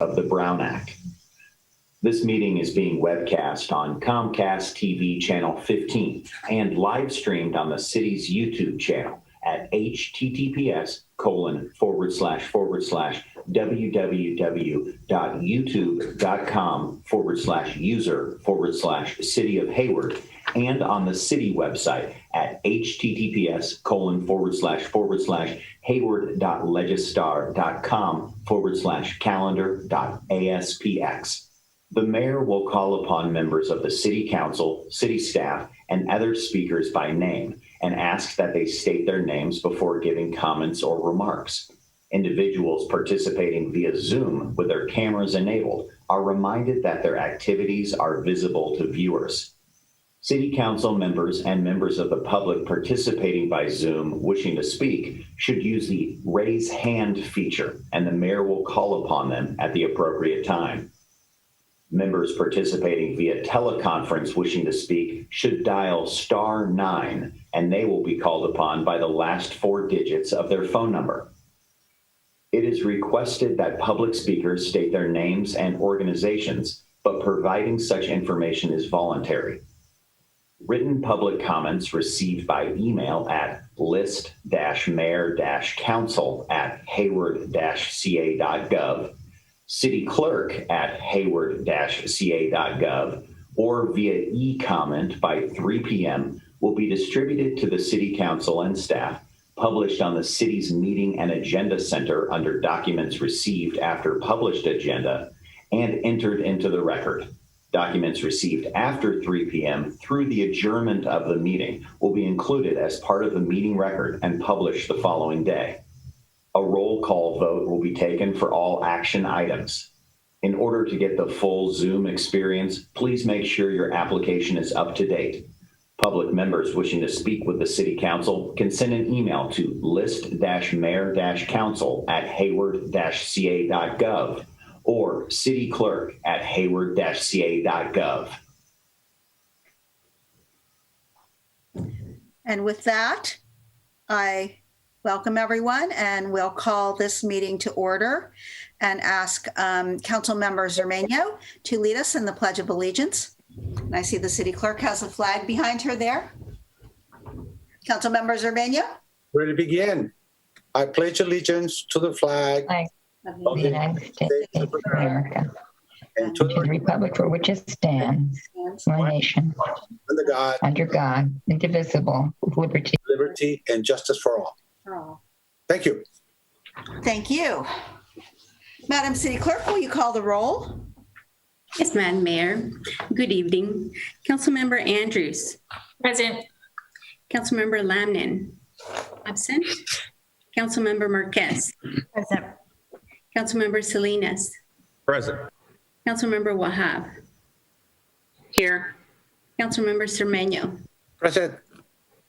of the Brown Act. This meeting is being webcast on Comcast TV channel 15 and live streamed on the city's YouTube channel at https://www.youtube.com/user/City of Hayward and on the city website at https://hayward.legistar.com/calendar.aspx. The mayor will call upon members of the city council, city staff, and other speakers by name and ask that they state their names before giving comments or remarks. Individuals participating via Zoom with their cameras enabled are reminded that their activities are visible to viewers. City council members and members of the public participating by Zoom wishing to speak should use the raise hand feature, and the mayor will call upon them at the appropriate time. Members participating via teleconference wishing to speak should dial *9, and they will be called upon by the last 4 digits of their phone number. It is requested that public speakers state their names and organizations, but providing such information is voluntary. Written public comments received by email at list-mayor-council@hayward-ca.gov, city clerk@hayward-ca.gov, or via e-comment by 3 p.m. will be distributed to the city council and staff, published on the city's meeting and agenda center under documents received after published agenda, and entered into the record. Documents received after 3 p.m. through the adjournment of the meeting will be included as part of the meeting record and published the following day. A roll call vote will be taken for all action items. In order to get the full Zoom experience, please make sure your application is up to date. Public members wishing to speak with the City Council can send an email to list-mayor-council@hayward-ca.gov or cityclerk@hayward-ca.gov. And with that, I welcome everyone, and we'll call this meeting to order and ask Councilmember Zermano to lead us in the Pledge of Allegiance. And I see the city clerk has a flag behind her there. Councilmember Zermano. Ready to begin. I pledge allegiance to the flag of the United States of America and to the republic for which it stands, one nation, under God, indivisible, with liberty and justice for all. Thank you. Thank you. Madam City Clerk, will you call the roll? Yes, Madam Mayor. Good evening. Councilmember Andrews. Present. Councilmember Lamnin. Absent. Councilmember Marquez. Present. Councilmember Salinas. Present. Councilmember Wahab. Here. Councilmember Zermano. Present.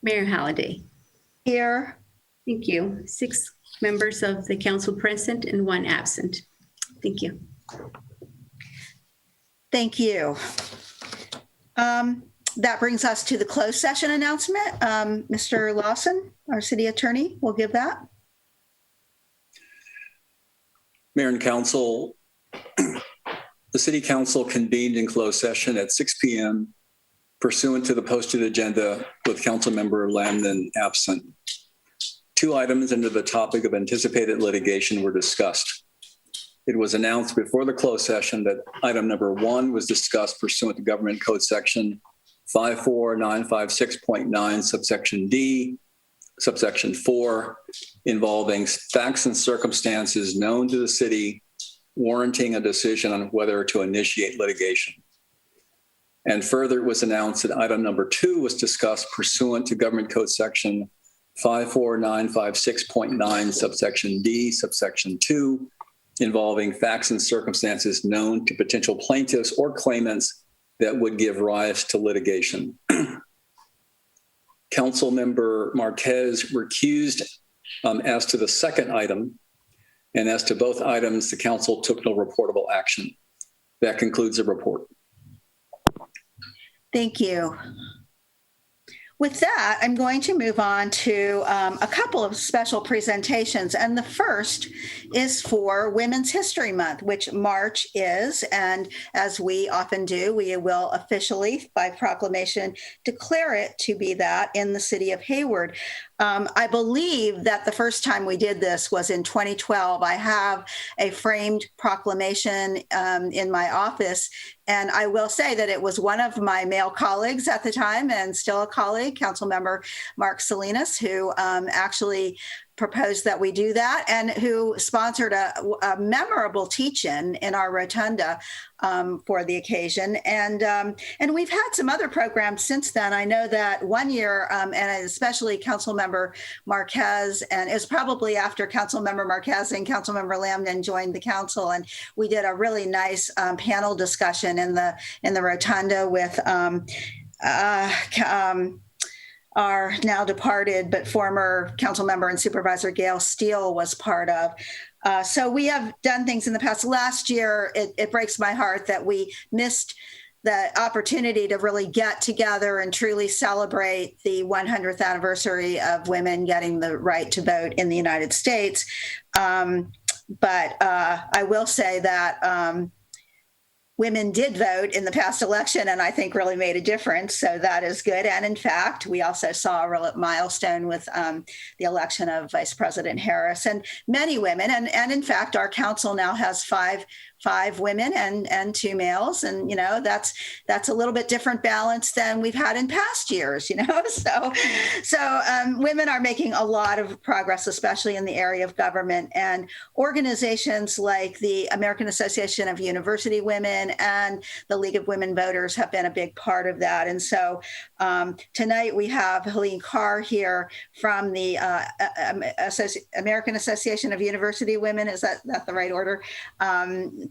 Mayor Halliday. Here. Thank you. 6 members of the council present and 1 absent. Thank you. Thank you. That brings us to the closed session announcement. Mr. Lawson, our city attorney, will give that. Mayor and Council, the City Council convened in closed session at 6 p.m. pursuant to the posted agenda with Councilmember Lamnin absent. 2 items under the topic of anticipated litigation were discussed. It was announced before the closed session that item number 1 was discussed pursuant to Government Code Section 54956.9 subsection D, subsection 4, involving facts and circumstances known to the city warranting a decision on whether to initiate litigation. And further, it was announced that item number 2 was discussed pursuant to Government Code Section 54956.9 subsection D, subsection 2, involving facts and circumstances known to potential plaintiffs or claimants that would give rise to litigation. Councilmember Marquez recused as to the second item, and as to both items, the council took no reportable action. That concludes the report. Thank you. With that, I'm going to move on to a couple of special presentations. And the first is for Women's History Month, which March is. And as we often do, we will officially, by proclamation, declare it to be that in the city of Hayward. I believe that the first time we did this was in 2012. I have a framed proclamation in my office. And I will say that it was one of my male colleagues at the time and still a colleague, Councilmember Mark Salinas, who actually proposed that we do that and who sponsored a memorable teach-in in our rotunda for the occasion. And we've had some other programs since then. I know that one year, and especially Councilmember Marquez, and it was probably after Councilmember Marquez and Councilmember Lambden joined the council, and we did a really nice panel discussion in the rotunda with our now departed but former council member and supervisor Gail Steele was part of. So we have done things in the past. Last year, it breaks my heart that we missed the opportunity to really get together and truly celebrate the 100th anniversary of women getting the right to vote in the United States. But I will say that women did vote in the past election and I think really made a difference. So that is good. And in fact, we also saw a real milestone with the election of Vice President Harris and many women. And in fact, our council now has five women and 2 males. And, that's a little bit different balance than we've had in past years, So women are making a lot of progress, especially in the area of government, and organizations like the American Association of University Women and the League of Women Voters have been a big part of that. And so tonight we have Helene Carr here from the American Association of University Women. Is that the right order?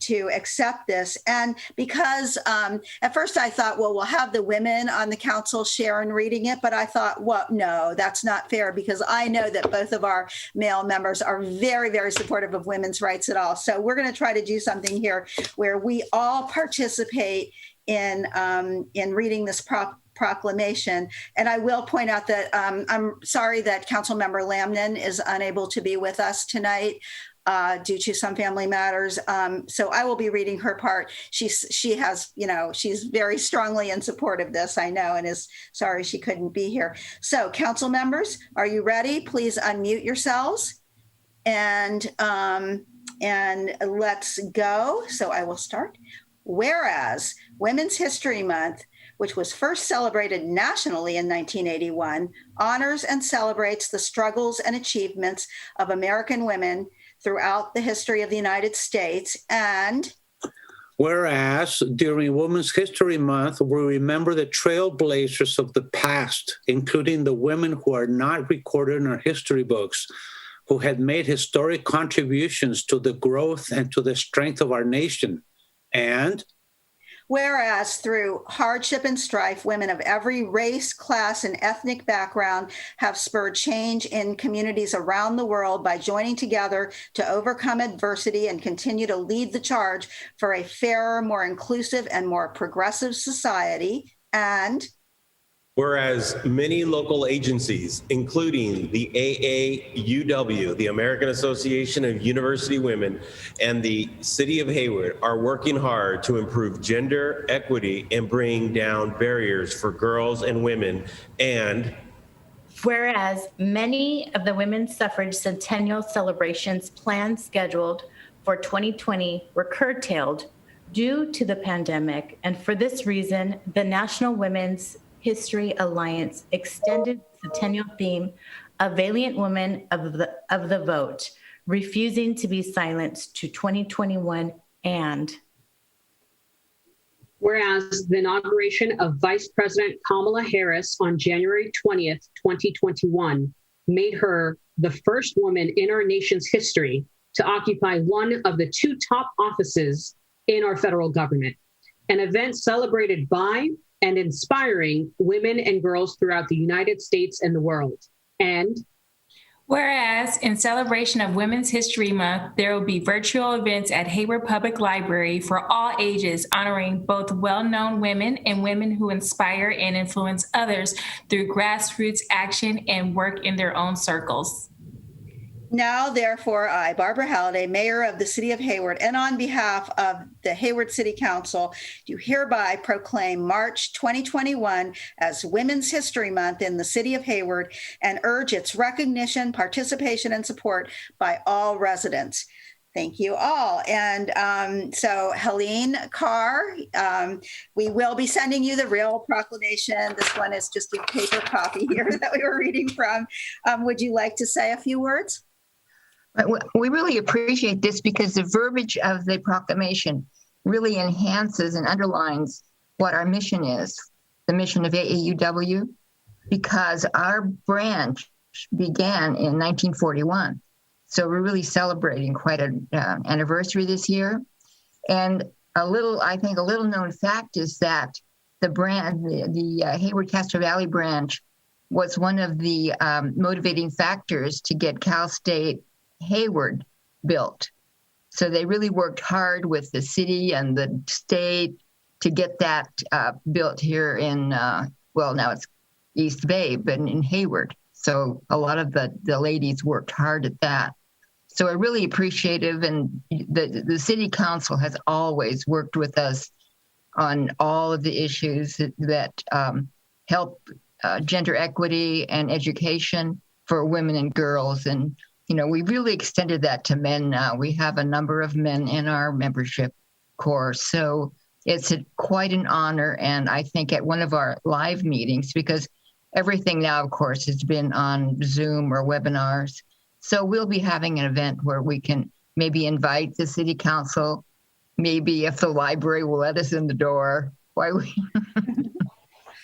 To accept this. And because at first I thought, well, we'll have the women on the council share in reading it. But I thought, well, no, that's not fair, because I know that both of our male members are very, very supportive of women's rights at all. So we're going to try to do something here where we all participate in reading this proclamation. And I will point out that I'm sorry that Councilmember Lambden is unable to be with us tonight due to some family matters. So I will be reading her part. She's very strongly in support of this, I know, and is sorry she couldn't be here. So council members, are you ready? Please unmute yourselves and let's go. So I will start. Whereas Women's History Month, which was first celebrated nationally in 1981, honors and celebrates the struggles and achievements of American women throughout the history of the United States. And whereas during Women's History Month, we remember the trailblazers of the past, including the women who are not recorded in our history books, who had made historic contributions to the growth and to the strength of our nation. And whereas through hardship and strife, women of every race, class, and ethnic background have spurred change in communities around the world by joining together to overcome adversity and continue to lead the charge for a fairer, more inclusive, and more progressive society. And whereas many local agencies, including the AAUW, the American Association of University Women, and the City of Hayward are working hard to improve gender equity and bring down barriers for girls and women. And whereas many of the women's suffrage centennial celebrations planned scheduled for 2020 were curtailed due to the pandemic, and for this reason, the National Women's History Alliance extended the centennial theme of Valiant Women of the Vote, refusing to be silenced to 2021. And whereas the inauguration of Vice President Kamala Harris on January 20th, 2021 made her the first woman in our nation's history to occupy one of the 2 top offices in our federal government, an event celebrated by and inspiring women and girls throughout the United States and the world. And Whereas, in celebration of Women's History Month, there will be virtual events at Hayward Public Library for all ages, honoring both well-known women and women who inspire and influence others through grassroots action and work in their own circles. Now, therefore, I, Barbara Halliday, Mayor of the City of Hayward, and on behalf of the Hayward City Council, do hereby proclaim March 2021 as Women's History Month in the City of Hayward and urge its recognition, participation, and support by all residents. Thank you all. And so, Helene Carr, we will be sending you the real proclamation. This one is just a paper copy here that we were reading from. Would you like to say a few words? We really appreciate this because the verbiage of the proclamation really enhances and underlines what our mission is, the mission of AAUW, because our branch began in 1941. So we're really celebrating quite an anniversary this year. And a little known fact is that the Hayward Castro Valley branch was one of the motivating factors to get Cal State Hayward built. So they really worked hard with the city and the state to get that built here in, now it's East Bay, but in Hayward. So a lot of the ladies worked hard at that. So we're really appreciative, and the city council has always worked with us on all of the issues that help gender equity and education for women and girls. And we really extended that to men now. We have a number of men in our membership corps. So it's quite an honor. And I think at one of our live meetings, because everything now, of course, has been on Zoom or webinars. So we'll be having an event where we can maybe invite the city council, maybe if the library will let us in the door. We'll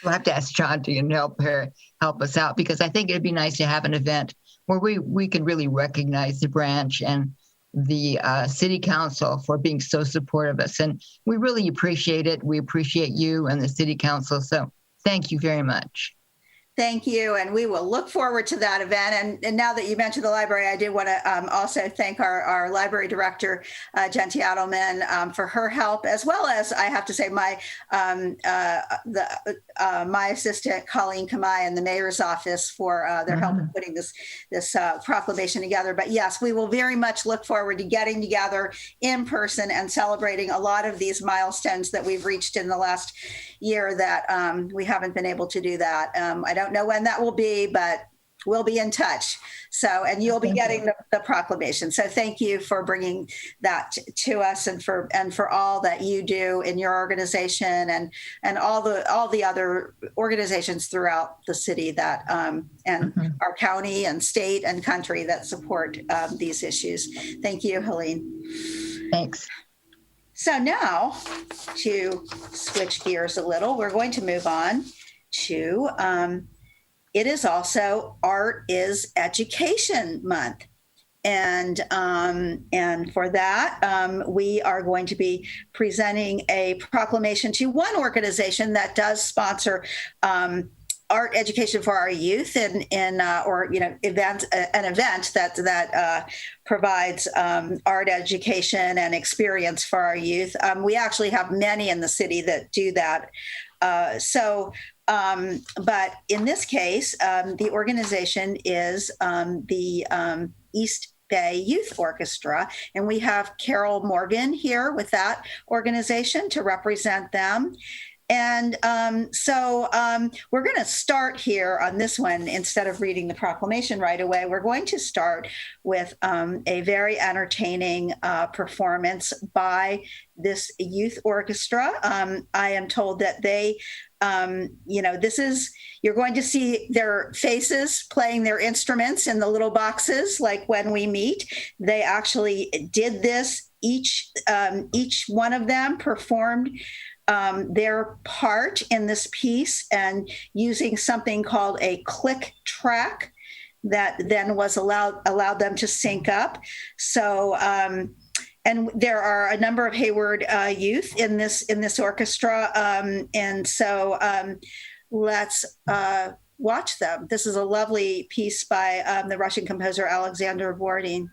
have to ask Shanti and help us out, because I think it'd be nice to have an event where we can really recognize the branch and the city council for being so supportive of us. And we really appreciate it. We appreciate you and the city council. So thank you very much. Thank you. And we will look forward to that event. And now that you mentioned the library, I did want to also thank our library director, Jenty Adelman, for her help, as well as, I have to say, my assistant, Colleen Kamai, in the mayor's office for their help in putting this proclamation together. But yes, we will very much look forward to getting together in person and celebrating a lot of these milestones that we've reached in the last year that we haven't been able to do that. I don't know when that will be, but we'll be in touch. So, and you'll be getting the proclamation. So thank you for bringing that to us, and for all that you do in your organization and all the other organizations throughout the city that and our county and state and country that support these issues. Thank you, Helene. Thanks. So now, to switch gears a little, we're going to move on to it is also Art is Education Month. And for that, we are going to be presenting a proclamation to one organization that does sponsor art education for our youth an event that provides art education and experience for our youth. We actually have many in the city that do that. But in this case, the organization is the East Bay Youth Orchestra, and we have Carol Morgan here with that organization to represent them. And so we're going to start here on this one. Instead of reading the proclamation right away, we're going to start with a very entertaining performance by this youth orchestra. I am told that they, you're going to see their faces playing their instruments in the little boxes, like when we meet. They actually did this. Each one of them performed their part in this piece, and using something called a click track that then was allowed them to sync up. So, and there are a number of Hayward youth in this orchestra, and so let's watch them. This is a lovely piece by the Russian composer Alexander Bordin.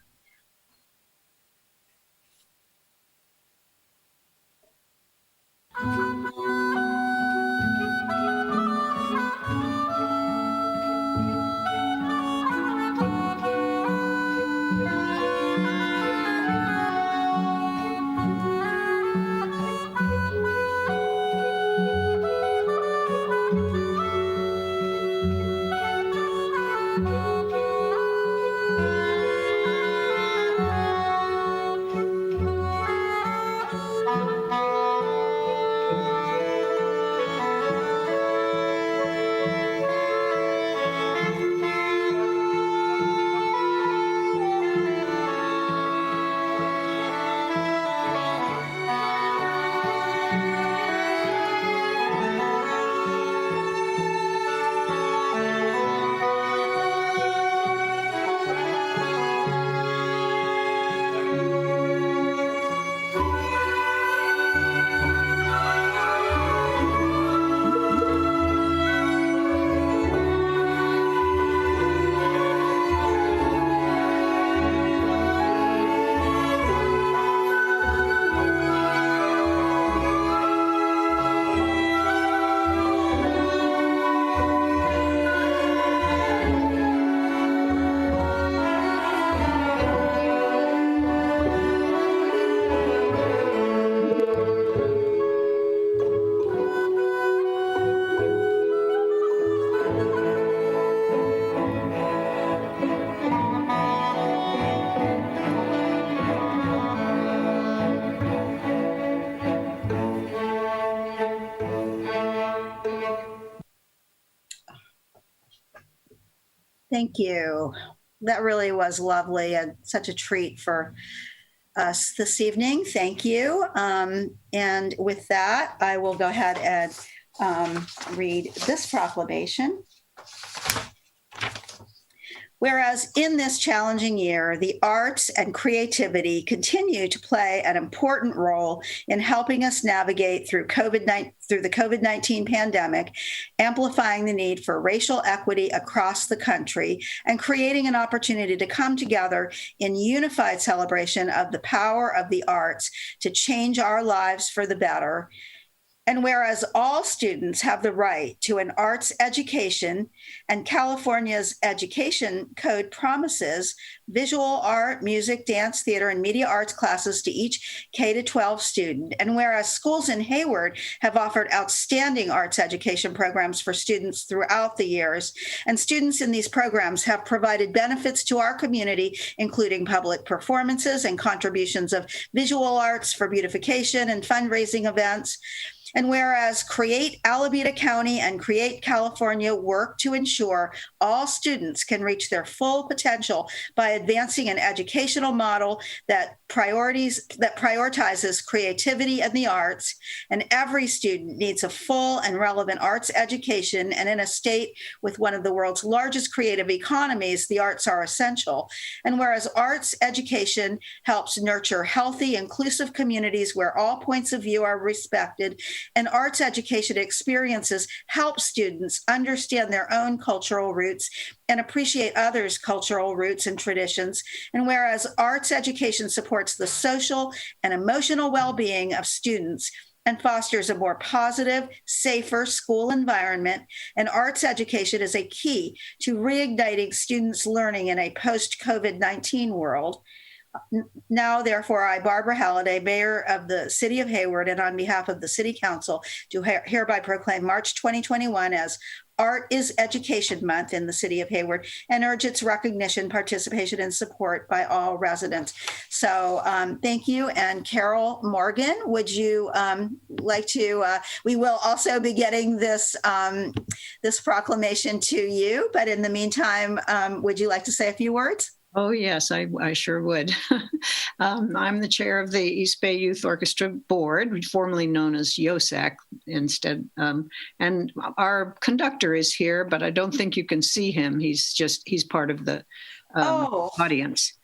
Thank you. That really was lovely and such a treat for us this evening. Thank you. And with that, I will go ahead and read this proclamation. Whereas in this challenging year, the arts and creativity continue to play an important role in helping us navigate through the COVID-19 pandemic, amplifying the need for racial equity across the country, and creating an opportunity to come together in unified celebration of the power of the arts to change our lives for the better. And whereas all students have the right to an arts education, and California's education code promises visual art, music, dance, theater, and media arts classes to each K-12 student. And whereas schools in Hayward have offered outstanding arts education programs for students throughout the years, and students in these programs have provided benefits to our community, including public performances and contributions of visual arts for beautification and fundraising events. And whereas Create Alameda County and Create California work to ensure all students can reach their full potential by advancing an educational model that prioritizes creativity and the arts, and every student needs a full and relevant arts education, and in a state with one of the world's largest creative economies, the arts are essential. And whereas arts education helps nurture healthy, inclusive communities where all points of view are respected, and arts education experiences help students understand their own cultural roots and appreciate others' cultural roots and traditions. And whereas arts education supports the social and emotional well-being of students and fosters a more positive, safer school environment, and arts education is a key to reigniting students' learning in a post-COVID-19 world. Now, therefore, I, Barbara Halliday, Mayor of the City of Hayward, and on behalf of the City Council, do hereby proclaim March 2021 as Art is Education Month in the City of Hayward, and urge its recognition, participation, and support by all residents. So thank you. And Carol Morgan, would you like to, we will also be getting this, this proclamation to you, but in the meantime, would you like to say a few words? Oh, yes, I sure would. I'm the chair of the East Bay Youth Orchestra Board, formerly known as YOSAC instead. And our conductor is here, but I don't think you can see him. He's part of the audience.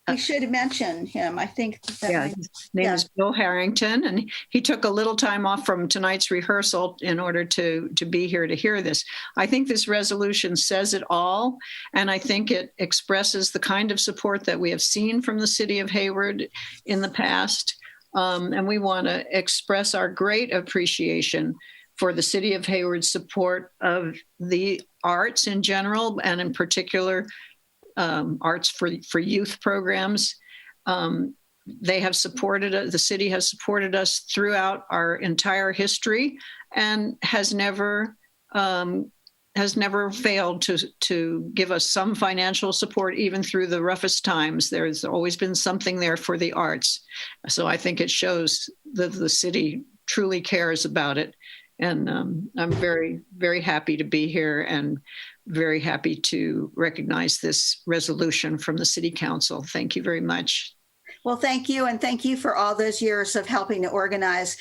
We should mention him. I think that Yeah, his name is Bill Harrington, and he took a little time off from tonight's rehearsal in order to be here to hear this. I think this resolution says it all, and I think it expresses the kind of support that we have seen from the city of Hayward in the past. And we want to express our great appreciation for the city of Hayward's support of the arts in general, and in particular, arts for youth programs. They have supported us, the city has supported us throughout our entire history, and has never failed to give us some financial support, even through the roughest times. There's always been something there for the arts. So I think it shows that the city truly cares about it. And I'm very, very happy to be here, and very happy to recognize this resolution from the City Council. Thank you very much. Well, thank you. And thank you for all those years of helping to organize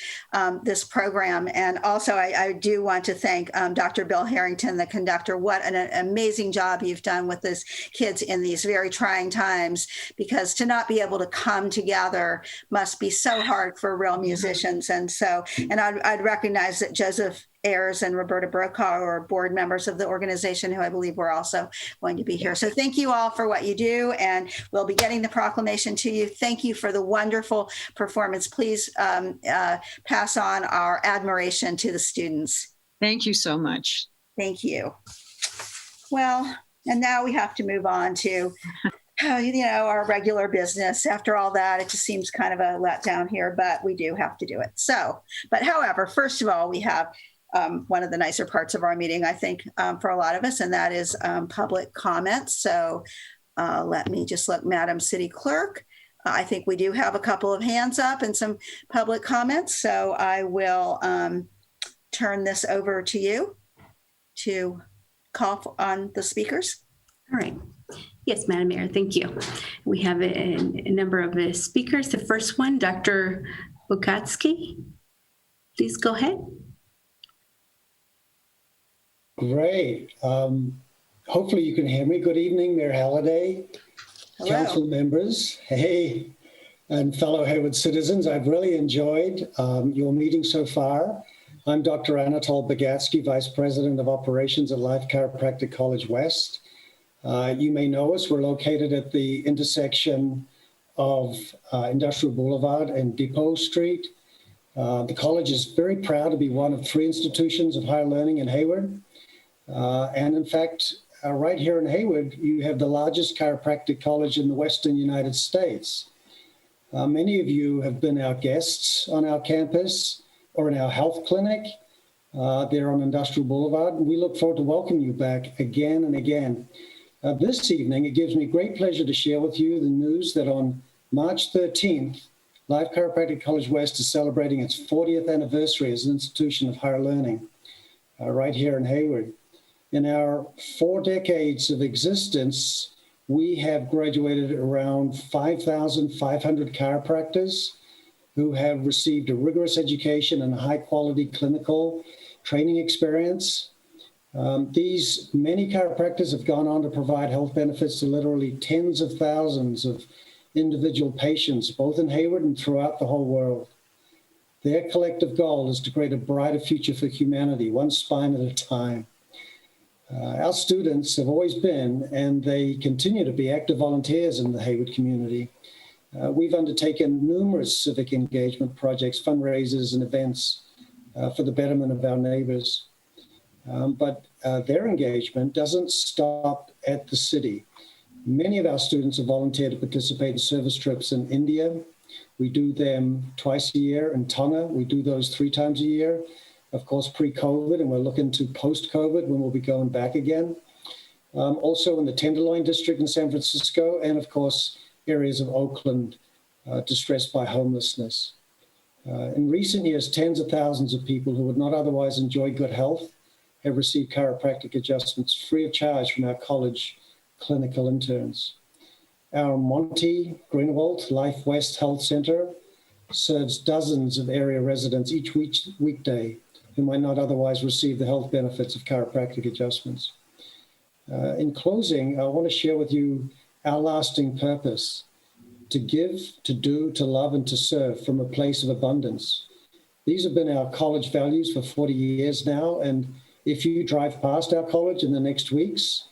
this program. And also, I do want to thank Dr. Bill Harrington, the conductor. What an amazing job you've done with these kids in these very trying times, because to not be able to come together must be so hard for real musicians. And so, and I'd recognize that Joseph Ayers and Roberta Brokaw are board members of the organization, who I believe were also going to be here. So thank you all for what you do, and we'll be getting the proclamation to you. Thank you for the wonderful performance. Please pass on our admiration to the students. Thank you so much. Thank you. Well, and now we have to move on to our regular business. After all that, it just seems kind of a letdown here, but we do have to do it. So, but however, first of all, we have one of the nicer parts of our meeting, I think, for a lot of us, and that is public comments. So let me just look, Madam City Clerk. I think we do have a couple of hands up and some public comments. So I will turn this over to you to call on the speakers. All right. Yes, Madam Mayor, thank you. We have a number of speakers. The first one, Dr. Bogatsky. Please go ahead. Great. Hopefully you can hear me. Good evening, Mayor Halliday, Hello. council members, hey, and fellow Hayward citizens. I've really enjoyed your meeting so far. I'm Dr. Anatol Bogatsky, Vice President of Operations at Life Chiropractic College West. You may know us. We're located at the intersection of Industrial Boulevard and Depot Street. The college is very proud to be one of 3 institutions of higher learning in Hayward. And in fact, right here in Hayward, you have the largest chiropractic college in the Western United States. Many of you have been our guests on our campus or in our health clinic there on Industrial Boulevard. And we look forward to welcoming you back again and again. This evening, it gives me great pleasure to share with you the news that on March 13th, Life Chiropractic College West is celebrating its 40th anniversary as an institution of higher learning right here in Hayward. In our 4 decades of existence, we have graduated around 5,500 chiropractors who have received a rigorous education and high-quality clinical training experience. These many chiropractors have gone on to provide health benefits to literally tens of thousands of individual patients, both in Hayward and throughout the whole world. Their collective goal is to create a brighter future for humanity, one spine at a time. Our students have always been, and they continue to be, active volunteers in the Hayward community. We've undertaken numerous civic engagement projects, fundraisers, and events for the betterment of our neighbors. But their engagement doesn't stop at the city. Many of our students have volunteered to participate in service trips in India. We do them twice a year. In Tonga, we do those 3 times a year. Of course, pre-COVID, and we're looking to post-COVID when we'll be going back again. Also in the Tenderloin district in San Francisco, and of course, areas of Oakland distressed by homelessness. In recent years, tens of thousands of people who would not otherwise enjoy good health have received chiropractic adjustments free of charge from our college clinical interns. Our Monty Greenwald Life West Health Center serves dozens of area residents each weekday who might not otherwise receive the health benefits of chiropractic adjustments. In closing, I want to share with you our lasting purpose. to give, to do, to love, and to serve from a place of abundance. These have been our college values for 40 years now. And if you drive past our college in the next weeks,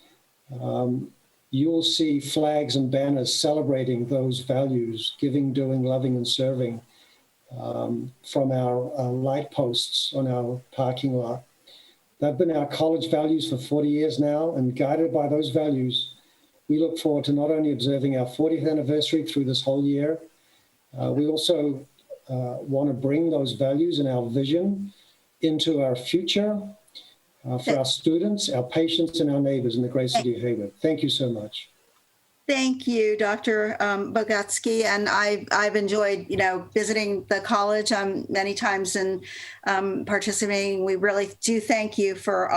you'll see flags and banners celebrating those values, giving, doing, loving, and serving from our light posts on our parking lot. They've been our college values for 40 years now, and guided by those values, we look forward to not only observing our 40th anniversary through this whole year, we also want to bring those values and our vision into our future for our students, our patients, and our neighbors in the great city of Hayward. Thank you so much. Thank you, Dr. Bogatsky. And I've enjoyed, visiting the college many times and participating. We really do thank you for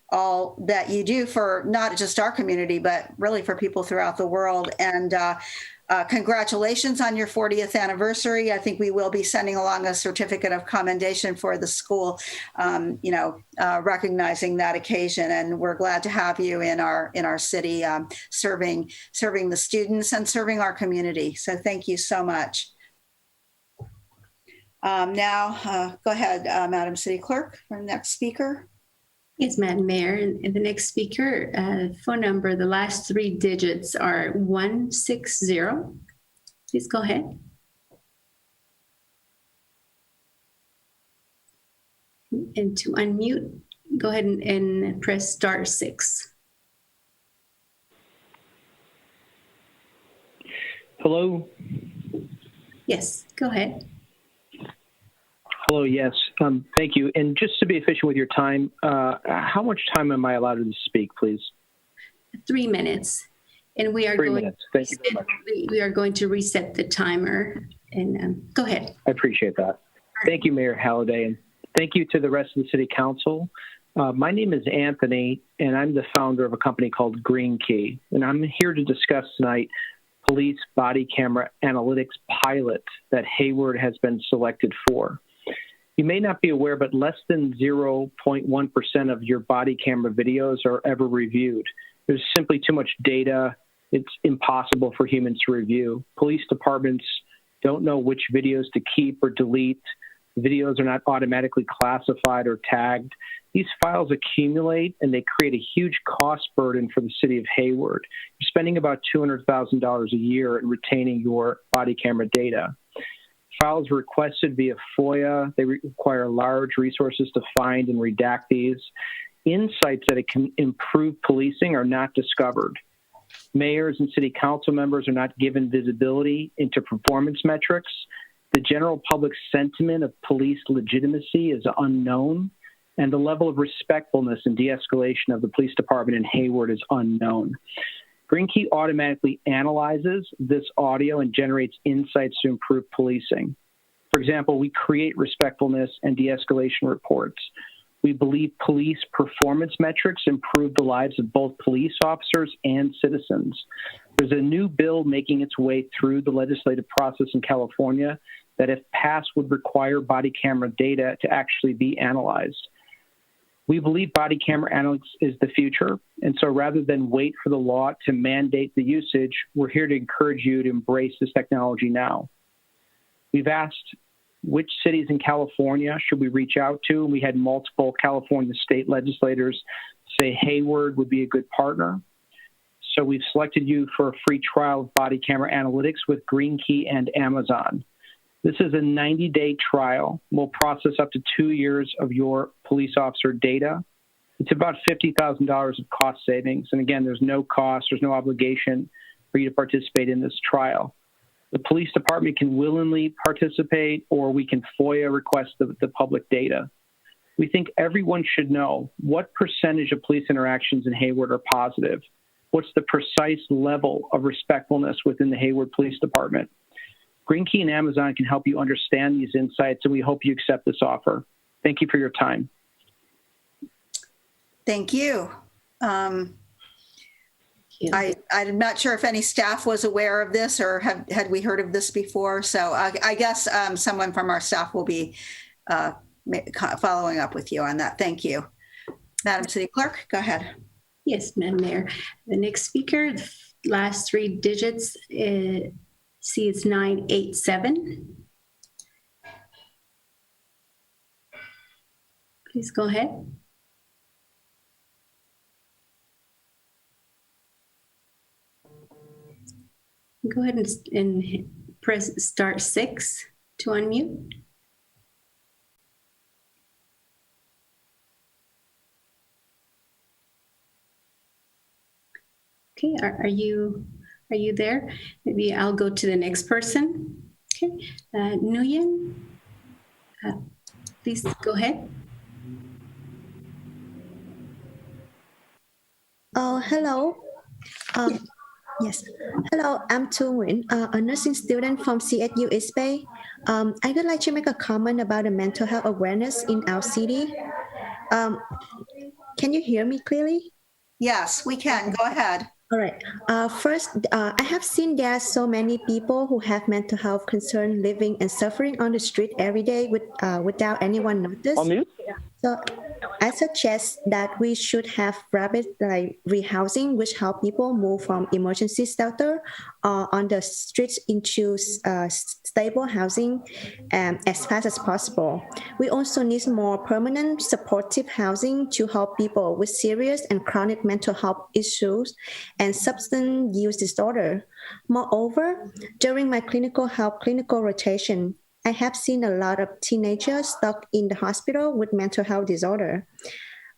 all that you do for not just our community, but really for people throughout the world. And congratulations on your 40th anniversary. I think we will be sending along a certificate of commendation for the school, recognizing that occasion. And we're glad to have you in our city, serving the students and serving our community. So thank you so much. Now, go ahead, Madam City Clerk, our next speaker. Yes, Madam Mayor. And the next speaker, phone number, the last three digits are 160. Please go ahead. And to unmute, go ahead and press *6. Hello? Yes, go ahead. Hello, yes. Thank you. And just to be efficient with your time, how much time am I allowed to speak, please? 3 minutes. And we are 3 minutes. Thank you very much. We are going to reset the timer. And go ahead. I appreciate that. Thank you, Mayor Halliday. And thank you to the rest of the City Council. My name is Anthony, and I'm the founder of a company called Green Key. And I'm here to discuss tonight police body camera analytics pilot that Hayward has been selected for. You may not be aware, but less than 0.1% of your body camera videos are ever reviewed. There's simply too much data. It's impossible for humans to review. Police departments don't know which videos to keep or delete. Videos are not automatically classified or tagged. These files accumulate and they create a huge cost burden for the city of Hayward. You're spending about $200,000 a year in retaining your body camera data. Files requested via FOIA. They require large resources to find and redact these. Insights that it can improve policing are not discovered. Mayors and city council members are not given visibility into performance metrics. The general public sentiment of police legitimacy is unknown, and the level of respectfulness and de-escalation of the police department in Hayward is unknown. Green Key automatically analyzes this audio and generates insights to improve policing. For example, we create respectfulness and de-escalation reports. We believe police performance metrics improve the lives of both police officers and citizens. There's a new bill making its way through the legislative process in California that, if passed, would require body camera data to actually be analyzed. We believe body camera analytics is the future, and so rather than wait for the law to mandate the usage, we're here to encourage you to embrace this technology now. We've asked which cities in California should we reach out to, and we had multiple California state legislators say Hayward would be a good partner. So we've selected you for a free trial of body camera analytics with Green Key and Amazon. This is a 90-day trial. We'll process up to 2 years of your police officer data. It's about $50,000 of cost savings. And again, there's no cost, there's no obligation for you to participate in this trial. The police department can willingly participate, or we can FOIA request the public data. We think everyone should know what percentage of police interactions in Hayward are positive. What's the precise level of respectfulness within the Hayward Police Department? Green Key and Amazon can help you understand these insights, and we hope you accept this offer. Thank you for your time. Thank you. I'm not sure if any staff was aware of this or had we heard of this before. So I guess someone from our staff will be following up with you on that. Thank you. Madam City Clerk, go ahead. Yes, Madam Mayor. The next speaker, the last three digits is See, it's 987. Please go ahead. Go ahead and press star 6 to unmute. Okay, are you there? Maybe I'll go to the next person. Okay, Nguyen, please go ahead. Hello. Yes. Hello, I'm Tu Nguyen, a nursing student from CSU East Bay. I would like to make a comment about the mental health awareness in our city. Can you hear me clearly? Yes, we can. Go ahead. All right. First, I have seen there are so many people who have mental health concerns living and suffering on the street every day without anyone notice. So I suggest that we should have rapid rehousing, which help people move from emergency shelter on the streets into stable housing as fast as possible. We also need more permanent supportive housing to help people with serious and chronic mental health issues and substance use disorder. Moreover, during my clinical rotation, I have seen a lot of teenagers stuck in the hospital with mental health disorder.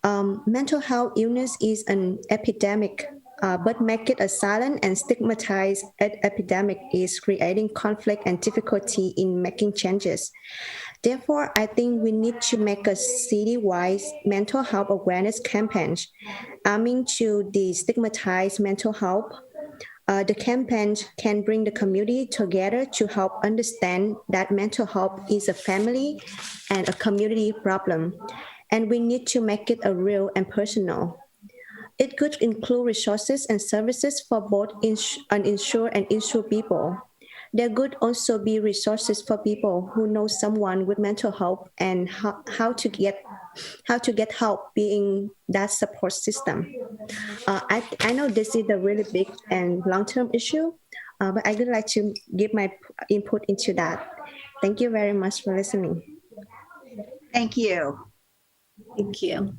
Mental health illness is an epidemic, but make it a silent and stigmatized epidemic is creating conflict and difficulty in making changes. Therefore, I think we need to make a city-wide mental health awareness campaign aiming to destigmatize mental health. The campaign can bring the community together to help understand that mental health is a family and a community problem, and we need to make it a real and personal. It could include resources and services for both uninsured and insured people. There could also be resources for people who know someone with mental health and how to get help being that support system. I know this is a really big and long-term issue, but I would like to give my input into that. Thank you very much for listening. Thank you. Thank you.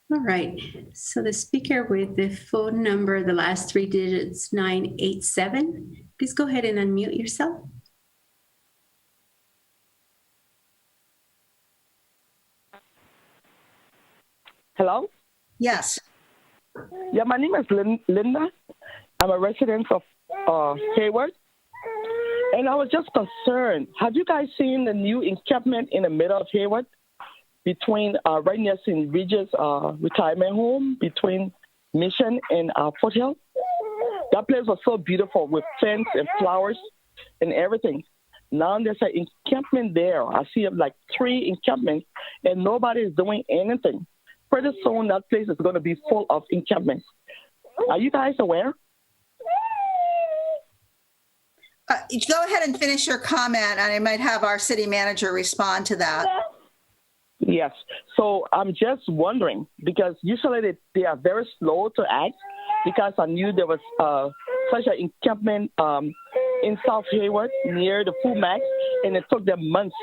All right, so the speaker with the phone number, the last 3 digits, 987, please go ahead and unmute yourself. Hello? Yes. Yeah, my name is Linda. I'm a resident of Hayward. And I was just concerned. Have you guys seen the new encampment in the middle of Hayward? Between right near St. Regis retirement home, between Mission and Foothill. That place was so beautiful with fence and flowers and everything. Now there's an encampment there. I see like 3 encampments and nobody is doing anything. Pretty soon that place is going to be full of encampments. Are you guys aware? Go ahead and finish your comment, and I might have our city manager respond to that. Yes. So I'm just wondering, because usually they are very slow to act, because I knew there was such an encampment in South Hayward near the Food Max, and it took them months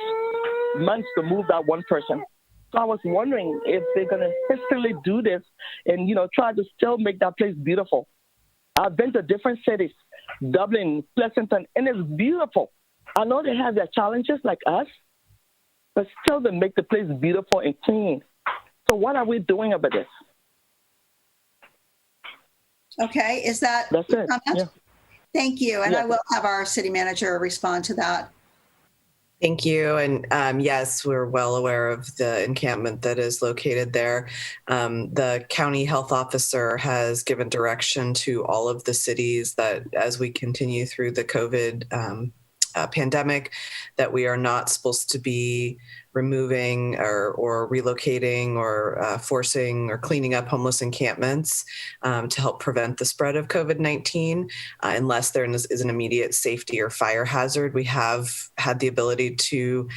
to move that one person. So I was wondering if they're going to hastily do this and, try to still make that place beautiful. I've been to different cities, Dublin, Pleasanton, and it's beautiful. I know they have their challenges like us, but still they make the place beautiful and clean. So what are we doing about this? Okay, that's it? Yeah. Thank you, and Yeah. I will have our city manager respond to that. Thank you. And yes, we're well aware of the encampment that is located there. The county health officer has given direction to all of the cities that as we continue through the COVID pandemic, that we are not supposed to be removing or relocating or forcing or cleaning up homeless encampments to help prevent the spread of COVID-19. Unless there is an immediate safety or fire hazard, we have had the ability to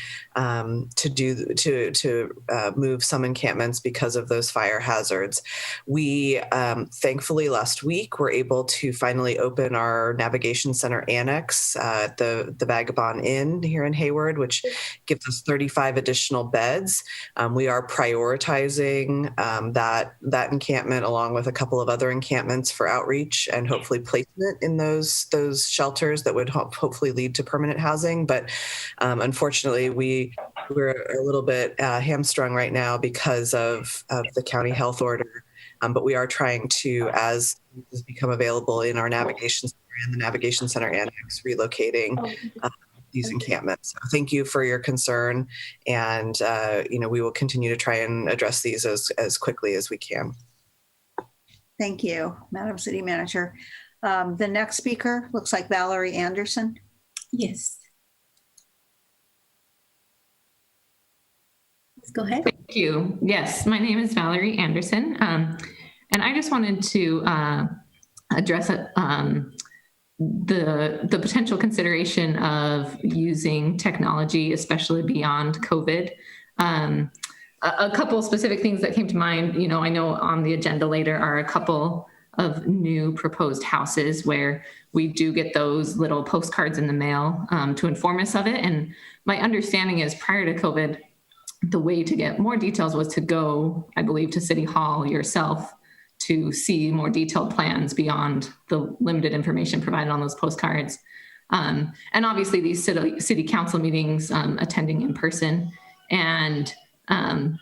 move some encampments because of those fire hazards. We thankfully last week were able to finally open our Navigation Center Annex at the Vagabond Inn here in Hayward, which gives us 35 additional beds. We are prioritizing that encampment along with a couple of other encampments for outreach and hopefully placement in those shelters that would hopefully lead to permanent housing. But unfortunately, we're a little bit hamstrung right now because of the county health order. But we are trying to, as these become available in our Navigation Center and the Navigation Center Annex, relocating these encampments. So thank you for your concern, and we will continue to try and address these as quickly as we can. Thank you, Madam City Manager. The next speaker looks like Valerie Anderson. Yes. Let's go ahead. Thank you. Yes, my name is Valerie Anderson, and I just wanted to address the potential consideration of using technology, especially beyond COVID. A couple specific things that came to mind, I know on the agenda later are a couple of new proposed houses where we do get those little postcards in the mail to inform us of it. And my understanding is prior to COVID, the way to get more details was to go, I believe, to City Hall yourself to see more detailed plans beyond the limited information provided on those postcards. And obviously these city council meetings, attending in person. And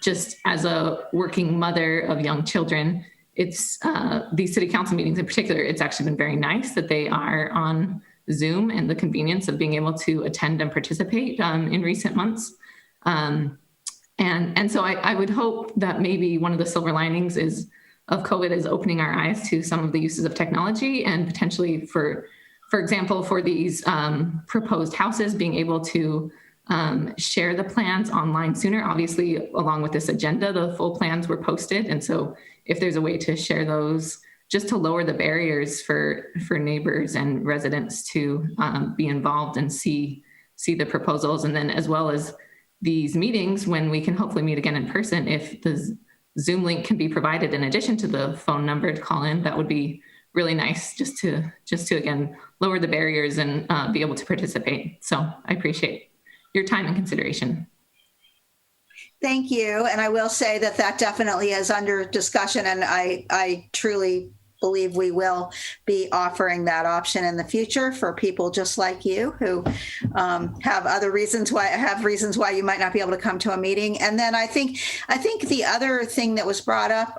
just as a working mother of young children, it's these city council meetings in particular, it's actually been very nice that they are on Zoom and the convenience of being able to attend and participate in recent months. And so I would hope that maybe one of the silver linings of COVID is opening our eyes to some of the uses of technology, and potentially for example, for these proposed houses, being able to share the plans online sooner. Obviously, along with this agenda, the full plans were posted. And so if there's a way to share those just to lower the barriers for neighbors and residents to be involved and see the proposals, and then as well as these meetings, when we can hopefully meet again in person, if the Zoom link can be provided in addition to the phone number to call in, that would be really nice, just to again lower the barriers and be able to participate. So I appreciate your time and consideration. Thank you. And I will say that definitely is under discussion, and I truly believe we will be offering that option in the future for people just like you who have reasons why you might not be able to come to a meeting. And then I think the other thing that was brought up,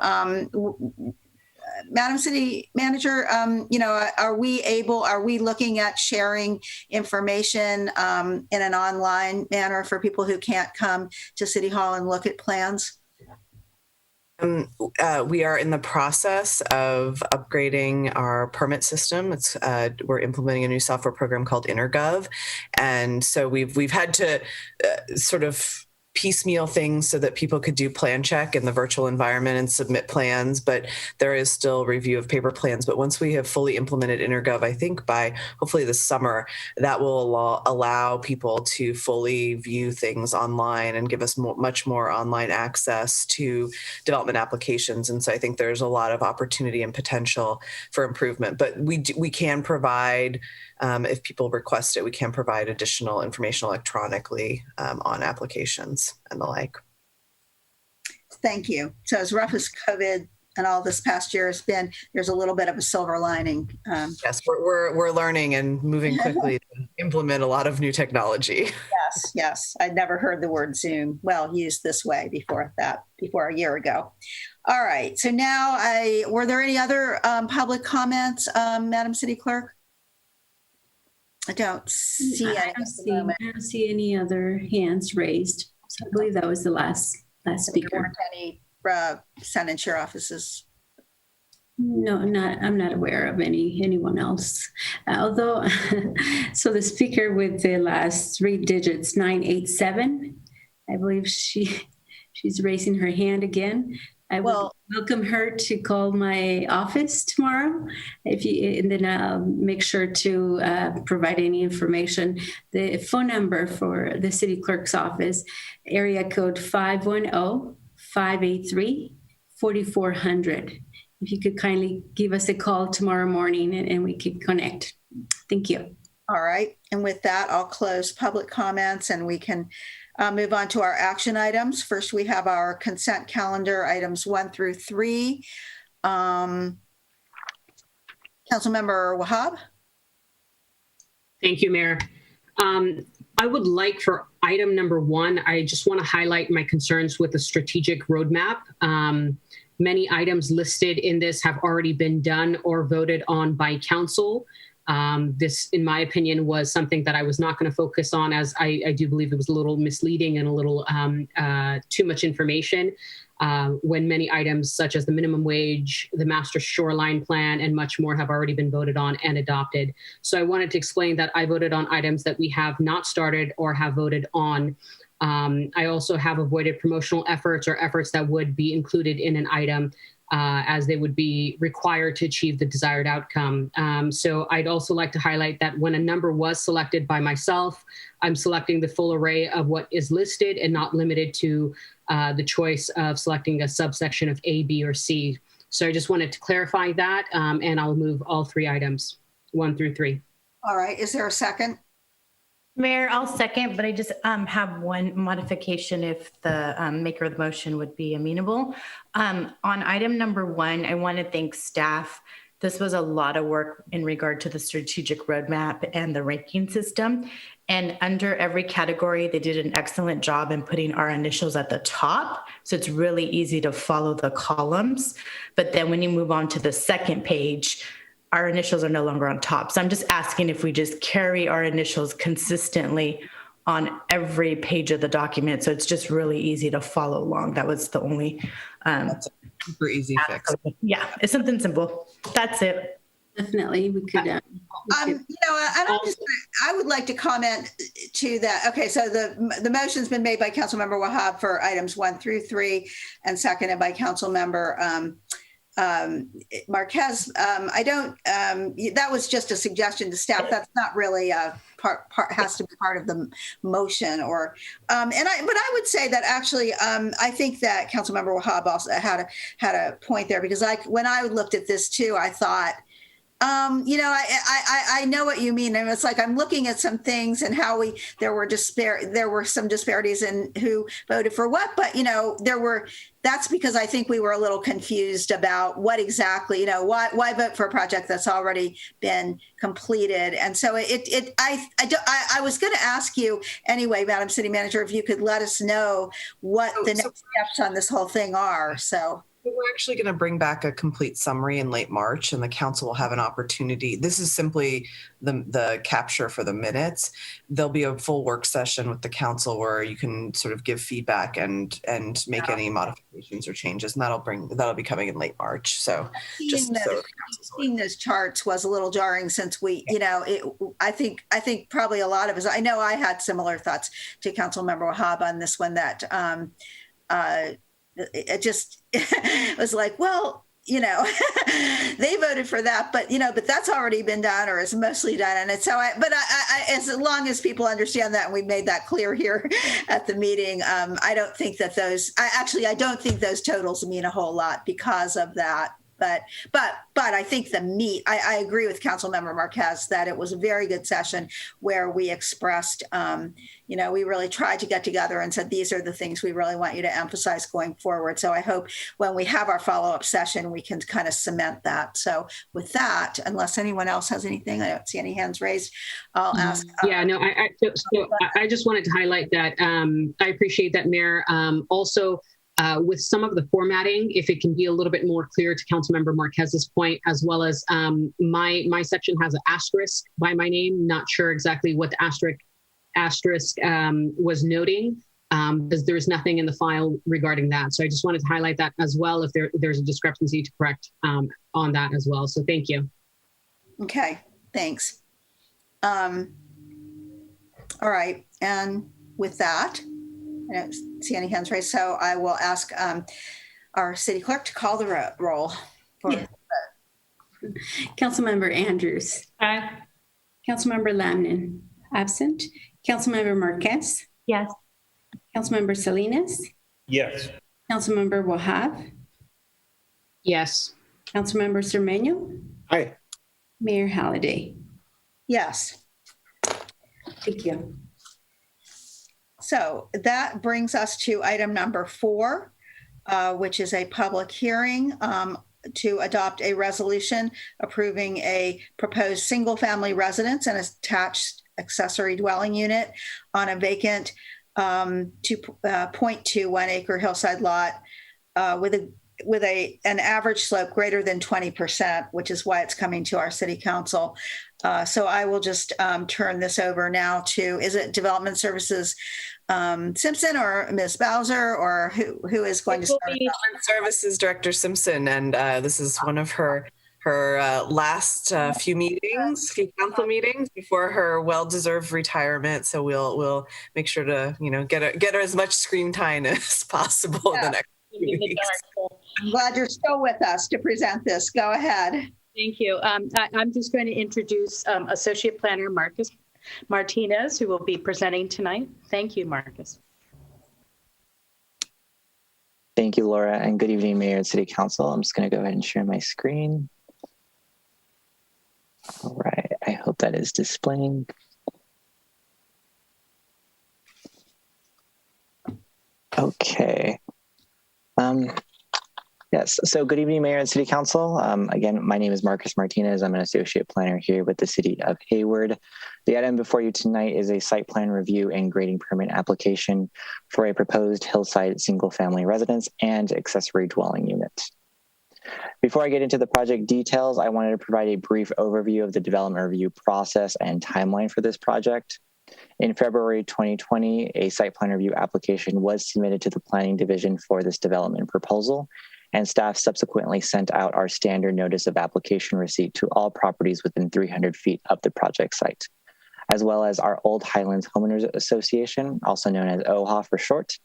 Madam City Manager, are we looking at sharing information in an online manner for people who can't come to City Hall and look at plans? We are in the process of upgrading our permit system. We're implementing a new software program called InterGov, and so we've had to sort of piecemeal things so that people could do plan check in the virtual environment and submit plans, but there is still review of paper plans. But once we have fully implemented InterGov, I think by hopefully this summer, that will allow people to fully view things online and give us much more online access to development applications. And so I think there's a lot of opportunity and potential for improvement. But we can provide, if people request it, we can provide additional information electronically on applications and the like. Thank you. So as rough as COVID and all this past year has been, there's a little bit of a silver lining. Yes, we're learning and moving quickly to implement a lot of new technology. Yes. I'd never heard the word Zoom used this way before a year ago. All right. So now were there any other public comments, Madam City Clerk? I don't see any. I don't see any other hands raised. So I believe that was the last speaker. There weren't any sent into your offices? No, I'm not aware of anyone else. Although, so the speaker with the last three digits, 987, I believe she's raising her hand again. I will welcome her to call my office tomorrow. And then I'll make sure to provide any information. The phone number for the city clerk's office, area code 510-583-4400. If you could kindly give us a call tomorrow morning and we can connect. Thank you. All right. And with that, I'll close public comments and we can move on to our action items. First, we have our consent calendar, items 1 through 3. Councilmember Wahab. Thank you, Mayor. I would like for item number 1, I just want to highlight my concerns with the strategic roadmap. Many items listed in this have already been done or voted on by council. This, in my opinion, was something that I was not going to focus on, as I do believe it was a little misleading and a little too much information when many items such as the minimum wage, the master shoreline plan, and much more have already been voted on and adopted. So I wanted to explain that I voted on items that we have not started or have voted on. I also have avoided promotional efforts or efforts that would be included in an item as they would be required to achieve the desired outcome. So I'd also like to highlight that when a number was selected by myself, I'm selecting the full array of what is listed and not limited to the choice of selecting a subsection of A, B, or C. So I just wanted to clarify that, and I'll move all 3 items, 1 through 3. All right. Is there a second? Mayor, I'll second, but I just have one modification if the maker of the motion would be amenable. On item number 1, I want to thank staff. This was a lot of work in regard to the strategic roadmap and the ranking system. And under every category, they did an excellent job in putting our initials at the top. So it's really easy to follow the columns. But then when you move on to the second page, our initials are no longer on top. So I'm just asking if we just carry our initials consistently on every page of the document. So it's just really easy to follow along. That was the only. That's a super easy fix. Yeah, it's something simple. That's it. Definitely, we could. And I would like to comment to that. Okay, so the motion's been made by Councilmember Wahab for items 1 through 3 and seconded by Councilmember Marquez. That was just a suggestion to staff. That's not really a part has to be part of the motion or, but I would say that actually, I think that Councilmember Wahab also had a point there because when I looked at this too, I thought, I know what you mean. And it's like, I'm looking at some things and how there were some disparities in who voted for what, but that's because I think we were a little confused about what exactly, why vote for a project that's already been completed. And so I was going to ask you anyway, Madam City Manager, if you could let us know what the next steps on this whole thing are. So. We're actually going to bring back a complete summary in late March, and the council will have an opportunity. This is simply the capture for the minutes. There'll be a full work session with the council where you can sort of give feedback and make any modifications or changes, and that'll be coming in late March. So seeing those charts was a little jarring since I think probably a lot of us. I know I had similar thoughts to Councilmember Wahab on this one that. It just was like, well, they voted for that, but that's already been done or is mostly done. And it's so as long as people understand that, and we made that clear here at the meeting, I don't think that I don't think those totals mean a whole lot because of that. But I think the meat, I agree with Councilmember Marquez that it was a very good session where we expressed, we really tried to get together and said, these are the things we really want you to emphasize going forward. So I hope when we have our follow-up session, we can kind of cement that. So with that, unless anyone else has anything, I don't see any hands raised, I'll ask. I just wanted to highlight that. I appreciate that, Mayor. Also, with some of the formatting, if it can be a little bit more clear to Councilmember Marquez's point, as well as my section has an asterisk by my name. Not sure exactly what the asterisk was noting, because there's nothing in the file regarding that. So I just wanted to highlight that as well if there's a discrepancy to correct on that as well. So thank you. Okay, thanks. All right, and with that, I don't see any hands raised, so I will ask our city clerk to call the roll. Yes. Councilmember Andrews. Aye. Councilmember Lamnin. Absent. Councilmember Marquez. Yes. Councilmember Salinas. Yes. Councilmember Wahab. Yes. Councilmember Cermeño. Aye. Mayor Halliday. Yes. Thank you. So that brings us to item number 4, which is a public hearing to adopt a resolution approving a proposed single-family residence and attached accessory dwelling unit on a vacant 2.21 acre hillside lot with an average slope greater than 20%, which is why it's coming to our city council. So I will just turn this over now to, is it Development Services Simpson or Ms. Bowser, or who is going to start? Development Services Director Simpson, and this is one of her last few council meetings before her well-deserved retirement. So we'll make sure to get her as much screen time as possible the next few weeks. I'm glad you're still with us to present this. Go ahead. Thank you. I'm just going to introduce Associate Planner Marcus Martinez, who will be presenting tonight. Thank you, Marcus. Thank you, Laura, and good evening, Mayor and City Council. I'm just going to go ahead and share my screen. All right, I hope that is displaying. Okay. Yes, so good evening, Mayor and City Council. Again, my name is Marcus Martinez. I'm an associate planner here with the City of Hayward. The item before you tonight is a site plan review and grading permit application for a proposed hillside single-family residence and accessory dwelling unit. Before I get into the project details, I wanted to provide a brief overview of the development review process and timeline for this project. In February 2020, a site plan review application was submitted to the Planning Division for this development proposal, and staff subsequently sent out our standard notice of application receipt to all properties within 300 feet of the project site, as well as our Old Highlands Homeowners Association, also known as OHA for short,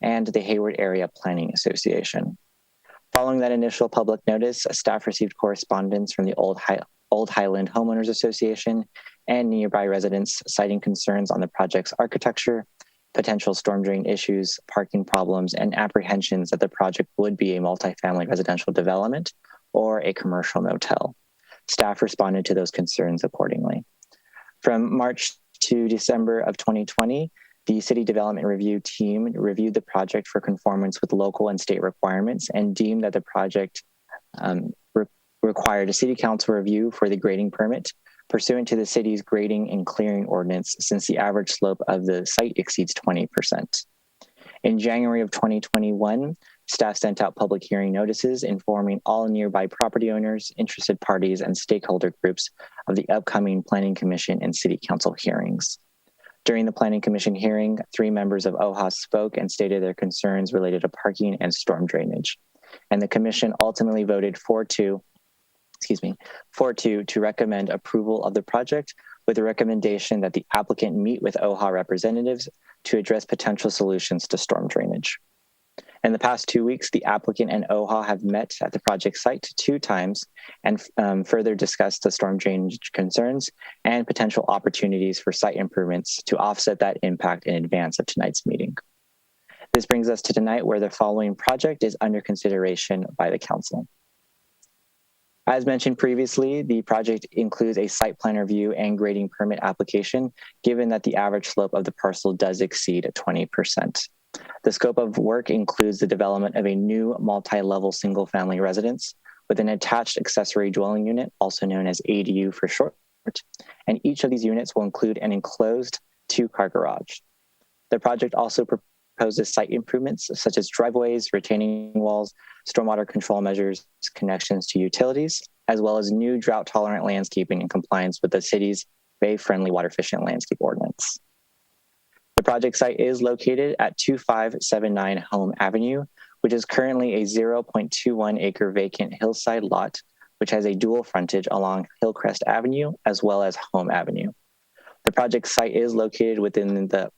and the Hayward Area Planning Association. Following that initial public notice, staff received correspondence from the Old Highland Homeowners Association and nearby residents citing concerns on the project's architecture, potential storm drain issues, parking problems, and apprehensions that the project would be a multifamily residential development or a commercial motel. Staff responded to those concerns accordingly. From March to December of 2020, the City Development Review team reviewed the project for conformance with local and state requirements and deemed that the project required a City Council review for the grading permit pursuant to the city's grading and clearing ordinance, since the average slope of the site exceeds 20%. In January of 2021, staff sent out public hearing notices informing all nearby property owners, interested parties, and stakeholder groups of the upcoming Planning Commission and City Council hearings. During the Planning Commission hearing, 3 members of OHA spoke and stated their concerns related to parking and storm drainage. And the Commission ultimately voted 4-2 to recommend approval of the project, with the recommendation that the applicant meet with OHA representatives to address potential solutions to storm drainage. In the past 2 weeks, the applicant and OHA have met at the project site 2 times and further discussed the storm drainage concerns and potential opportunities for site improvements to offset that impact in advance of tonight's meeting. This brings us to tonight, where the following project is under consideration by the council. As mentioned previously, the project includes a site plan review and grading permit application, given that the average slope of the parcel does exceed 20%. The scope of work includes the development of a new multi-level single-family residence with an attached accessory dwelling unit, also known as ADU for short, and each of these units will include an enclosed 2-car garage. The project also proposes site improvements such as driveways, retaining walls, stormwater control measures, connections to utilities, as well as new drought-tolerant landscaping in compliance with the city's bay-friendly water-efficient landscape ordinance. The project site is located at 2579 Home Avenue, which is currently a 0.21 acre vacant hillside lot, which has a dual frontage along Hillcrest Avenue as well as Home Avenue. The project site is located within the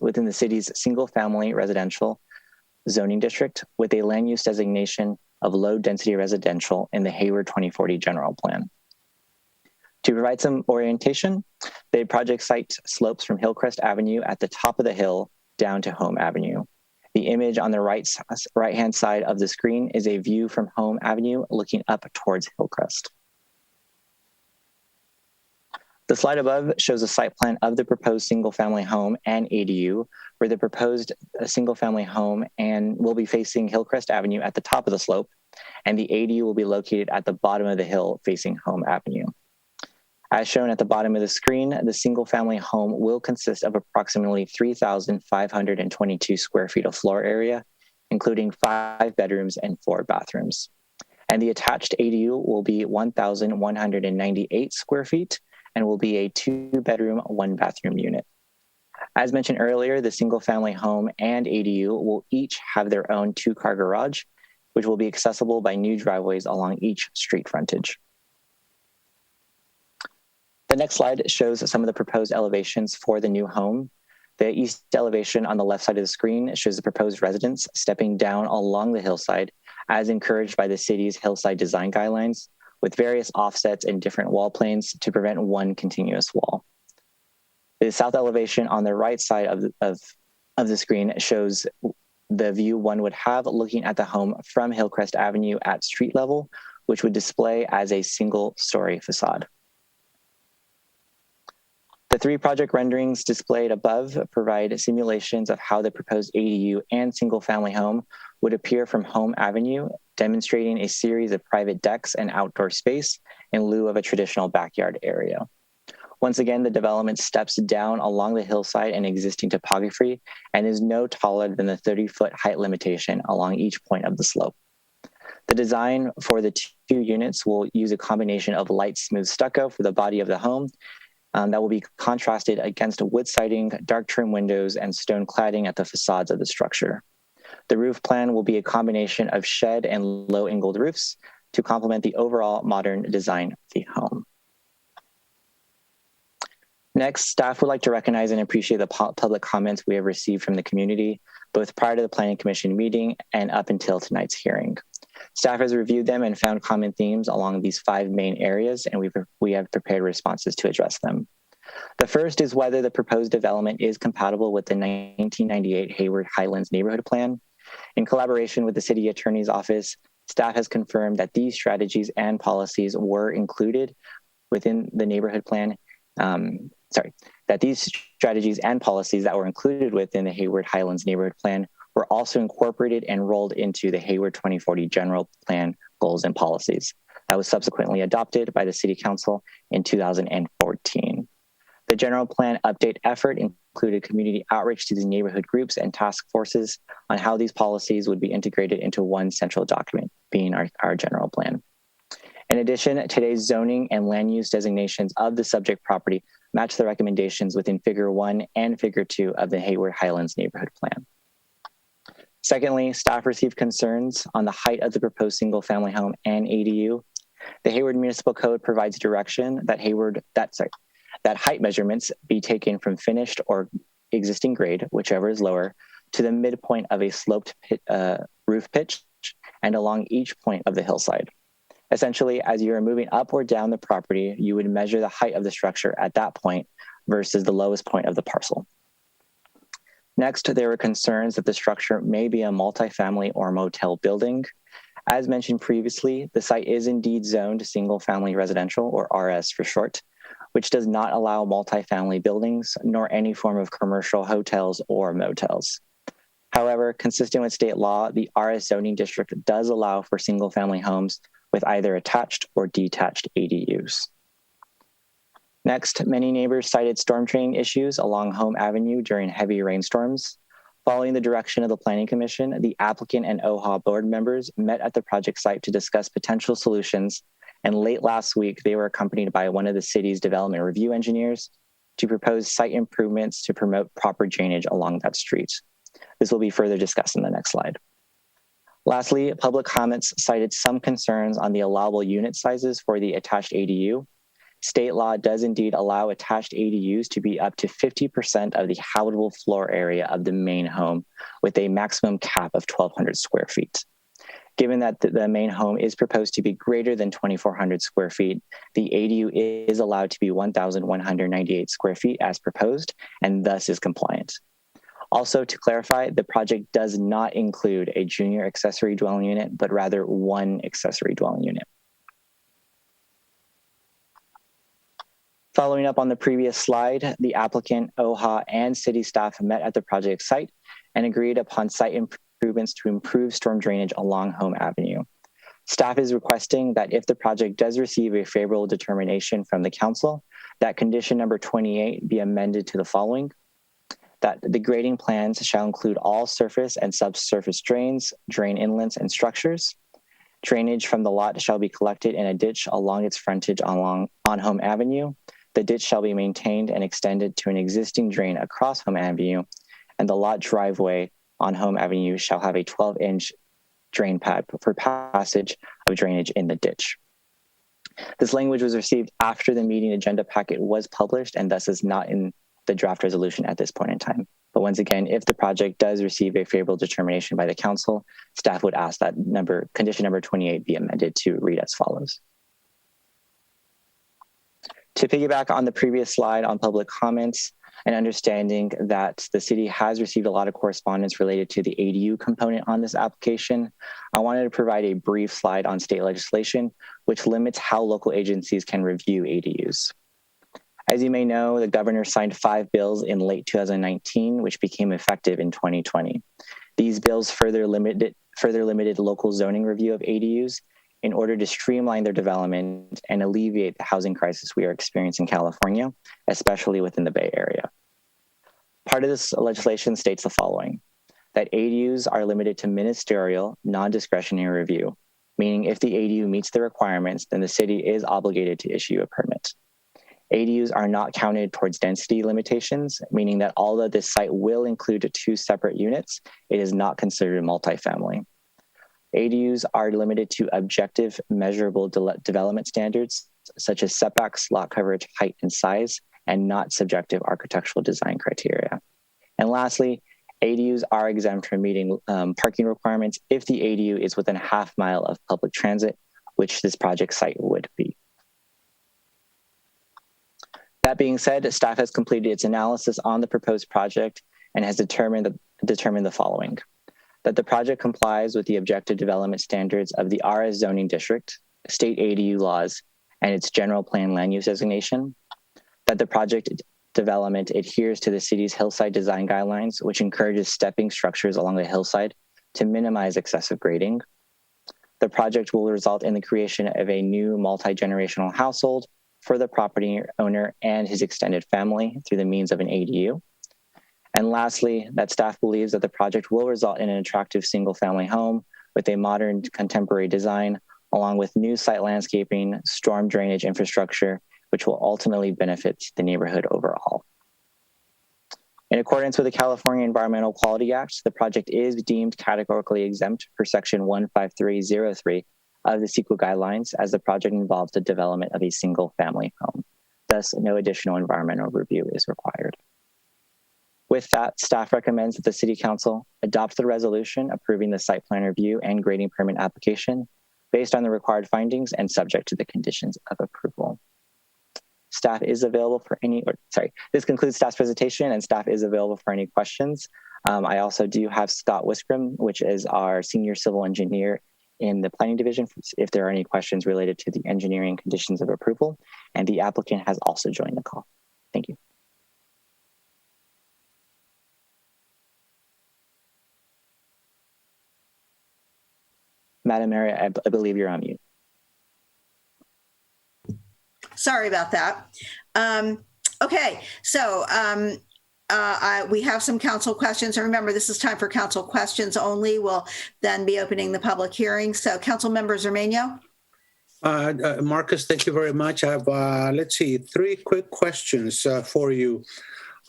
within the city's single-family residential zoning district with a land use designation of low-density residential in the Hayward 2040 general plan. To provide some orientation, the project site slopes from Hillcrest Avenue at the top of the hill down to Home Avenue. The image on the right-hand side of the screen is a view from Home Avenue looking up towards Hillcrest. The slide above shows a site plan of the proposed single-family home and ADU, where the proposed single-family home and will be facing Hillcrest Avenue at the top of the slope, and the ADU will be located at the bottom of the hill facing Home Avenue. As shown at the bottom of the screen, the single-family home will consist of approximately 3,522 square feet of floor area, including 5 bedrooms and 4 bathrooms. And the attached ADU will be 1,198 square feet and will be a 2-bedroom, 1-bathroom unit. As mentioned earlier, the single-family home and ADU will each have their own 2-car garage, which will be accessible by new driveways along each street frontage. The next slide shows some of the proposed elevations for the new home. The east elevation on the left side of the screen shows the proposed residence stepping down along the hillside as encouraged by the city's hillside design guidelines, with various offsets and different wall planes to prevent one continuous wall. The south elevation on the right side of the screen shows the view one would have looking at the home from Hillcrest Avenue at street level, which would display as a single-story facade. The 3 project renderings displayed above provide simulations of how the proposed ADU and single-family home would appear from Home Avenue, demonstrating a series of private decks and outdoor space in lieu of a traditional backyard area. Once again, the development steps down along the hillside and existing topography and is no taller than the 30-foot height limitation along each point of the slope. The design for the 2 units will use a combination of light smooth stucco for the body of the home that will be contrasted against wood siding, dark trim windows, and stone cladding at the facades of the structure. The roof plan will be a combination of shed and low-angled roofs to complement the overall modern design of the home. Next, staff would like to recognize and appreciate the public comments we have received from the community, both prior to the Planning Commission meeting and up until tonight's hearing. Staff has reviewed them and found common themes along these 5 main areas, and we have prepared responses to address them. The first is whether the proposed development is compatible with the 1998 Hayward Highlands Neighborhood Plan. In collaboration with the City Attorney's Office, staff has confirmed that these strategies and policies were included within the neighborhood plan. That these strategies and policies that were included within the Hayward Highlands Neighborhood Plan were also incorporated and rolled into the Hayward 2040 General Plan goals and policies that was subsequently adopted by the City Council in 2014. The General Plan update effort included community outreach to the neighborhood groups and task forces on how these policies would be integrated into one central document, being our General Plan. In addition, today's zoning and land use designations of the subject property match the recommendations within Figure 1 and Figure 2 of the Hayward Highlands Neighborhood Plan. Secondly, staff received concerns on the height of the proposed single-family home and ADU. The Hayward Municipal Code provides direction that height measurements be taken from finished or existing grade, whichever is lower, to the midpoint of a sloped roof pitch and along each point of the hillside. Essentially, as you are moving up or down the property, you would measure the height of the structure at that point versus the lowest point of the parcel. Next, there were concerns that the structure may be a multifamily or motel building. As mentioned previously, the site is indeed zoned single-family residential, or RS for short, which does not allow multifamily buildings nor any form of commercial hotels or motels. However, consistent with state law, the RS zoning district does allow for single-family homes with either attached or detached ADUs. Next, many neighbors cited storm drain issues along Home Avenue during heavy rainstorms. Following the direction of the Planning Commission, the applicant and OHA board members met at the project site to discuss potential solutions, and late last week, they were accompanied by one of the city's development review engineers to propose site improvements to promote proper drainage along that street. This will be further discussed in the next slide. Lastly, public comments cited some concerns on the allowable unit sizes for the attached ADU. state law does indeed allow attached ADUs to be up to 50% of the habitable floor area of the main home, with a maximum cap of 1,200 square feet. Given that the main home is proposed to be greater than 2,400 square feet, the ADU is allowed to be 1,198 square feet as proposed, and thus is compliant. Also, to clarify, the project does not include a junior accessory dwelling unit, but rather one accessory dwelling unit. Following up on the previous slide, the applicant, OHA, and city staff met at the project site and agreed upon site improvements to improve storm drainage along Home Avenue. Staff is requesting that if the project does receive a favorable determination from the council, that condition number 28 be amended to the following: that the grading plans shall include all surface and subsurface drains, drain inlets, and structures. Drainage from the lot shall be collected in a ditch along its frontage on Home Avenue. The ditch shall be maintained and extended to an existing drain across Home Avenue, and the lot driveway on Home Avenue shall have a 12-inch drain pad for passage of drainage in the ditch. This language was received after the meeting agenda packet was published and thus is not in the draft resolution at this point in time. But once again, if the project does receive a favorable determination by the council, staff would ask that condition number 28 be amended to read as follows. To piggyback on the previous slide on public comments, and understanding that the city has received a lot of correspondence related to the ADU component on this application, I wanted to provide a brief slide on state legislation, which limits how local agencies can review ADUs. As you may know, the governor signed 5 bills in late 2019, which became effective in 2020. These bills further limited local zoning review of ADUs in order to streamline their development and alleviate the housing crisis we are experiencing in California, especially within the Bay Area. Part of this legislation states the following: that ADUs are limited to ministerial, non-discretionary review, meaning if the ADU meets the requirements, then the city is obligated to issue a permit. ADUs are not counted towards density limitations, meaning that although this site will include 2 separate units, it is not considered multifamily. ADUs are limited to objective, measurable development standards, such as setbacks, lot coverage, height, and size, and not subjective architectural design criteria. And lastly, ADUs are exempt from meeting parking requirements if the ADU is within a half mile of public transit, which this project site would be. That being said, staff has completed its analysis on the proposed project and has determined the following: that the project complies with the objective development standards of the RS zoning district, state ADU laws, and its general plan land use designation; that the project development adheres to the city's hillside design guidelines, which encourages stepping structures along the hillside to minimize excessive grading. The project will result in the creation of a new multi-generational household for the property owner and his extended family through the means of an ADU. And lastly, that staff believes that the project will result in an attractive single-family home with a modern contemporary design, along with new site landscaping, storm drainage infrastructure, which will ultimately benefit the neighborhood overall. In accordance with the California Environmental Quality Act, the project is deemed categorically exempt for Section 15303 of the CEQA guidelines, as the project involves the development of a single-family home. Thus, no additional environmental review is required. With that, staff recommends that the City Council adopt the resolution approving the site plan review and grading permit application based on the required findings and subject to the conditions of approval. Staff is available for this concludes staff's presentation, and staff is available for any questions. I also do have Scott Wiskram, which is our senior civil engineer in the planning division, if there are any questions related to the engineering conditions of approval, and the applicant has also joined the call. Thank you. Madam Mayor, I believe you're on mute. Sorry about that. Okay, so we have some council questions. And remember, this is time for council questions only. We'll then be opening the public hearing. So Council Member Zermano. Marcus, thank you very much. I have, let's see, 3 quick questions for you.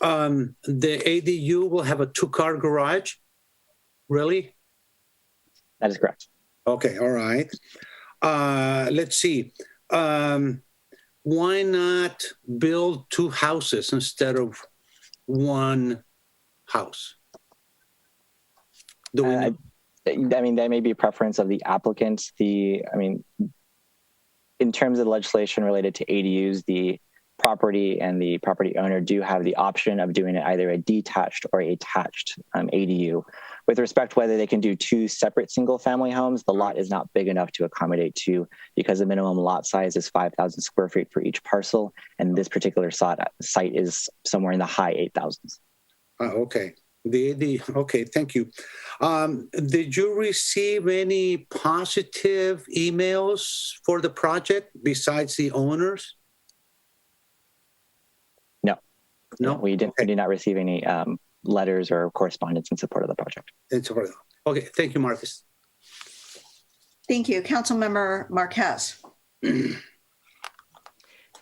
The ADU will have a 2-car garage? Really? That is correct. Okay, all right. Let's see. why not build 2 houses instead of 1 house? Do we know? I mean, that may be a preference of the applicants. In terms of the legislation related to ADUs, the property and the property owner do have the option of doing it either a detached or attached ADU. With respect to whether they can do 2 separate single family homes, the lot is not big enough to accommodate 2 because the minimum lot size is 5,000 square feet for each parcel. And this particular site is somewhere in the high 8,000s. Okay. Okay, thank you. Did you receive any positive emails for the project besides the owners? No, we did not receive any letters or correspondence in support of the project. Okay, thank you, Marcus. Thank you. Councilmember Marquez.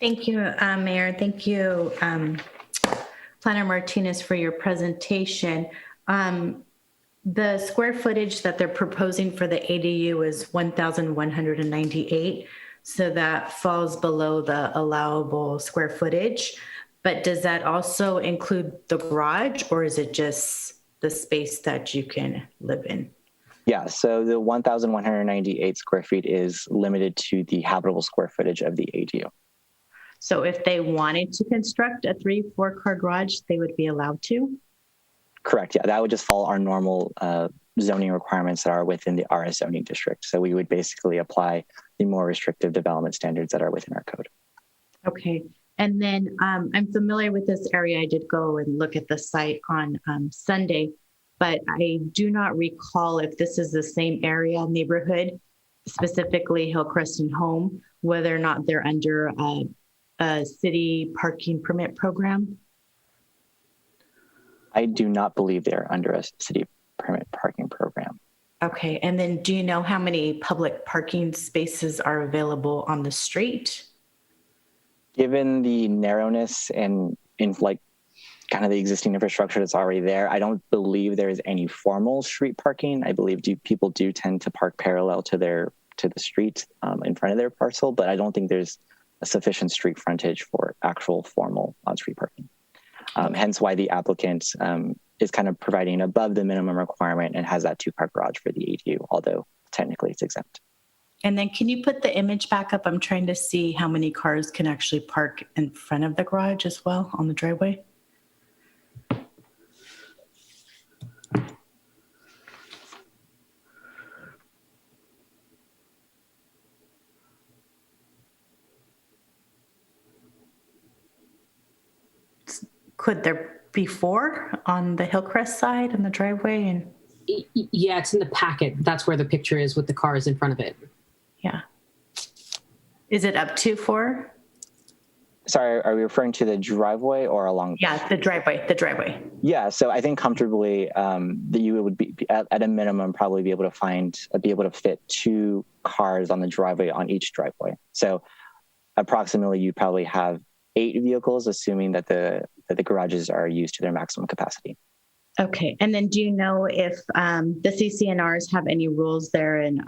Thank you, Mayor. Thank you, Planner Martinez, for your presentation. The square footage that they're proposing for the ADU is 1,198. So that falls below the allowable square footage. But does that also include the garage, or is it just the space that you can live in? Yeah, so the 1,198 square feet is limited to the habitable square footage of the ADU. So if they wanted to construct a 3-4 car garage, they would be allowed to? Correct, yeah, that would just follow our normal zoning requirements that are within the RS zoning district. So we would basically apply the more restrictive development standards that are within our code. Okay. And then I'm familiar with this area. I did go and look at the site on Sunday, but I do not recall if this is the same area, neighborhood, specifically Hillcrest and Home, whether or not they're under a city parking permit program. I do not believe they're under a city permit parking program. Okay. And then do you know how many public parking spaces are available on the street? Given the narrowness and in like kind of the existing infrastructure that's already there, I don't believe there is any formal street parking. I believe people do tend to park parallel to the street in front of their parcel, but I don't think there's a sufficient street frontage for actual formal on-street parking. Hence why the applicant is kind of providing above the minimum requirement and has that 2-car garage for the ADU, although technically it's exempt. And then can you put the image back up? I'm trying to see how many cars can actually park in front of the garage as well on the driveway. Could there be 4 on the Hillcrest side on the driveway? And yeah, it's in the packet. That's where the picture is with the cars in front of it. Yeah. Is it up to 4? Sorry, are we referring to the driveway or along? Yeah, the driveway. Yeah, so I think comfortably that you would be at a minimum probably be able to fit 2 cars on the driveway on each driveway. So approximately you probably have 8 vehicles, assuming that the garages are used to their maximum capacity. Okay, and then do you know if the CCNRs have any rules there in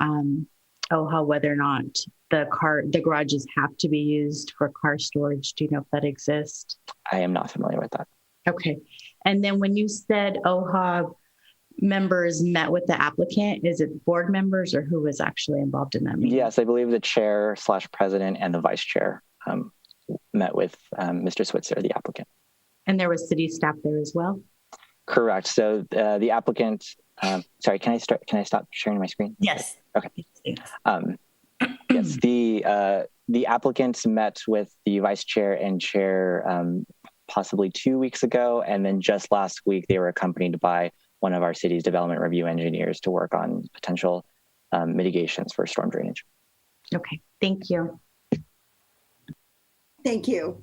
OHA whether or not the garages have to be used for car storage? Do you know if that exists? I am not familiar with that. Okay. And then when you said OHA members met with the applicant, is it board members or who was actually involved in that meeting? Yes, I believe the chair/president and the vice chair met with Mr. Switzer, the applicant. And there was city staff there as well? Correct. So the applicant, sorry, can I stop sharing my screen? Yes. Okay. Yes, the applicants met with the vice chair and chair possibly 2 weeks ago, and then just last week they were accompanied by one of our city's development review engineers to work on potential mitigations for storm drainage. Okay, thank you. Thank you.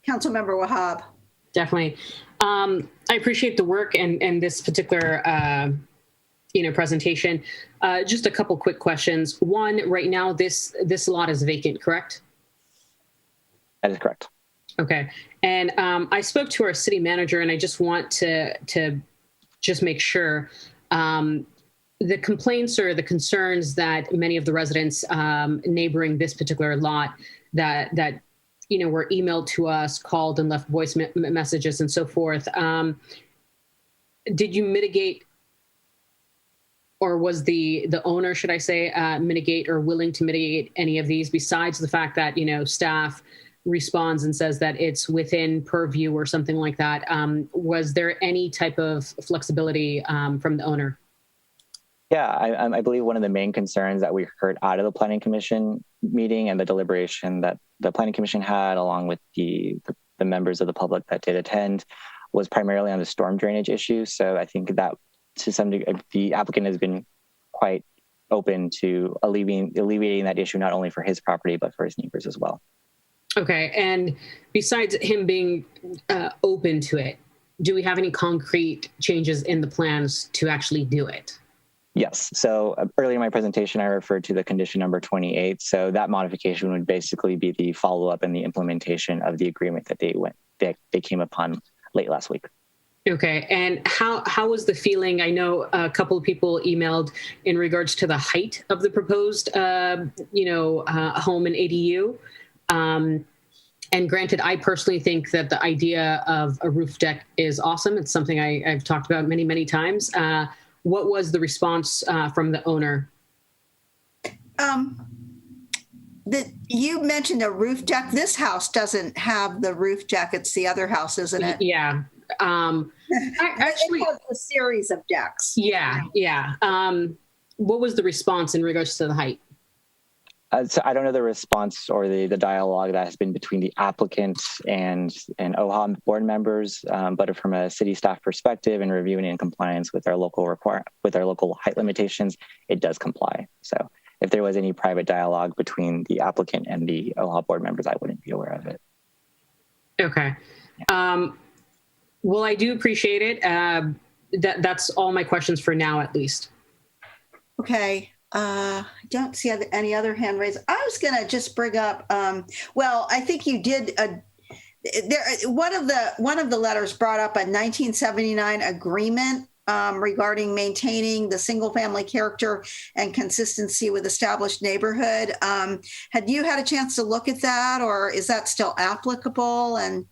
Councilmember Wahab. Definitely. I appreciate the work and this particular presentation. Just a couple quick questions. One, right now this lot is vacant, correct? That is correct. Okay. And I spoke to our city manager, and I just want to just make sure the complaints or the concerns that many of the residents neighboring this particular lot that were emailed to us, called and left voice messages and so forth. Did you mitigate, or was the owner, should I say, mitigate or willing to mitigate any of these, besides the fact that, staff responds and says that it's within purview or something like that? Was there any type of flexibility from the owner? Yeah, I believe one of the main concerns that we heard out of the Planning Commission meeting and the deliberation that the Planning Commission had, along with the members of the public that did attend, was primarily on the storm drainage issue. So I think that to some degree, the applicant has been quite open to alleviating that issue, not only for his property, but for his neighbors as well. Okay. And besides him being open to it, do we have any concrete changes in the plans to actually do it? Yes. So earlier in my presentation, I referred to the condition number 28. So that modification would basically be the follow-up and the implementation of the agreement that they came upon late last week. Okay. And how was the feeling? I know a couple of people emailed in regards to the height of the proposed, home and ADU. And granted, I personally think that the idea of a roof deck is awesome. It's something I've talked about many, many times. What was the response from the owner? You mentioned a roof deck. This house doesn't have the roof deck. It's the other house, isn't it? Yeah. Actually, it has a series of decks. Yeah. What was the response in regards to the height? So I don't know the response or the dialogue that has been between the applicant and OHA board members, but from a city staff perspective and reviewing in compliance with our local height limitations, it does comply. So if there was any private dialogue between the applicant and the OHA board members, I wouldn't be aware of it. Okay. Yeah. Well, I do appreciate it. That's all my questions for now, at least. Okay. I don't see any other hand raised. I was going to just bring up, I think you did, one of the letters brought up a 1979 agreement regarding maintaining the single family character and consistency with established neighborhood. Had you had a chance to look at that, or is that still applicable? And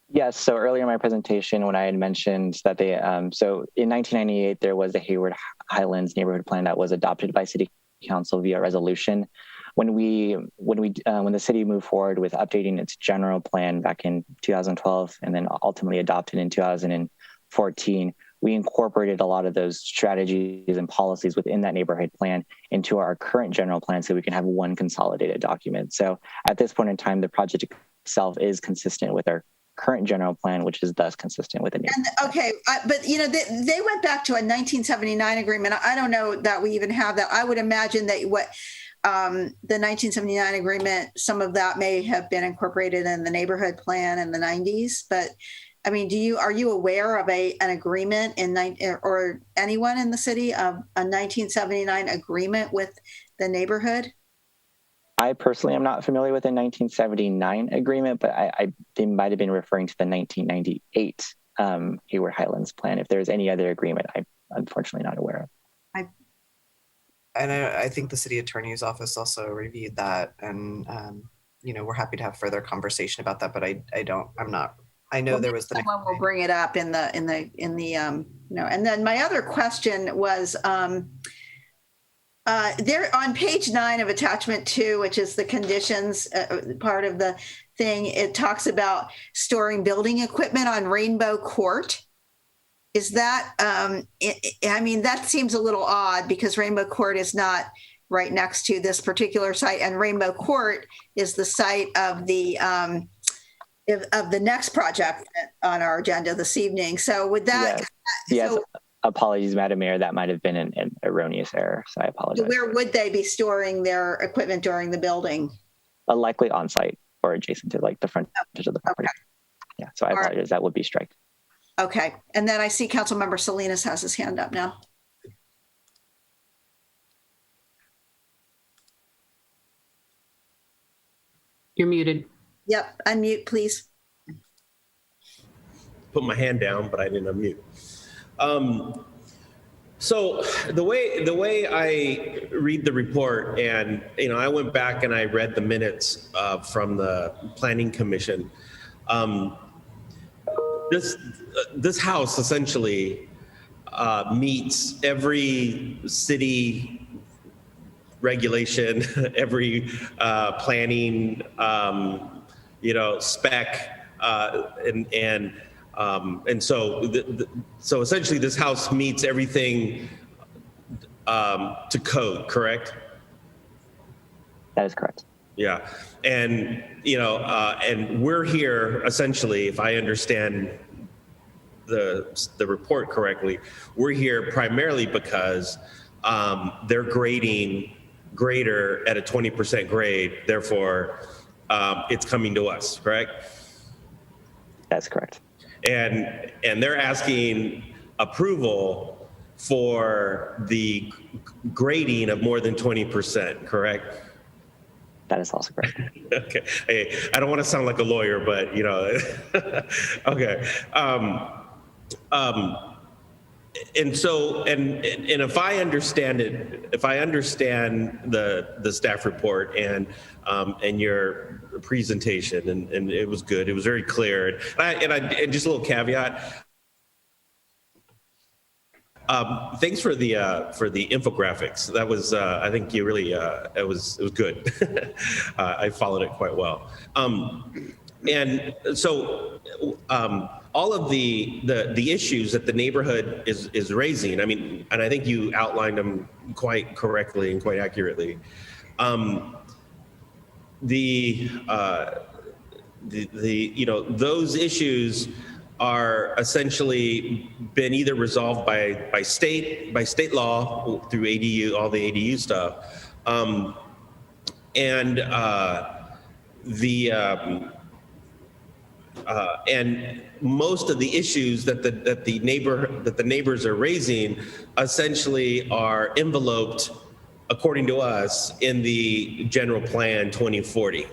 yes. So earlier in my presentation, when I had mentioned that so in 1998, there was the Hayward Highlands neighborhood plan that was adopted by City Council via resolution. When the city moved forward with updating its general plan back in 2012 and then ultimately adopted in 2014, we incorporated a lot of those strategies and policies within that neighborhood plan into our current general plan so we can have one consolidated document. So at this point in time, the project itself is consistent with our current general plan, which is thus consistent with the neighborhood. Okay, but they went back to a 1979 agreement. I don't know that we even have that. I would imagine that the 1979 agreement, some of that may have been incorporated in the neighborhood plan in the 90s. But I mean, are you aware of an agreement or anyone in the city of a 1979 agreement with the neighborhood? I personally am not familiar with the 1979 agreement, but they might have been referring to the 1998 Hayward Highlands plan. If there's any other agreement, I'm unfortunately not aware of. I think the city attorney's office also reviewed that, and we're happy to have further conversation about that. But I know there was someone will bring it up in the And then my other question was. There on page 9 of attachment 2, which is the conditions part of the thing, it talks about storing building equipment on Rainbow Court. Is that, that seems a little odd because Rainbow Court is not right next to this particular site, and Rainbow Court is the site of the next project on our agenda this evening. So would that? Yes. Apologies, Madam Mayor. That might have been an erroneous error, so I apologize. Where would they be storing their equipment during the building? Likely on site or adjacent to the front edge of the property. Okay. Yeah, so I apologize. Right. That would be strike. Okay, and then I see Councilmember Salinas has his hand up now. You're muted. Yep, unmute, please. Put my hand down, but I didn't unmute. So the way I read the report, and I went back and I read the minutes from the Planning Commission. This house essentially meets every city regulation, every planning spec, and so essentially this house meets everything to code, correct? That is correct. Yeah, and and we're here essentially, if I understand the report correctly, we're here primarily because they're grading greater at a 20% grade, therefore it's coming to us, correct? That's correct. And they're asking approval for the grading of more than 20%, correct? That is also correct. Okay. Hey, I don't want to sound like a lawyer, but okay. And so, and if I understand it, if I understand the staff report and your presentation, and it was good, it was very clear, and just a little caveat. Thanks for the infographics. That was, I think you really, it was good. I followed it quite well. And so all of the issues that the neighborhood is raising, I mean, and I think you outlined them quite correctly and quite accurately. Those issues are essentially been either resolved by state law through ADU, all the ADU stuff, and most of the issues that the neighbors are raising essentially are enveloped, according to us, in the general plan 2040,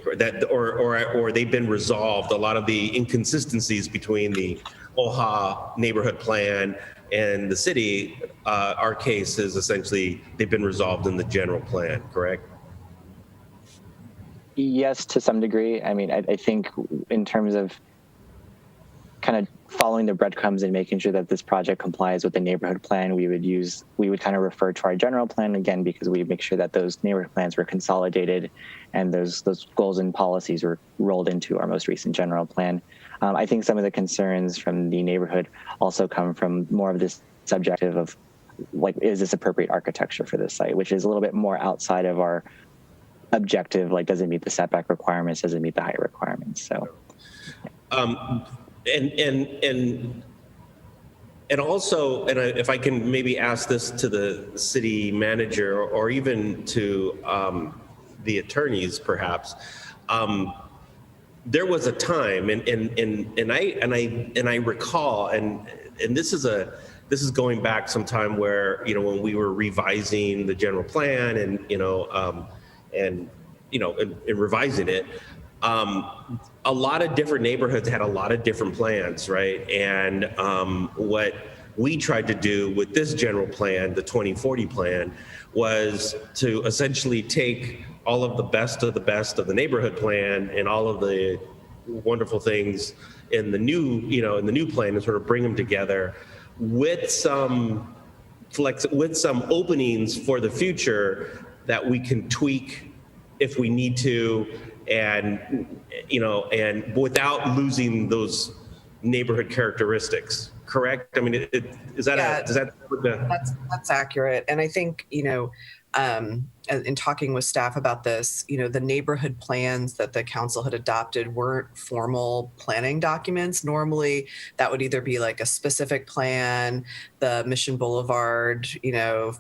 or they've been resolved. A lot of the inconsistencies between the OHA neighborhood plan and the city, our case is essentially they've been resolved in the general plan, correct? Yes, to some degree. I mean, I think in terms of kind of following the breadcrumbs and making sure that this project complies with the neighborhood plan, we would kind of refer to our general plan again, because we make sure that those neighborhood plans were consolidated and those goals and policies were rolled into our most recent general plan. I think some of the concerns from the neighborhood also come from more of this subjective of, like, is this appropriate architecture for this site, which is a little bit more outside of our objective, like, does it meet the setback requirements, does it meet the height requirements? So and also, and if I can maybe ask this to the city manager or even to the attorneys, perhaps, there was a time, and I recall, and this is going back some time where, when we were revising the general plan and revising it. A lot of different neighborhoods had a lot of different plans, right? And what we tried to do with this general plan, the 2040 plan, was to essentially take all of the best of the neighborhood plan and all of the wonderful things in the new plan and sort of bring them together with some openings for the future that we can tweak if we need to, and without losing those neighborhood characteristics. Correct? I mean, that's accurate. And I think, in talking with staff about this, the neighborhood plans that the council had adopted weren't formal planning documents. Normally that would either be like a specific plan, the Mission Boulevard,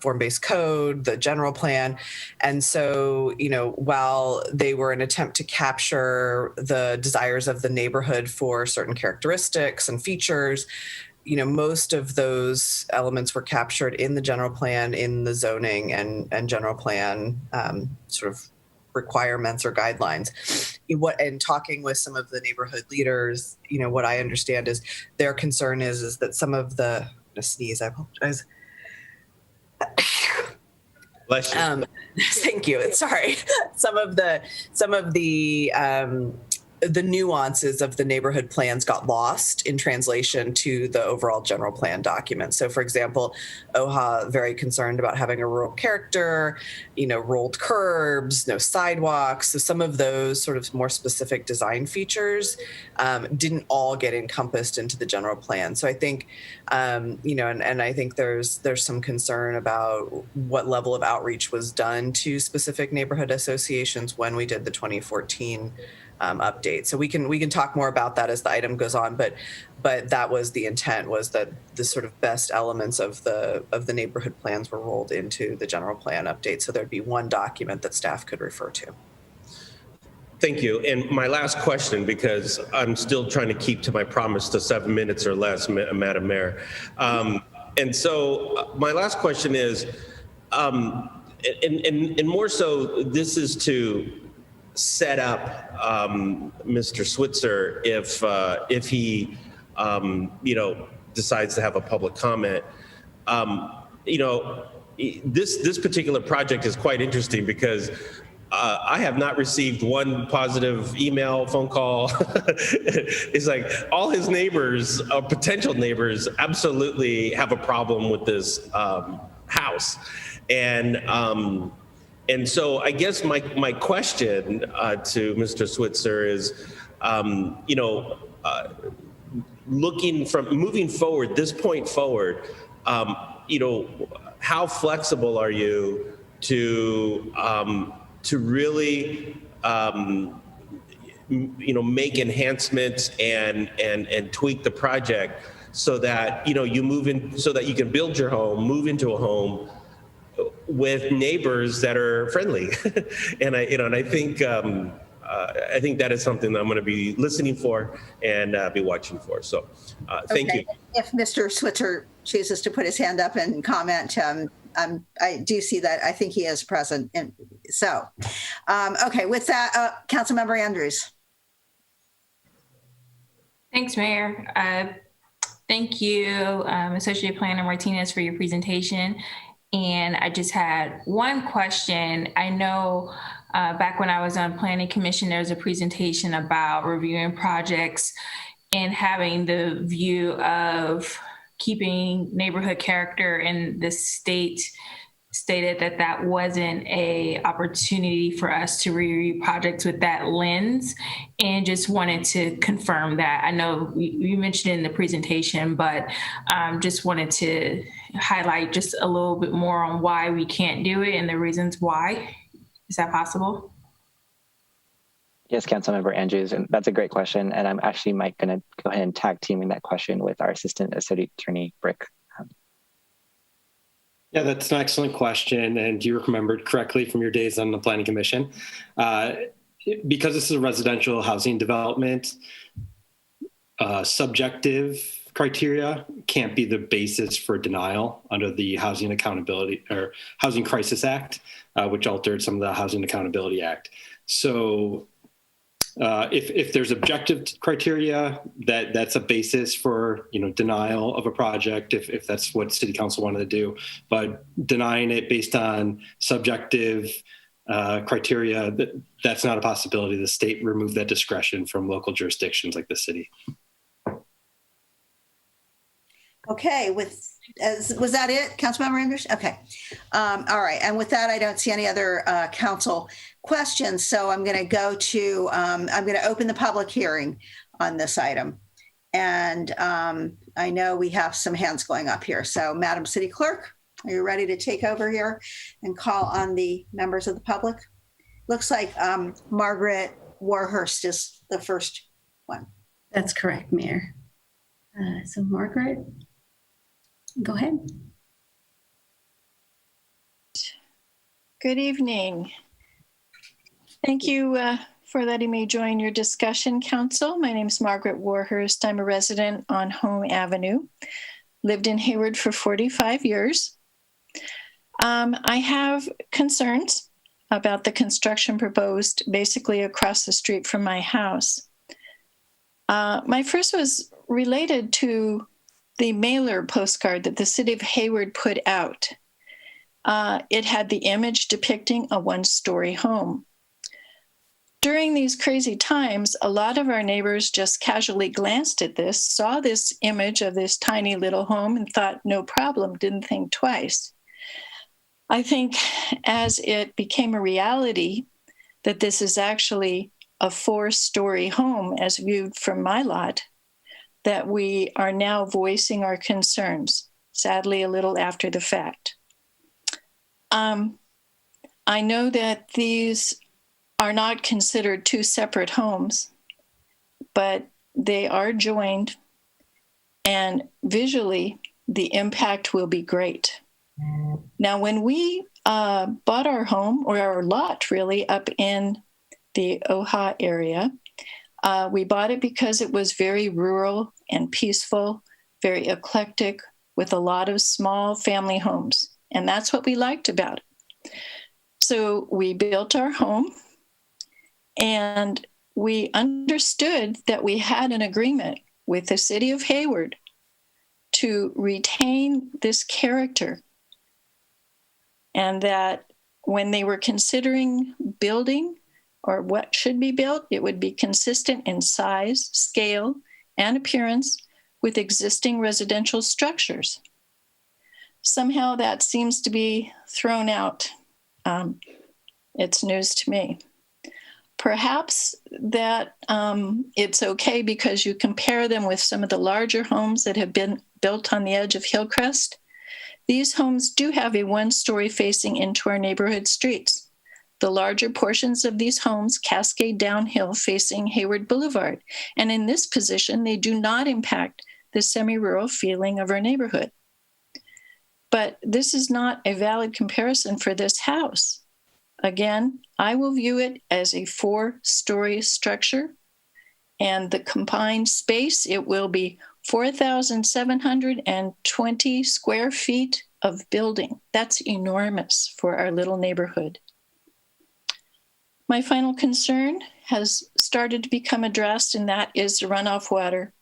form-based code, the general plan. And so, while they were an attempt to capture the desires of the neighborhood for certain characteristics and features, most of those elements were captured in the general plan, in the zoning and general plan sort of requirements or guidelines. And talking with some of the neighborhood leaders, what I understand is their concern is that some of the, I apologize. Bless you. Thank you. Sorry. Some of the nuances of the neighborhood plans got lost in translation to the overall general plan document. So, for example, OHA very concerned about having a rural character, rolled curbs, no sidewalks. So some of those sort of more specific design features didn't all get encompassed into the general plan. So I think, and I think there's some concern about what level of outreach was done to specific neighborhood associations when we did the 2014 update. So we can talk more about that as the item goes on, but that was the intent, was that the sort of best elements of the neighborhood plans were rolled into the general plan update. So there'd be one document that staff could refer to. Thank you. And my last question, because I'm still trying to keep to my promise to 7 minutes or less, Madam Mayor. And so my last question is, and more so, this is to set up Mr. Switzer if he decides to have a public comment. This particular project is quite interesting because I have not received one positive email, phone call. It's like all his neighbors, potential neighbors, absolutely have a problem with this house. And so I guess my question to Mr. Switzer is, moving forward, this point forward, how flexible are you to really, make enhancements and tweak the project so that you move in, so that you can build your home, move into a home with neighbors that are friendly. And I think that is something that I'm going to be listening for and be watching for. So thank you. If Mr. Switzer chooses to put his hand up and comment, I do see that. I think he is present. And so, okay, with that, Councilmember Andrews. Thanks, Mayor. Thank you, Associate Planner Martinez, for your presentation. And I just had one question. I know back when I was on Planning Commission, there was a presentation about reviewing projects and having the view of keeping neighborhood character, and the state stated that wasn't a opportunity for us to review projects with that lens, and just wanted to confirm that. I know you mentioned it in the presentation, but just wanted to highlight just a little bit more on why we can't do it and the reasons why. Is that possible? Yes, Councilmember Andrews, and that's a great question. And I'm actually going to go ahead and tag teaming that question with our Assistant Attorney Brick. Yeah, that's an excellent question, and you remembered correctly from your days on the Planning Commission. Because this is a residential housing development, subjective criteria can't be the basis for denial under the Housing Accountability or Housing Crisis Act, which altered some of the Housing Accountability Act. So if there's objective criteria, that's a basis for denial of a project, if that's what City Council wanted to do. But denying it based on subjective criteria, that's not a possibility. The state removed that discretion from local jurisdictions like the city. Okay, was that it, Councilmember Andrews? Okay, all right. And with that, I don't see any other council questions. So I'm going to go to, I'm going to open the public hearing on this item. And I know we have some hands going up here. So Madam City Clerk, are you ready to take over here and call on the members of the public? Looks like Margaret Warhurst is the first one. That's correct, Mayor. So Margaret, go ahead. Good evening. Thank you for letting me join your discussion, Council. My name is Margaret Warhurst. I'm a resident on Home Avenue. Lived in Hayward for 45 years. I have concerns about the construction proposed basically across the street from my house. My first was related to the mailer postcard that the City of Hayward put out. it had the image depicting a one-story home. During these crazy times, a lot of our neighbors just casually glanced at this, saw this image of this tiny little home and thought, no problem, didn't think twice. I think as it became a reality that this is actually a 4-story home as viewed from my lot, that we are now voicing our concerns, sadly, a little after the fact. I know that these are not considered 2 separate homes, but they are joined, and visually, the impact will be great. Now, when we bought our home, or our lot really, up in the Oha area, we bought it because it was very rural and peaceful, very eclectic, with a lot of small family homes. And that's what we liked about it. So we built our home, and we understood that we had an agreement with the city of Hayward to retain this character, and that when they were considering building or what should be built, it would be consistent in size, scale, and appearance with existing residential structures. Somehow that seems to be thrown out. It's news to me. Perhaps that it's okay because you compare them with some of the larger homes that have been built on the edge of Hillcrest. These homes do have a 1-story facing into our neighborhood streets. The larger portions of these homes cascade downhill facing Hayward Boulevard. And in this position, they do not impact the semi-rural feeling of our neighborhood. But this is not a valid comparison for this house. Again, I will view it as a 4-story structure, and the combined space, it will be 4,720 square feet of building. That's enormous for our little neighborhood. My final concern has started to become addressed, and that is the runoff water.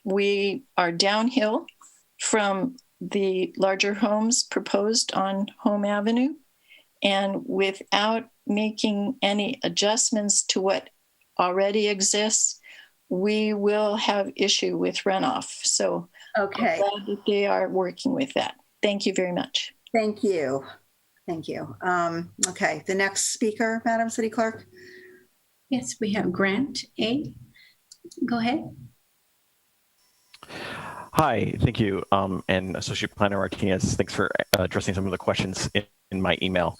We are downhill from the larger homes proposed on Home Avenue, and without making any adjustments to what already exists, we will have issue with runoff. So okay, I'm glad that they are working with that. Thank you very much. Thank you. Thank you. Okay, the next speaker, Madam City Clerk. Yes, we have Grant A. Go ahead. Hi, thank you. And Associate Planner Martinez, thanks for addressing some of the questions in my email.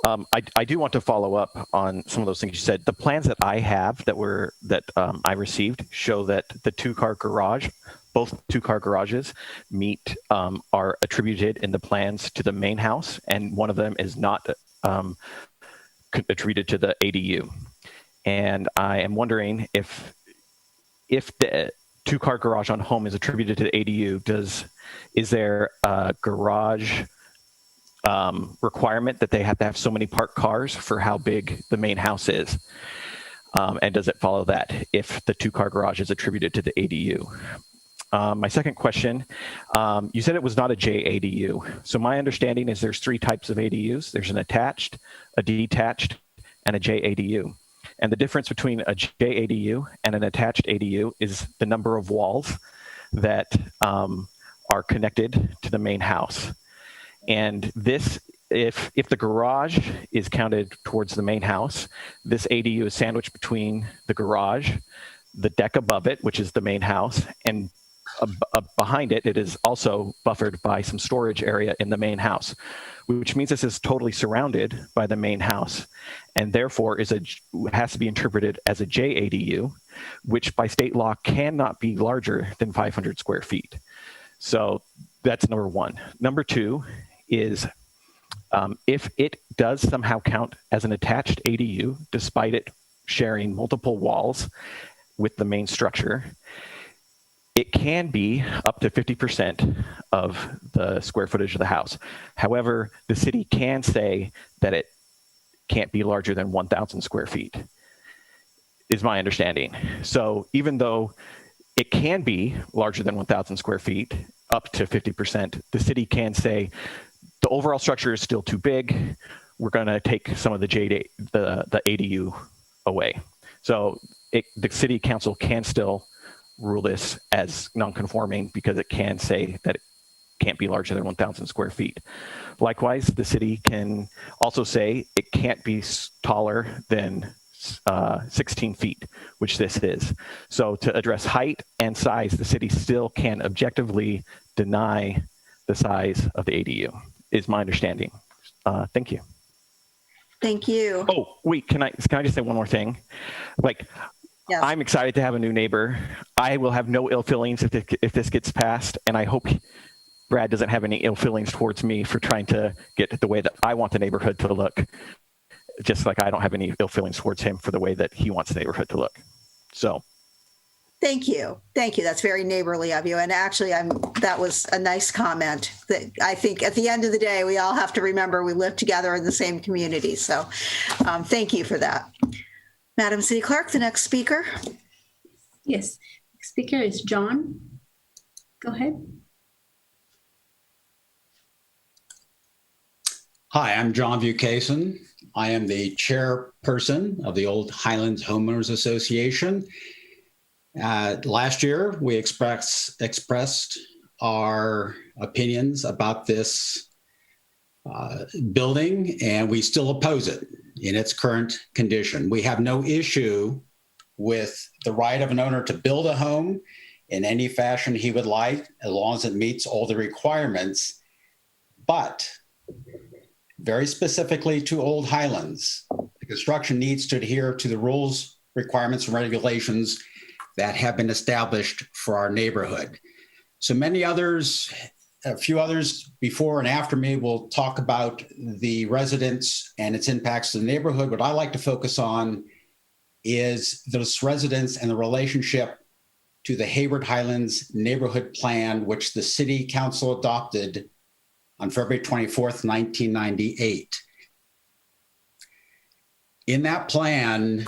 I do want to follow up on some of those things you said. The plans that I have that I received show that the 2-car garage, both 2-car garages are attributed in the plans to the main house, and one of them is not attributed to the ADU. And I am wondering if the 2-car garage on home is attributed to the ADU, is there a garage requirement that they have to have so many parked cars for how big the main house is? And does it follow that if the 2-car garage is attributed to the ADU? My second question, you said it was not a JADU. So my understanding is there's 3 types of ADUs. There's an attached, a detached, and a JADU. And the difference between a JADU and an attached ADU is the number of walls that are connected to the main house. And this, if the garage is counted towards the main house, this ADU is sandwiched between the garage, the deck above it, which is the main house, and behind it, it is also buffered by some storage area in the main house, which means this is totally surrounded by the main house, and therefore has to be interpreted as a JADU, which by state law cannot be larger than 500 square feet. So that's number one. Number two is if it does somehow count as an attached ADU, despite it sharing multiple walls with the main structure, it can be up to 50% of the square footage of the house. However, the city can say that it can't be larger than 1,000 square feet, is my understanding. So even though it can be larger than 1,000 square feet, up to 50%, the city can say the overall structure is still too big. We're going to take some of the ADU away. So the city council can still rule this as non-conforming because it can say that it can't be larger than 1,000 square feet. Likewise, the city can also say it can't be taller than 16 feet, which this is. So to address height and size, the city still can objectively deny the size of the ADU, is my understanding. Thank you. Thank you. Oh, wait, can I just say one more thing? Like, yes. I'm excited to have a new neighbor. I will have no ill feelings if this gets passed, and I hope Brad doesn't have any ill feelings towards me for trying to get the way that I want the neighborhood to look, just like I don't have any ill feelings towards him for the way that he wants the neighborhood to look. So. Thank you. Thank you. That's very neighborly of you. And actually, that was a nice comment. That I think at the end of the day, we all have to remember we live together in the same community. So thank you for that. Madam City Clerk, the next speaker. Yes. Next speaker is John. Go ahead. Hi, I'm John Vukasin. I am the chairperson of the Old Highlands Homeowners Association. Last year, we expressed our opinions about this building, and we still oppose it in its current condition. We have no issue with the right of an owner to build a home in any fashion he would like, as long as it meets all the requirements. But very specifically to Old Highlands, the construction needs to adhere to the rules, requirements, and regulations that have been established for our neighborhood. So many others, a few others before and after me will talk about the residents and its impacts to the neighborhood. What I like to focus on is those residents and the relationship to the Hayward Highlands Neighborhood Plan, which the City Council adopted on February 24th, 1998. In that plan,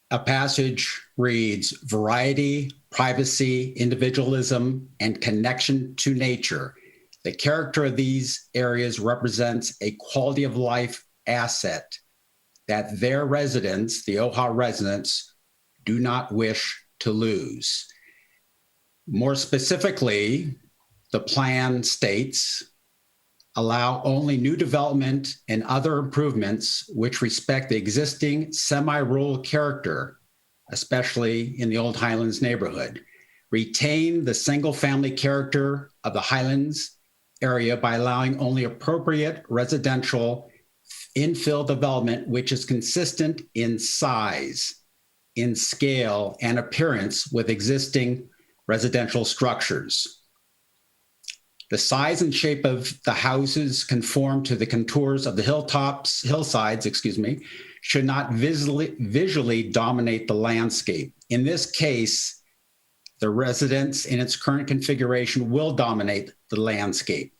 a passage reads, variety, privacy, individualism, and connection to nature. The character of these areas represents a quality of life asset that their residents, the OHA residents, do not wish to lose. More specifically, the plan states, allow only new development and other improvements which respect the existing semi-rural character, especially in the Old Highlands neighborhood. Retain the single-family character of the Highlands area by allowing only appropriate residential infill development, which is consistent in size, in scale, and appearance with existing residential structures. The size and shape of the houses conform to the contours of the hillsides, should not visually dominate the landscape. In this case, the residence in its current configuration will dominate the landscape.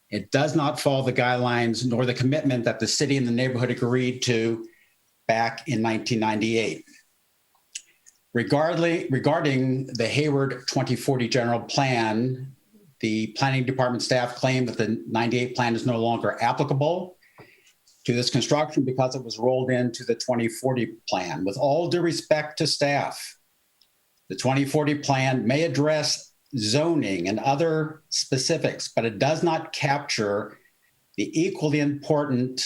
It does not follow the guidelines nor the commitment that the city and the neighborhood agreed to back in 1998. Regarding the Hayward 2040 General Plan, the planning department staff claimed that the 98 plan is no longer applicable to this construction because it was rolled into the 2040 plan. With all due respect to staff, the 2040 plan may address zoning and other specifics, but it does not capture the equally important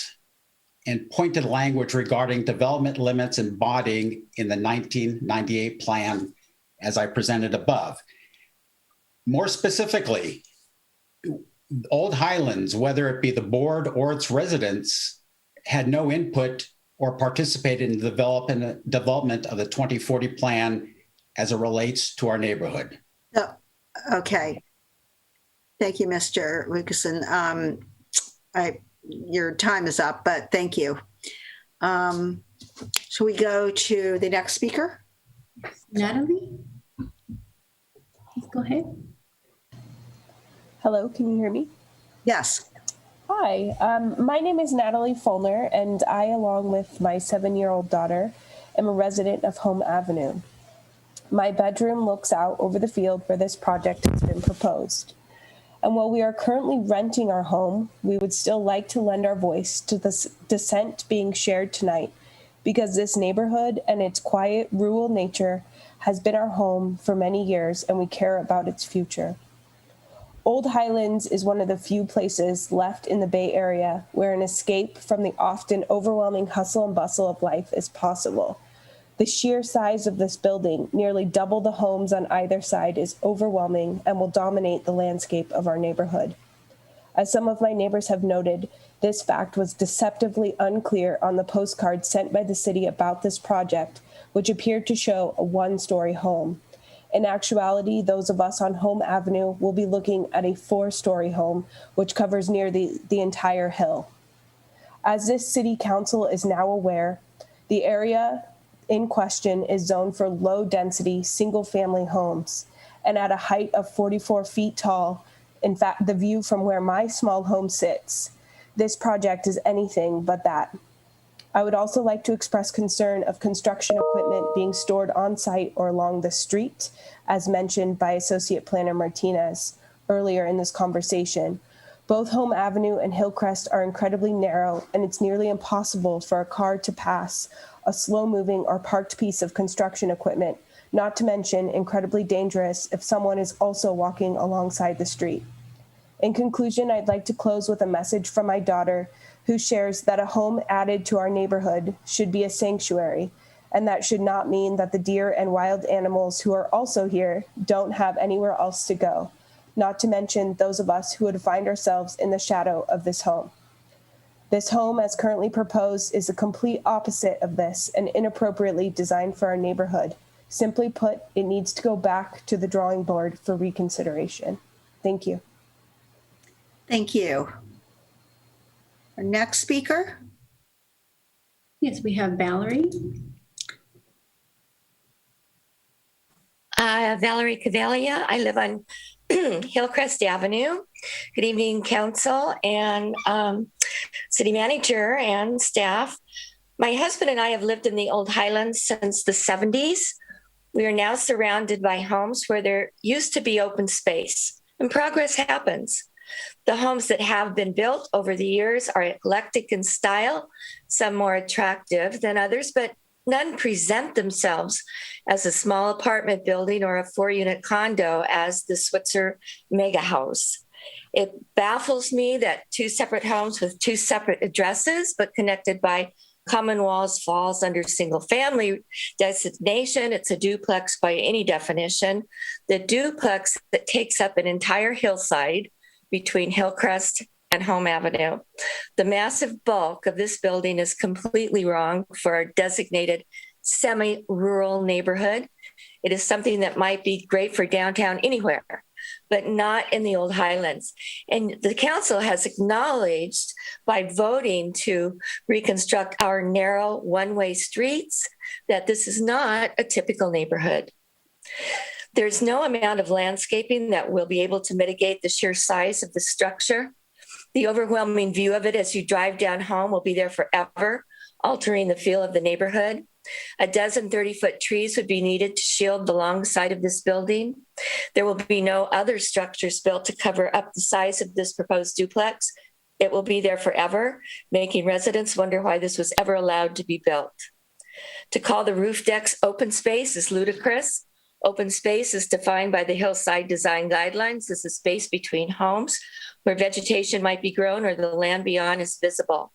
and pointed language regarding development limits embodied in the 1998 plan as I presented above. More specifically, Old Highlands, whether it be the board or its residents, had no input or participated in the development of the 2040 plan as it relates to our neighborhood. Oh, okay. Thank you, Mr. Lucasen. Your time is up, but thank you. Shall we go to the next speaker? Natalie, please go ahead. Hello, can you hear me? Yes. Hi, my name is Natalie Fulner, and I, along with my 7-year-old daughter, am a resident of Home Avenue. My bedroom looks out over the field where this project has been proposed. And while we are currently renting our home, we would still like to lend our voice to the dissent being shared tonight, because this neighborhood and its quiet, rural nature has been our home for many years, and we care about its future. Old Highlands is one of the few places left in the Bay Area where an escape from the often overwhelming hustle and bustle of life is possible. The sheer size of this building, nearly double the homes on either side, is overwhelming and will dominate the landscape of our neighborhood. As some of my neighbors have noted, this fact was deceptively unclear on the postcard sent by the city about this project, which appeared to show a one-story home. In actuality, those of us on Home Avenue will be looking at a 4-story home, which covers near the entire hill. As this city council is now aware, the area in question is zoned for low-density, single-family homes, and at a height of 44 feet tall, in fact, the view from where my small home sits, this project is anything but that. I would also like to express concern of construction equipment being stored on site or along the street, as mentioned by Associate Planner Martinez earlier in this conversation. Both Home Avenue and Hillcrest are incredibly narrow, and it's nearly impossible for a car to pass a slow-moving or parked piece of construction equipment, not to mention incredibly dangerous if someone is also walking alongside the street. In conclusion, I'd like to close with a message from my daughter, who shares that a home added to our neighborhood should be a sanctuary, and that should not mean that the deer and wild animals who are also here don't have anywhere else to go, not to mention those of us who would find ourselves in the shadow of this home. This home, as currently proposed, is the complete opposite of this and inappropriately designed for our neighborhood. Simply put, it needs to go back to the drawing board for reconsideration. Thank you. Thank you. Our next speaker. Yes, we have Valerie. Valerie Cavalia. I live on Hillcrest Avenue. Good evening, council and city manager and staff. My husband and I have lived in the Old Highlands since the 70s. We are now surrounded by homes where there used to be open space, and progress happens. The homes that have been built over the years are eclectic in style, some more attractive than others, but none present themselves as a small apartment building or a 4-unit condo as the Switzer mega house. It baffles me that 2 separate homes with 2 separate addresses, but connected by common walls, falls under single family designation. It's a duplex by any definition. The duplex that takes up an entire hillside between Hillcrest and Home Avenue. The massive bulk of this building is completely wrong for our designated semi-rural neighborhood. It is something that might be great for downtown anywhere, but not in the Old Highlands. And the council has acknowledged by voting to reconstruct our narrow one-way streets that this is not a typical neighborhood. There's no amount of landscaping that will be able to mitigate the sheer size of the structure. The overwhelming view of it as you drive down home will be there forever, altering the feel of the neighborhood. A dozen 30-foot trees would be needed to shield the long side of this building. There will be no other structures built to cover up the size of this proposed duplex. It will be there forever, making residents wonder why this was ever allowed to be built. To call the roof decks open space is ludicrous. Open space is defined by the hillside design guidelines as a space between homes where vegetation might be grown or the land beyond is visible.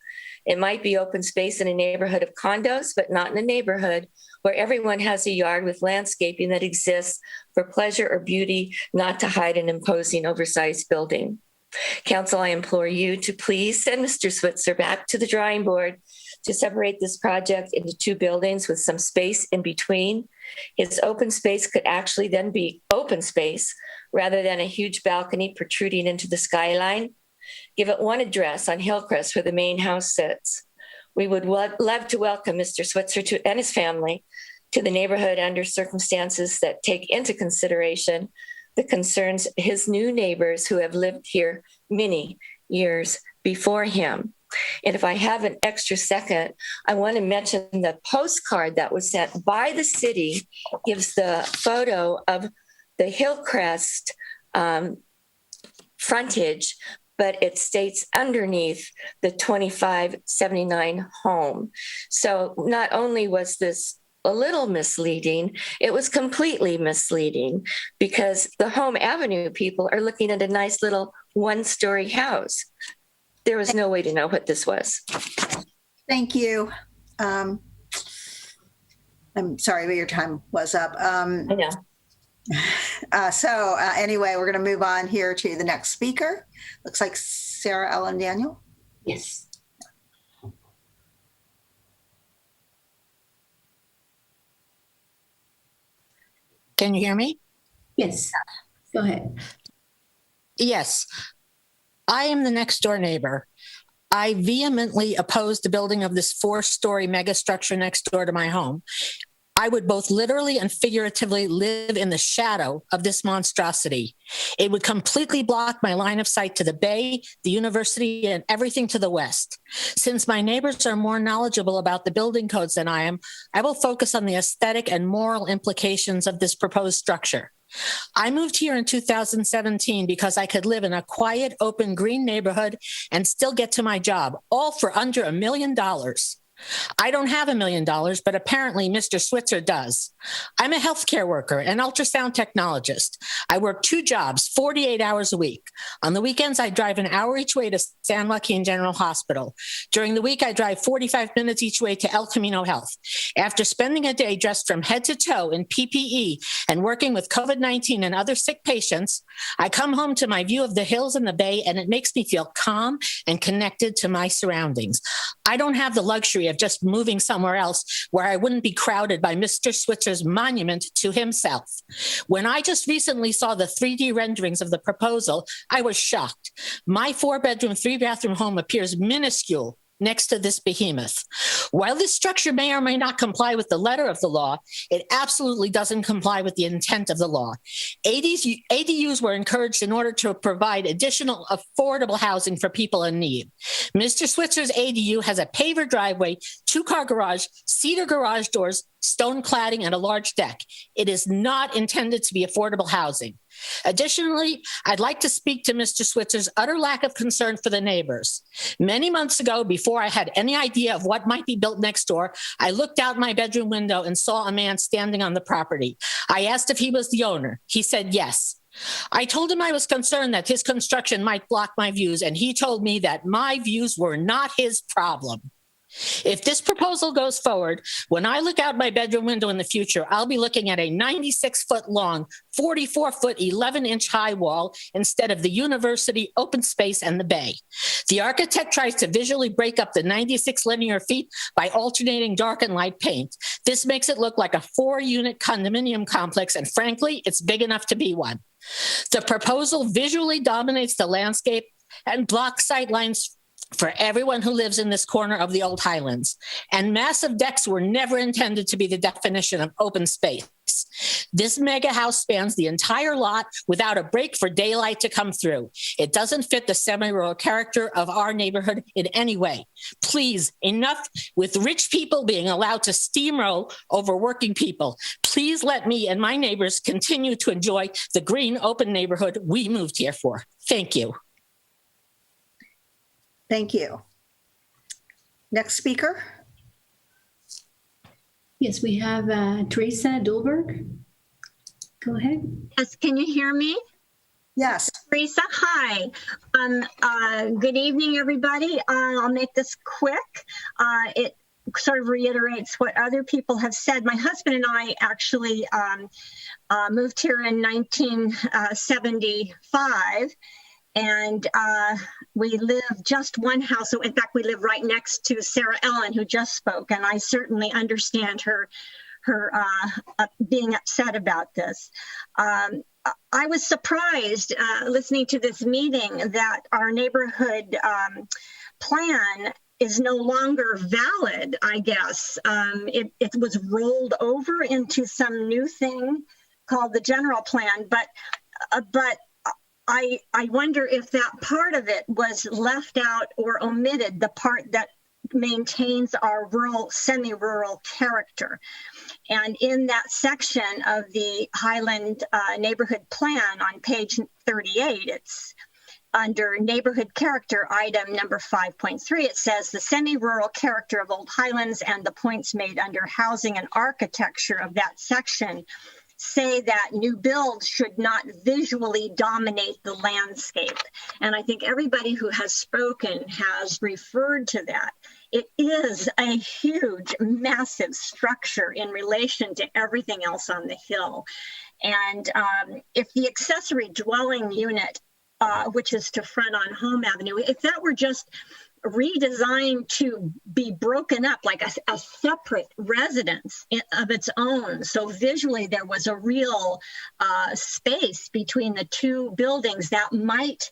It might be open space in a neighborhood of condos, but not in a neighborhood where everyone has a yard with landscaping that exists for pleasure or beauty, not to hide an imposing oversized building. Council, I implore you to please send Mr. Switzer back to the drawing board to separate this project into 2 buildings with some space in between. His open space could actually then be open space rather than a huge balcony protruding into the skyline. Give it one address on Hillcrest where the main house sits. We would love to welcome Mr. Switzer and his family to the neighborhood under circumstances that take into consideration the concerns of his new neighbors who have lived here many years before him. And if I have an extra second, I want to mention the postcard that was sent by the city gives the photo of the Hillcrest frontage, but it states underneath the 2579 home. So not only was this a little misleading, it was completely misleading, because the Home Avenue people are looking at a nice little one-story house. There was no way to know what this was. Thank you. I'm sorry, but your time was up. I know. Anyway, we're going to move on here to the next speaker. Looks like Sarah Ellen Daniel. Yes. Can you hear me? Yes. Go ahead. Yes. I am the next door neighbor. I vehemently oppose the building of this 4-story megastructure next door to my home. I would both literally and figuratively live in the shadow of this monstrosity. It would completely block my line of sight to the bay, the university, and everything to the west. Since my neighbors are more knowledgeable about the building codes than I am, I will focus on the aesthetic and moral implications of this proposed structure. I moved here in 2017 because I could live in a quiet, open, green neighborhood and still get to my job, all for under $1 million. I don't have $1 million, but apparently Mr. Switzer does. I'm a healthcare worker, an ultrasound technologist. I work 2 jobs, 48 hours a week. On the weekends, I drive an hour each way to San Joaquin General Hospital. During the week, I drive 45 minutes each way to El Camino Health. After spending a day dressed from head to toe in PPE and working with COVID-19 and other sick patients, I come home to my view of the hills and the bay, and it makes me feel calm and connected to my surroundings. I don't have the luxury of just moving somewhere else where I wouldn't be crowded by Mr. Switzer's monument to himself. When I just recently saw the 3D renderings of the proposal, I was shocked. My 4-bedroom, 3-bathroom home appears minuscule next to this behemoth. While this structure may or may not comply with the letter of the law, it absolutely doesn't comply with the intent of the law. ADUs were encouraged in order to provide additional affordable housing for people in need. Mr. Switzer's ADU has a paver driveway, 2-car garage, cedar garage doors, stone cladding, and a large deck. It is not intended to be affordable housing. Additionally, I'd like to speak to Mr. Switzer's utter lack of concern for the neighbors. Many months ago, before I had any idea of what might be built next door, I looked out my bedroom window and saw a man standing on the property. I asked if he was the owner. He said yes. I told him I was concerned that his construction might block my views, and he told me that my views were not his problem. If this proposal goes forward, when I look out my bedroom window in the future, I'll be looking at a 96-foot long, 44-foot, 11-inch high wall instead of the university, open space, and the bay. The architect tries to visually break up the 96 linear feet by alternating dark and light paint. This makes it look like a 4-unit condominium complex, and frankly, it's big enough to be one. The proposal visually dominates the landscape and blocks sight lines for everyone who lives in this corner of the old Highlands. And massive decks were never intended to be the definition of open space. This mega house spans the entire lot without a break for daylight to come through. It doesn't fit the semi-rural character of our neighborhood in any way. Please, enough with rich people being allowed to steamroll over working people. Please let me and my neighbors continue to enjoy the green, open neighborhood we moved here for. Thank you. Thank you. Next speaker. Yes, we have Teresa Dulberg. Go ahead. Yes, can you hear me? Yes. Teresa, hi. Good evening, everybody. I'll make this quick. It sort of reiterates what other people have said. My husband and I actually moved here in 1975. And we live just one house. So in fact, we live right next to Sarah Ellen, who just spoke. And I certainly understand her being upset about this. I was surprised listening to this meeting that our neighborhood plan is no longer valid, I guess. It was rolled over into some new thing called the general plan. But I wonder if that part of it was left out or omitted, the part that maintains our rural, semi-rural character. And in that section of the Highland Neighborhood Plan on page 38, under neighborhood character, item number 5.3, it says the semi-rural character of Old Highlands and the points made under housing and architecture of that section say that new builds should not visually dominate the landscape. And I think everybody who has spoken has referred to that. It is a huge, massive structure in relation to everything else on the hill. And if the accessory dwelling unit, which is to front on Home Avenue, if that were just redesigned to be broken up like a separate residence of its own, so visually there was a real space between the two buildings that might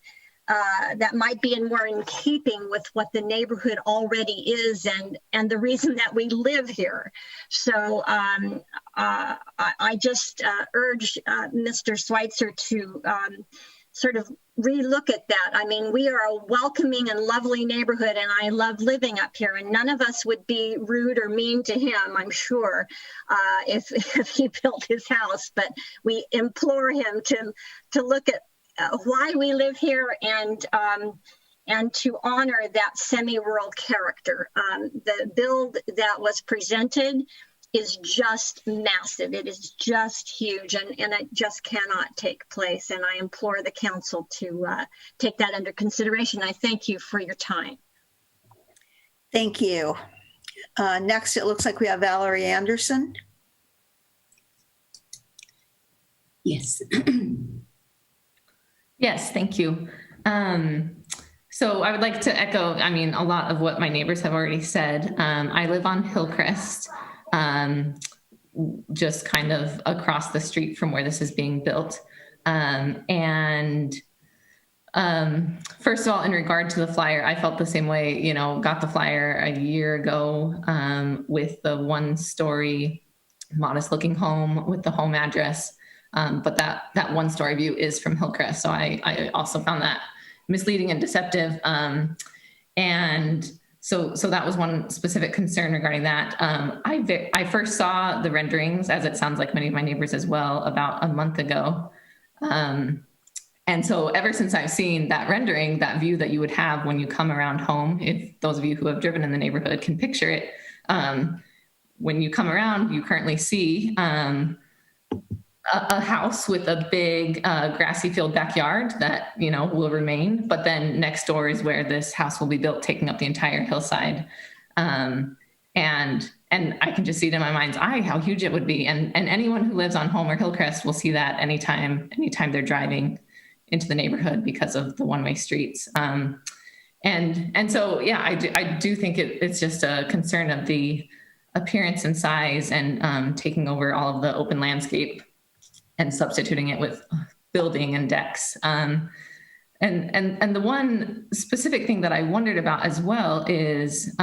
be more in keeping with what the neighborhood already is and the reason that we live here. So I just urge Mr. Schweitzer to sort of relook at that. I mean, we are a welcoming and lovely neighborhood, and I love living up here, and none of us would be rude or mean to him, I'm sure, if he built his house. But we implore him to look at why we live here and to honor that semi-rural character. The build that was presented is just massive. It is just huge, and it just cannot take place. And I implore the council to take that under consideration. I thank you for your time. Thank you. Next, it looks like we have Valerie Anderson. Yes. Yes, thank you. So I would like to echo, a lot of what my neighbors have already said. I live on Hillcrest, just kind of across the street from where this is being built. First of all, in regard to the flyer, I felt the same way, got the flyer a year ago with the 1-story modest looking home with the home address. But that 1-story view is from Hillcrest. So I also found that misleading and deceptive. So that was one specific concern regarding that. I first saw the renderings, as it sounds like many of my neighbors as well, about a month ago. And so ever since I've seen that rendering, that view that you would have when you come around home, if those of you who have driven in the neighborhood can picture it, when you come around, you currently see a house with a big grassy field backyard that, will remain. But then next door is where this house will be built, taking up the entire hillside. And I can just see it in my mind's eye how huge it would be. And anyone who lives on Home or Hillcrest will see that anytime they're driving into the neighborhood because of the one-way streets. And so, yeah, I do think it's just a concern of the appearance and size and taking over all of the open landscape and substituting it with building and decks. And the one specific thing that I wondered about as well is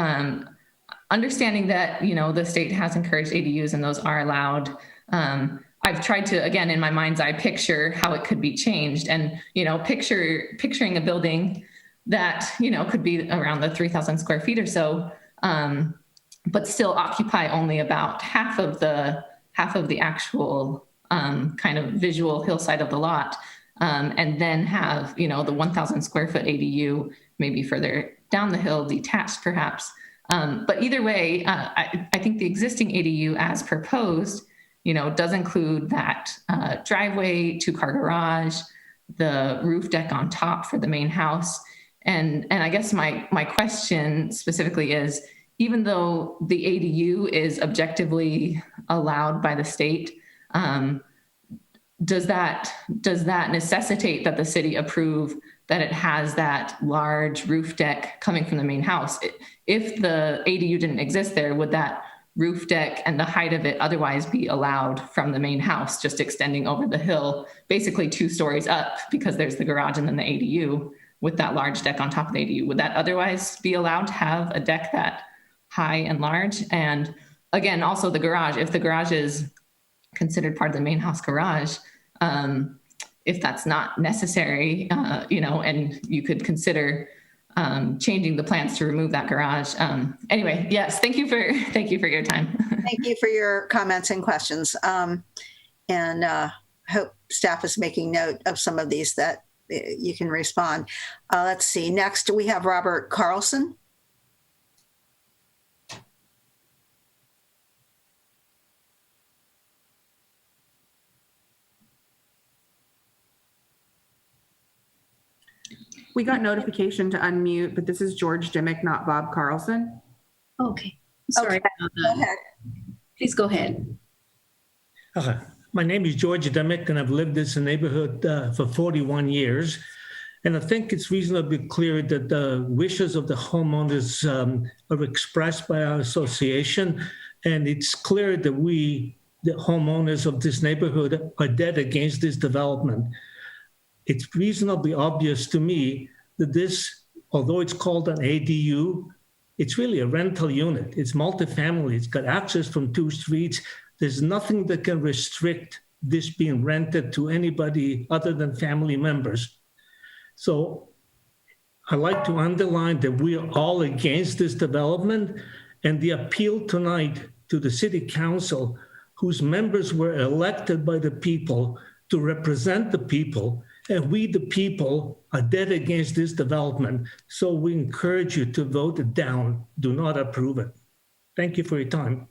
understanding that, the state has encouraged ADUs and those are allowed. I've tried to, again, in my mind's eye, picture how it could be changed and, picturing a building that, could be around the 3,000 square feet or so, but still occupy only about half of the actual kind of visual hillside of the lot, and then have, the 1,000 square foot ADU maybe further down the hill, detached perhaps. But either way, I think the existing ADU as proposed, does include that driveway, 2-car garage, the roof deck on top for the main house. And I guess my question specifically is, even though the ADU is objectively allowed by the state, does that necessitate that the city approve that it has that large roof deck coming from the main house? If the ADU didn't exist there, would that roof deck and the height of it otherwise be allowed from the main house, just extending over the hill, basically 2 stories up, because there's the garage and then the ADU with that large deck on top of the ADU? Would that otherwise be allowed to have a deck that high and large? And again, also the garage, if the garage is considered part of the main house garage, if that's not necessary, and you could consider changing the plans to remove that garage. Anyway, yes, thank you for your time. Thank you for your comments and questions. And hope staff is making note of some of these that you can respond. Let's see. Next, we have Robert Carlson. We got notification to unmute, but this is George Dimmick, not Bob Carlson. Okay. Sorry. Okay. Go ahead. Please go ahead. My name is George Dimmick, and I've lived in this neighborhood for 41 years. And I think it's reasonably clear that the wishes of the homeowners are expressed by our association. And it's clear that we, the homeowners of this neighborhood, are dead against this development. It's reasonably obvious to me that this, although it's called an ADU, it's really a rental unit. It's multifamily. It's got access from 2 streets. There's nothing that can restrict this being rented to anybody other than family members. So I like to underline that we are all against this development, and the appeal tonight to the city council, whose members were elected by the people to represent the people, and we, the people, are dead against this development. So we encourage you to vote it down. Do not approve it. Thank you for your time.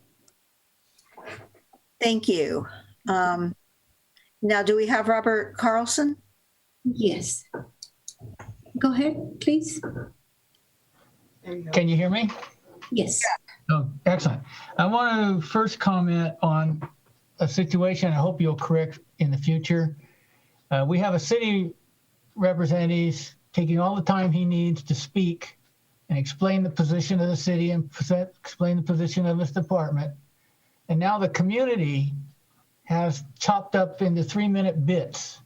Thank you. Now, do we have Robert Carlson? Yes. Go ahead, please. Can you hear me? Yes. Oh, excellent. I want to first comment on a situation I hope you'll correct in the future. We have a city representative taking all the time he needs to speak and explain the position of the city and explain the position of his department. And now the community has chopped up into 3-minute bits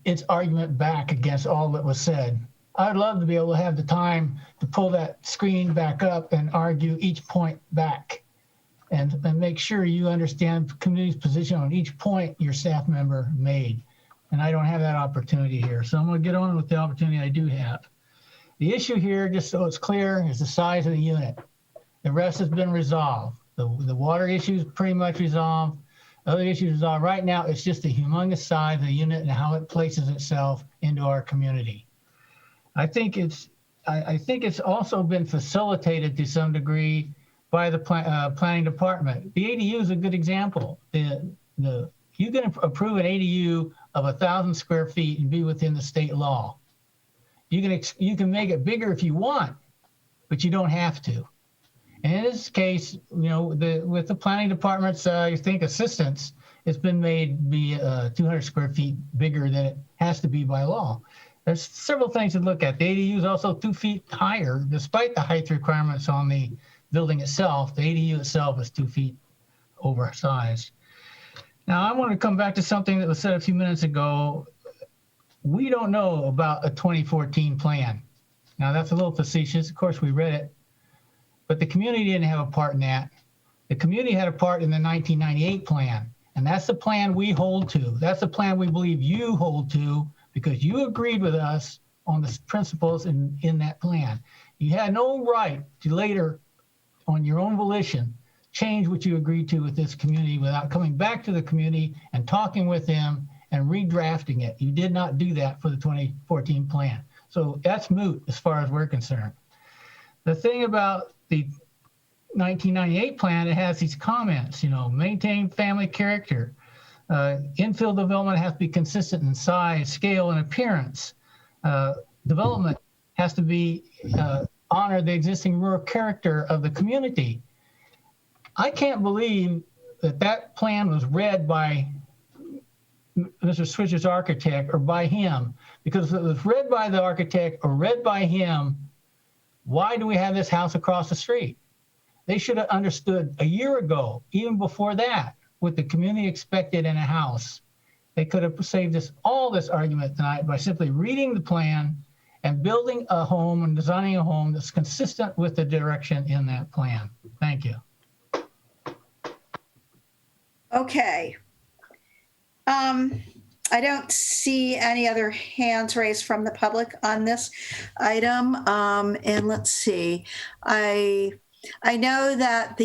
its argument back against all that was said. I'd love to be able to have the time to pull that screen back up and argue each point back and make sure you understand the community's position on each point your staff member made. And I don't have that opportunity here. So I'm going to get on with the opportunity I do have. The issue here, just so it's clear, is the size of the unit. The rest has been resolved. The water issue is pretty much resolved. Other issues resolved. Right now, it's just the humongous size of the unit and how it places itself into our community. I think it's also been facilitated to some degree by the planning department. The ADU is a good example. You can approve an ADU of 1,000 square feet and be within the state law. You can make it bigger if you want, but you don't have to. And in this case, with the planning department's, I think, assistance, it's been made be 200 square feet bigger than it has to be by law. There's several things to look at. The ADU is also 2 feet higher, despite the height requirements on the building itself. The ADU itself is 2 feet oversized. Now, I want to come back to something that was said a few minutes ago. We don't know about a 2014 plan. Now, that's a little facetious. Of course, we read it. But the community didn't have a part in that. The community had a part in the 1998 plan. And that's the plan we hold to. That's the plan we believe you hold to because you agreed with us on the principles in that plan. You had no right to later, on your own volition, change what you agreed to with this community without coming back to the community and talking with them and redrafting it. You did not do that for the 2014 plan. So that's moot as far as we're concerned. The thing about the 1998 plan, it has these comments, maintain family character. Infill development has to be consistent in size, scale, and appearance. Development has to be honor the existing rural character of the community. I can't believe that plan was read by Mr. Switcher's architect or by him, because if it was read by the architect or read by him, why do we have this house across the street? They should have understood a year ago, even before that, what the community expected in a house. They could have saved us all this argument tonight by simply reading the plan and building a home and designing a home that's consistent with the direction in that plan. Thank you. Okay. I don't see any other hands raised from the public on this item. And let's see. I know that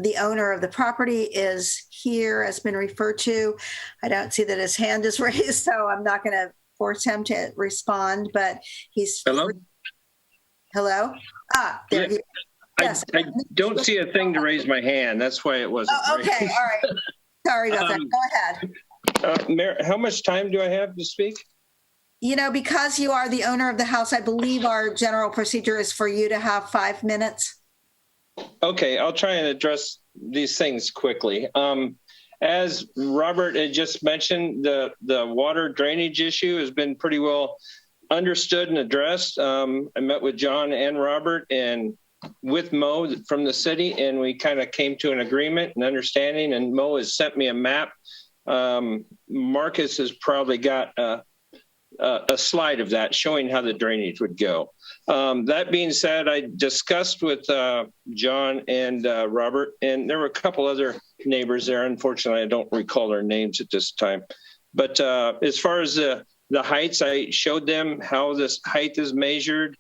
the owner of the property is here, has been referred to. I don't see that his hand is raised, so I'm not going to force him to respond, but he's... Hello? Hello? Ah, there he is. Yes. I don't see a thing to raise my hand. That's why it wasn't. Oh, okay, raised. all right. Sorry about that. Go ahead. Mayor, how much time do I have to speak? You know, because you are the owner of the house, I believe our general procedure is for you to have 5 minutes. Okay, I'll try and address these things quickly. As Robert had just mentioned, the water drainage issue has been pretty well understood and addressed. I met with John and Robert and with Mo from the city, and we kind of came to an agreement and understanding, and Mo has sent me a map. Marcus has probably got a slide of that showing how the drainage would go. That being said, I discussed with John and Robert, and there were a couple other neighbors there. Unfortunately, I don't recall their names at this time. But as far as the heights, I showed them how this height is measured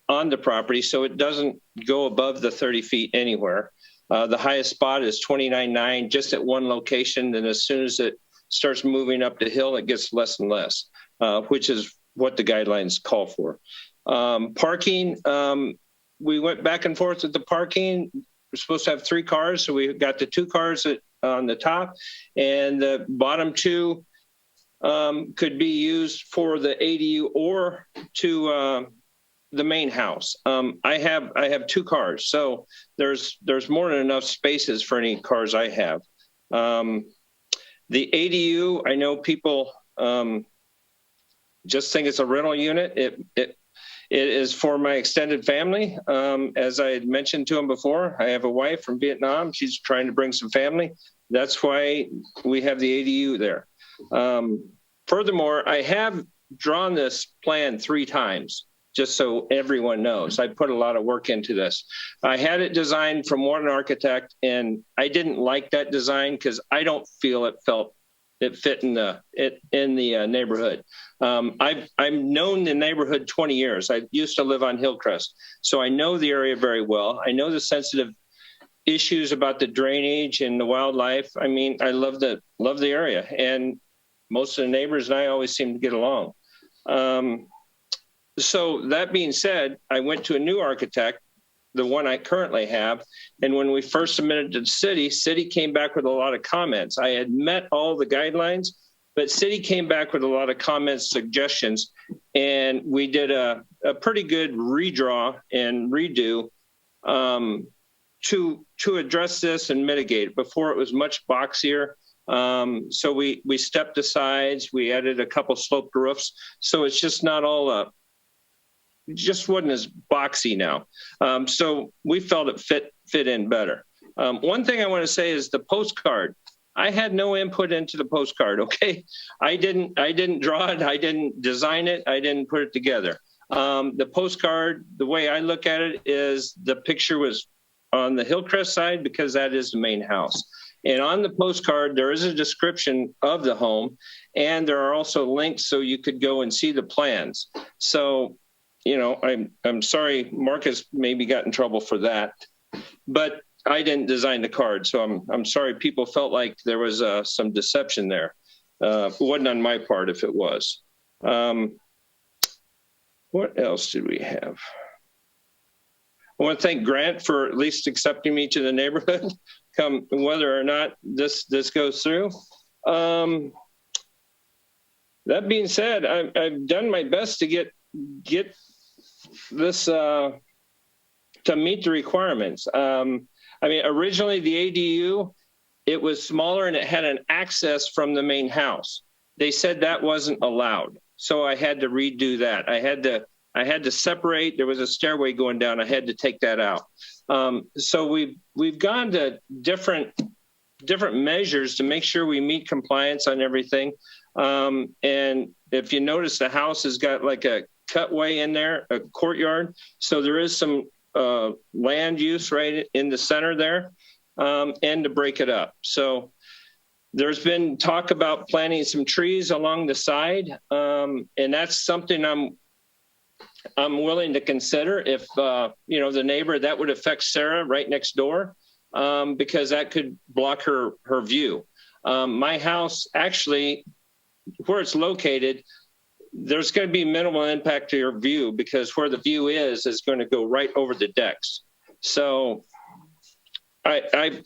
on the property, so it doesn't go above the 30 feet anywhere. The highest spot is 29.9 just at one location, and as soon as it starts moving up the hill, it gets less and less, which is what the guidelines call for. Parking, we went back and forth with the parking. We're supposed to have 3 cars, so we got the 2 cars on the top, and the bottom 2 could be used for the ADU or to the main house. I have 2 cars, so there's more than enough spaces for any cars I have. The ADU, I know people just think it's a rental unit. It is for my extended family. As I had mentioned to him before, I have a wife from Vietnam. She's trying to bring some family. That's why we have the ADU there. Furthermore, I have drawn this plan 3 times, just so everyone knows. I put a lot of work into this. I had it designed from one architect, and I didn't like that design because I don't feel it fit in the neighborhood. I've known the neighborhood 20 years. I used to live on Hillcrest, so I know the area very well. I know the sensitive issues about the drainage and the wildlife. I mean, I love the area, and most of the neighbors and I always seem to get along. So that being said, I went to a new architect, the one I currently have. And when we first submitted to the city came back with a lot of comments. I had met all the guidelines, but city came back with a lot of comments, suggestions, and we did a pretty good redraw and redo to address this and mitigate it. Before it was much boxier. So we stepped aside, we added a couple sloped roofs. So it's just not all up. Just wasn't as boxy now. So we felt it fit in better. One thing I want to say is the postcard. I had no input into the postcard, okay? I didn't draw it, I didn't design it, I didn't put it together. The postcard, the way I look at it is the picture was on the Hillcrest side because that is the main house. And on the postcard, there is a description of the home, and there are also links so you could go and see the plans. So, you know, I'm sorry Marcus maybe got in trouble for that, but I didn't design the card, so I'm sorry people felt like there was some deception there. It wasn't on my part if it was. What else did we have? I want to thank Grant for at least accepting me to the neighborhood, come whether or not this goes through. That being said, I've done my best to get this to meet the requirements. I mean, originally the ADU, it was smaller and it had an access from the main house. They said that wasn't allowed, so I had to redo that. I had to separate. There was a stairway going down. I had to take that out. So we've gone to different measures to make sure we meet compliance on everything. And if you notice, the house has got like a cutway in there, a courtyard. So there is some land use right in the center there, and to break it up. So there's been talk about planting some trees along the side, and that's something I'm willing to consider if, the neighbor that would affect Sarah right next door, because that could block her view. My house, actually, where it's located, there's going to be minimal impact to your view because where the view is going to go right over the decks. So I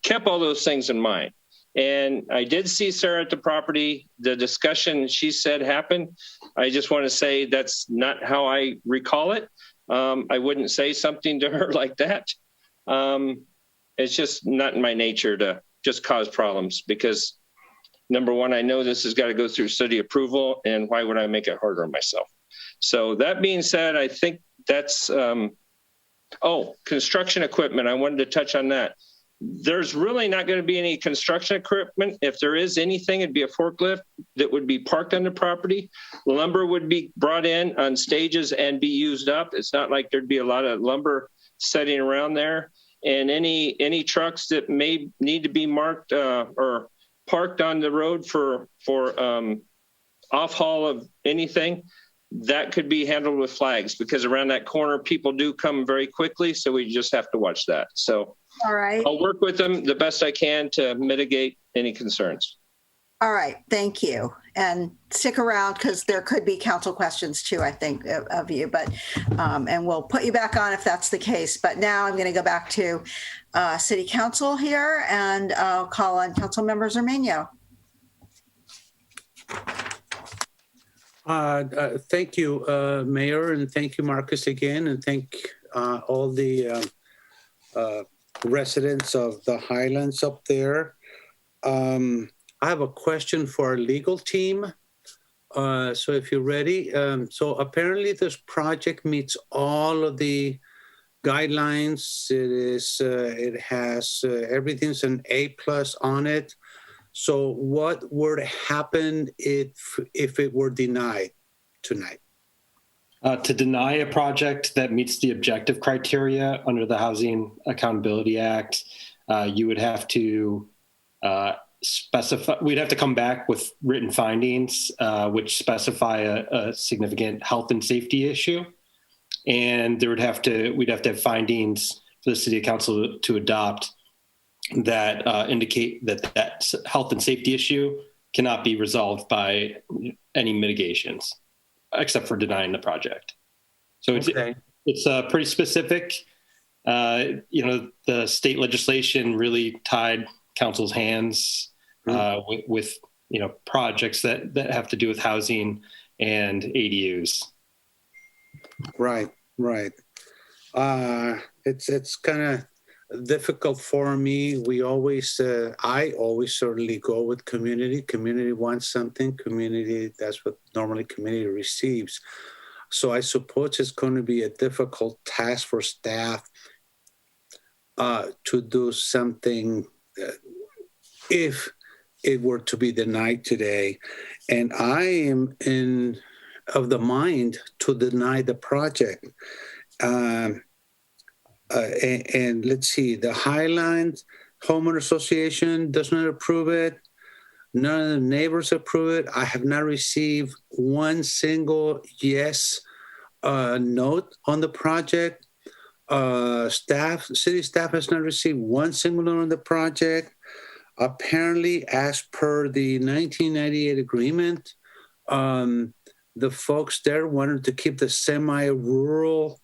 kept all those things in mind. And I did see Sarah at the property. The discussion she said happened. I just want to say that's not how I recall it. I wouldn't say something to her like that. It's just not in my nature to just cause problems because, number one, I know this has got to go through city approval, and why would I make it harder on myself? So that being said, I think that's, construction equipment. I wanted to touch on that. There's really not going to be any construction equipment. If there is anything, it'd be a forklift that would be parked on the property. Lumber would be brought in on stages and be used up. It's not like thered be a lot of lumber sitting around there. And any trucks that may need to be marked or parked on the road for off haul of anything, that could be handled with flags because around that corner, people do come very quickly. So we just have to watch that. So all right, I'll work with them the best I can to mitigate any concerns. All right. Thank you. And stick around because there could be council questions too, I think, of you, but, and we'll put you back on if that's the case. But now I'm going to go back to city council here and I'll call on council member Zermano. Thank you, Mayor, and thank you, Marcus, again, and thank all the residents of the Highlands up there. I have a question for our legal team. So if you're ready. So apparently this project meets all of the guidelines. It has everything's an A+ on it. So what would happen if it were denied tonight? To deny a project that meets the objective criteria under the Housing Accountability Act, you would have to specify, we'd have to come back with written findings which specify a significant health and safety issue. And we'd have to have findings for the city council to adopt that indicate that health and safety issue cannot be resolved by any mitigations, except for denying the project. So it's pretty specific. The state legislation really tied council's hands with projects that have to do with housing and ADUs. Right. It's kind of difficult for me. I always certainly go with community. Community wants something. That's what normally community receives. So I suppose it's going to be a difficult task for staff to do something if it were to be denied today. And I am of the mind to deny the project. And let's see, the Highlands Homeowner Association does not approve it. None of the neighbors approve it. I have not received one single yes note on the project. City staff has not received one single note on the project. Apparently, as per the 1998 agreement, the folks there wanted to keep the semi-rural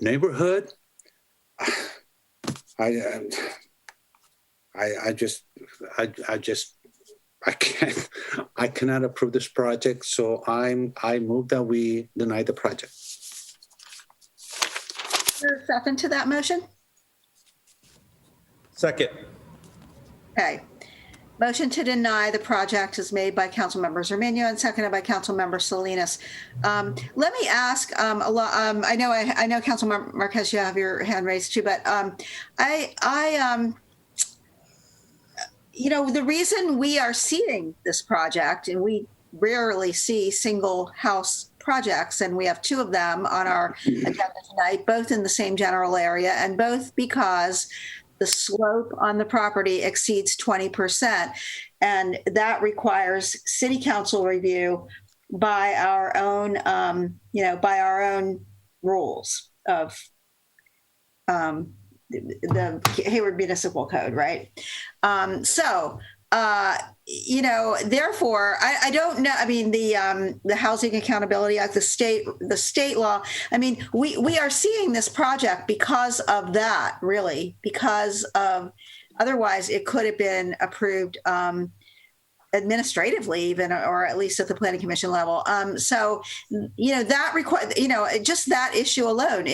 neighborhood. I cannot approve this project. So I move that we deny the project. Is there a second to that motion? Second. Okay. Motion to deny the project is made by Councilmember Zermano and seconded by Councilmember Salinas. Let me ask, I know Councilmember Marquez, you have your hand raised too, but the reason we are seeing this project, and we rarely see single house projects, and we have two of them on our agenda tonight, both in the same general area, and both because the slope on the property exceeds 20%. And that requires city council review by our own, by our own rules of the Hayward Municipal Code, right? Therefore, I don't know. I mean, the Housing Accountability Act, the state law. I mean, we are seeing this project because of that, really, because of otherwise it could have been approved administratively, even, or at least at the Planning Commission level. That require, just that issue alone,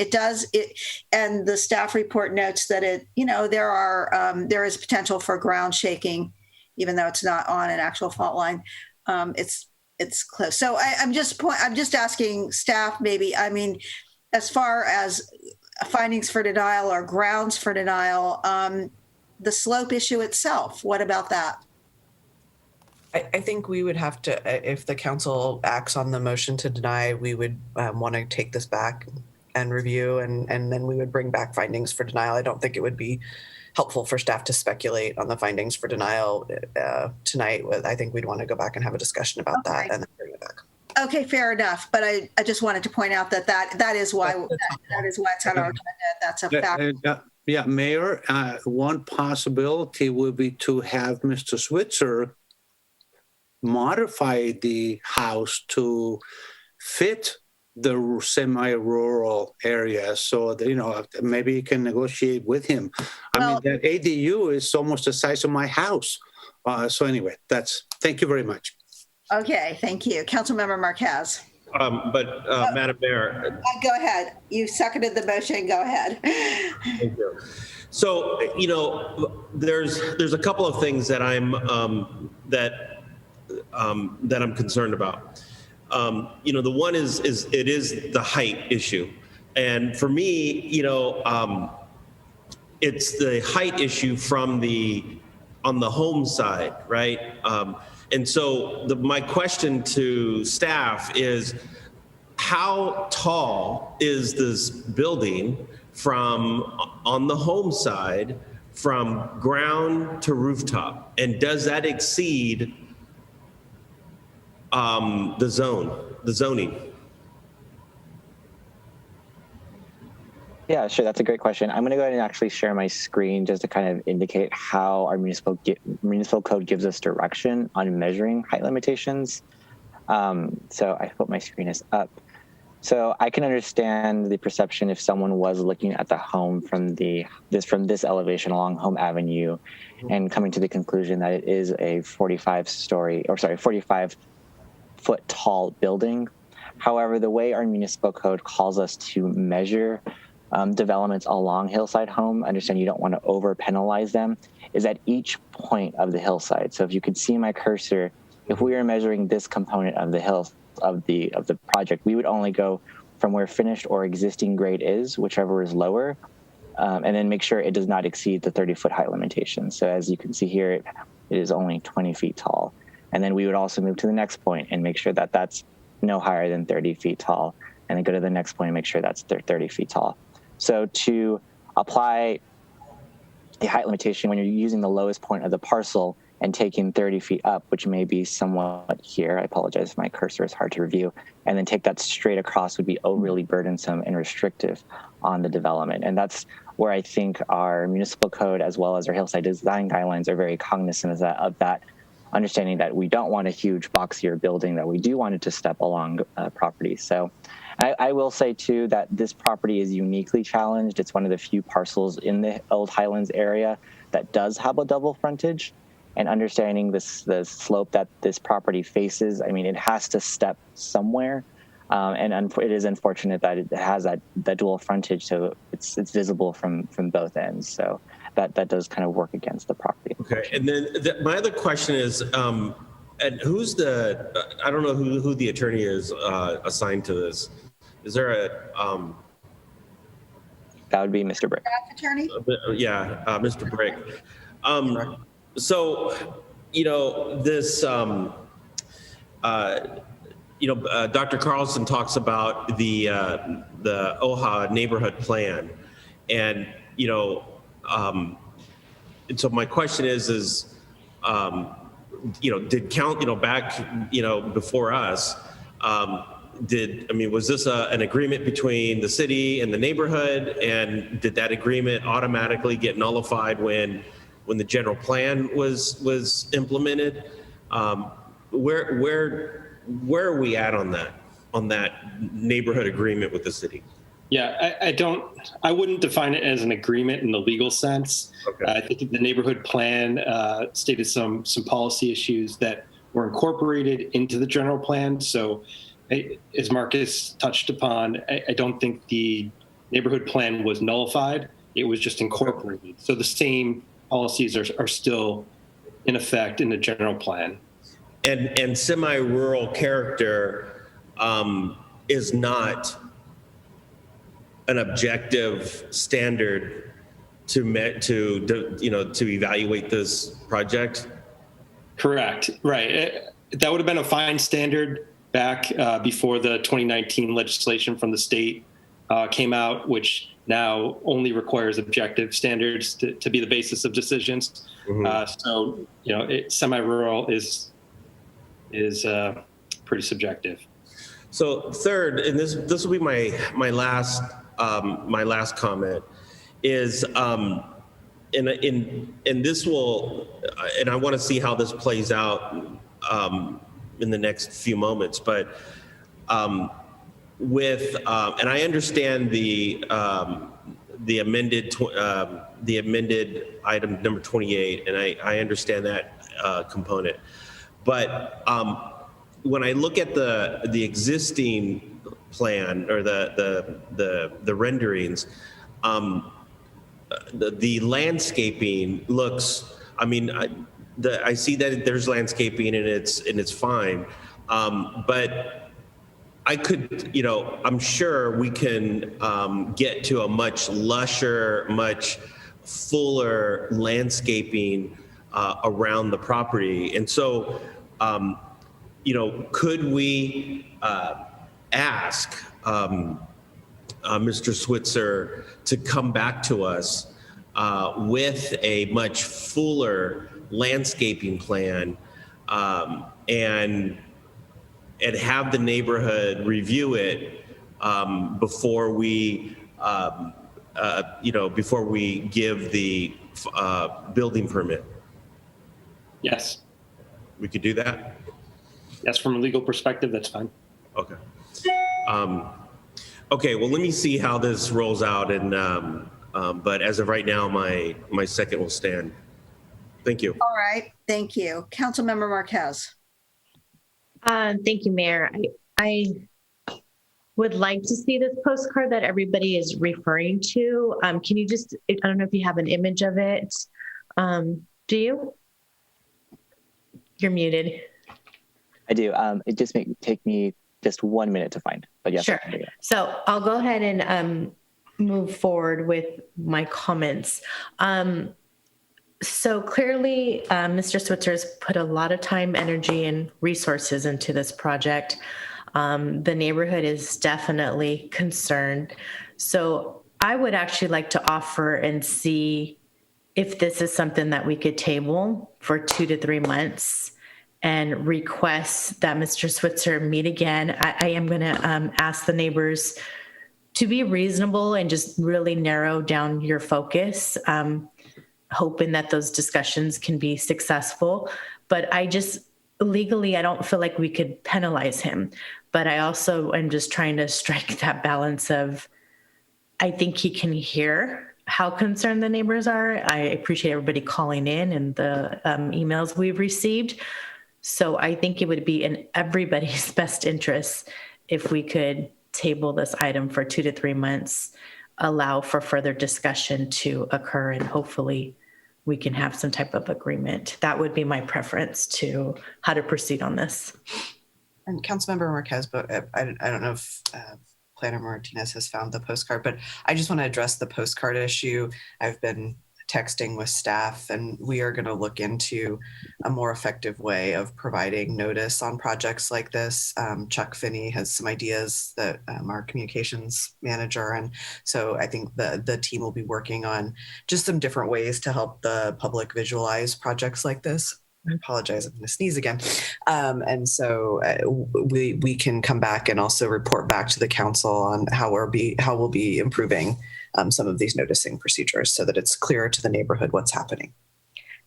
and the staff report notes that there is potential for ground shaking, even though it's not on an actual fault line. It's close. So I'm just asking staff, maybe, I mean, as far as findings for denial or grounds for denial, the slope issue itself, what about that? I think we would have to, if the council acts on the motion to deny, we would want to take this back and review, and then we would bring back findings for denial. I don't think it would be helpful for staff to speculate on the findings for denial tonight. I think we'd want to go back and have a discussion about that and then bring it back. Okay, fair enough. But I just wanted to point out that is why it's on our agenda. That's a fact. Yeah, Mayor, one possibility would be to have Mr. Switzer modify the house to fit the semi-rural area, so that, maybe you can negotiate with him. I mean, that ADU is almost the size of my house. So anyway, thank you very much. Okay, thank you. Councilmember Marquez. Madam Mayor. Go ahead. You seconded the motion. Go ahead. Thank you. So, there's a couple of things that that I'm concerned about. The one is it is the height issue. And for me, it's the height issue on the home side, right? And so my question to staff is, how tall is this building on the home side from ground to rooftop? And does that exceed the zoning? Yeah, sure. That's a great question. I'm going to go ahead and actually share my screen just to kind of indicate how our municipal code gives us direction on measuring height limitations. So I hope my screen is up. So I can understand the perception if someone was looking at the home from this elevation along Home Avenue and coming to the conclusion that it is a 45-foot tall building. However, the way our municipal code calls us to measure developments along Hillside Home, understand you don't want to over penalize them, is at each point of the hillside. So if you could see my cursor, if we are measuring this component of the hill of the project, we would only go from where finished or existing grade is, whichever is lower, and then make sure it does not exceed the 30-foot height limitation. So as you can see here, it is only 20 feet tall. And then we would also move to the next point and make sure that that's no higher than 30 feet tall, and then go to the next point and make sure that's 30 feet tall. So to apply the height limitation when you're using the lowest point of the parcel and taking 30 feet up, which may be somewhat here, I apologize if my cursor is hard to review, and then take that straight across would be overly burdensome and restrictive on the development. And that's where I think our municipal code, as well as our hillside design guidelines, are very cognizant of that, understanding that we don't want a huge boxier building, that we do want it to step along property. So I will say too that this property is uniquely challenged. It's one of the few parcels in the Old Highlands area that does have a double frontage, and understanding the slope that this property faces, I mean, it has to step somewhere. And it is unfortunate that it has that dual frontage, so it's visible from both ends. So that does kind of work against the property. Okay, and then my other question is, and who's I don't know who the attorney is assigned to this. Is there a? That would be Mr. Brick. Attorney? Yeah, Mr. Brick. So, this. Dr. Carlson talks about the OHA neighborhood plan, and and so my question is, did back before us, Was this an agreement between the city and the neighborhood, and did that agreement automatically get nullified when the general plan was implemented? Where are we at on that neighborhood agreement with the city? Yeah, I wouldn't define it as an agreement in the legal sense. Okay. I think the neighborhood plan stated some policy issues that were incorporated into the general plan. So as Marcus touched upon, I don't think the neighborhood plan was nullified. It was just incorporated. So the same policies are still in effect in the general plan. And semi-rural character is not an objective standard to evaluate this project? Correct. Right. That would have been a fine standard back before the 2019 legislation from the state came out, which now only requires objective standards to be the basis of decisions. Mm-hmm. Semi-rural is pretty subjective. So third, and this will be my last comment, is and this will, and I want to see how this plays out in the next few moments, but and I understand the amended item number 28, and I understand that component, but when I look at the existing plan or the renderings, the landscaping looks. I see that there's landscaping and it's fine, but I could, I'm sure we can get to a much lusher, much fuller landscaping around the property, and so. Could we ask Mr. Switzer to come back to us with a much fuller landscaping plan and have the neighborhood review it before we give the building permit? Yes. We could do that? Yes, from a legal perspective, that's fine. Okay. Okay, well, let me see how this rolls out, and but as of right now, my second will stand. Thank you. All right, thank you. Councilmember Marquez. Thank you, Mayor. I would like to see this postcard that everybody is referring to. Can you just, I don't know if you have an image of it. Do you? You're muted. I do. It just take me just 1 minute to find, but yes. Sure. So I'll go ahead and move forward with my comments. So clearly, Mr. Switzer's put a lot of time, energy, and resources into this project. The neighborhood is definitely concerned. So I would actually like to offer and see if this is something that we could table for 2 to 3 months and request that Mr. Switzer meet again. I am going to ask the neighbors to be reasonable and just really narrow down your focus, hoping that those discussions can be successful. But legally, I don't feel like we could penalize him. But I also am just trying to strike that balance of, I think he can hear how concerned the neighbors are. I appreciate everybody calling in and the emails we've received. So I think it would be in everybody's best interest if we could table this item for 2 to 3 months, allow for further discussion to occur, and hopefully we can have some type of agreement. That would be my preference to how to proceed on this. And Councilmember Marquez, but I don't know if Planner Martinez has found the postcard, but I just want to address the postcard issue. I've been texting with staff, and we are going to look into a more effective way of providing notice on projects like this. Chuck Finney has some ideas, that our communications manager, and so I think the team will be working on just some different ways to help the public visualize projects like this. I apologize, I'm going to sneeze again. And so we can come back and also report back to the council on how we'll be improving some of these noticing procedures so that it's clearer to the neighborhood what's happening.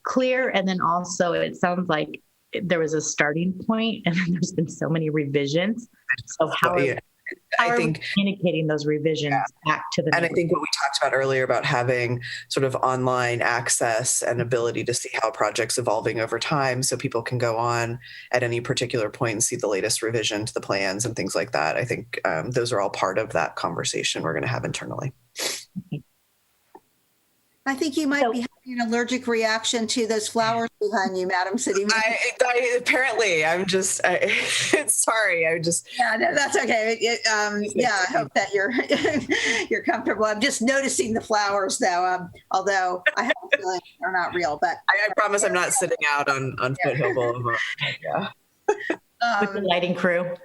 Clear, and then also it sounds like there was a starting point, and then there's been so many revisions. So how are we communicating those revisions back to the And I think what we talked about earlier about having sort of online access and ability to see how a project's evolving over time, so people can go on at any particular point and see the latest revision to the plans and things like that. I think those are all part of that conversation we're going to have internally. I think you might be having an allergic reaction to those flowers behind you, Madam City Manager. Apparently, sorry. Yeah, no, that's okay. I hope that you're comfortable. I'm just noticing the flowers, though. Although I have a feeling they're not real, but I promise I'm not sitting out on Foothill Boulevard. Yeah. With the lighting crew.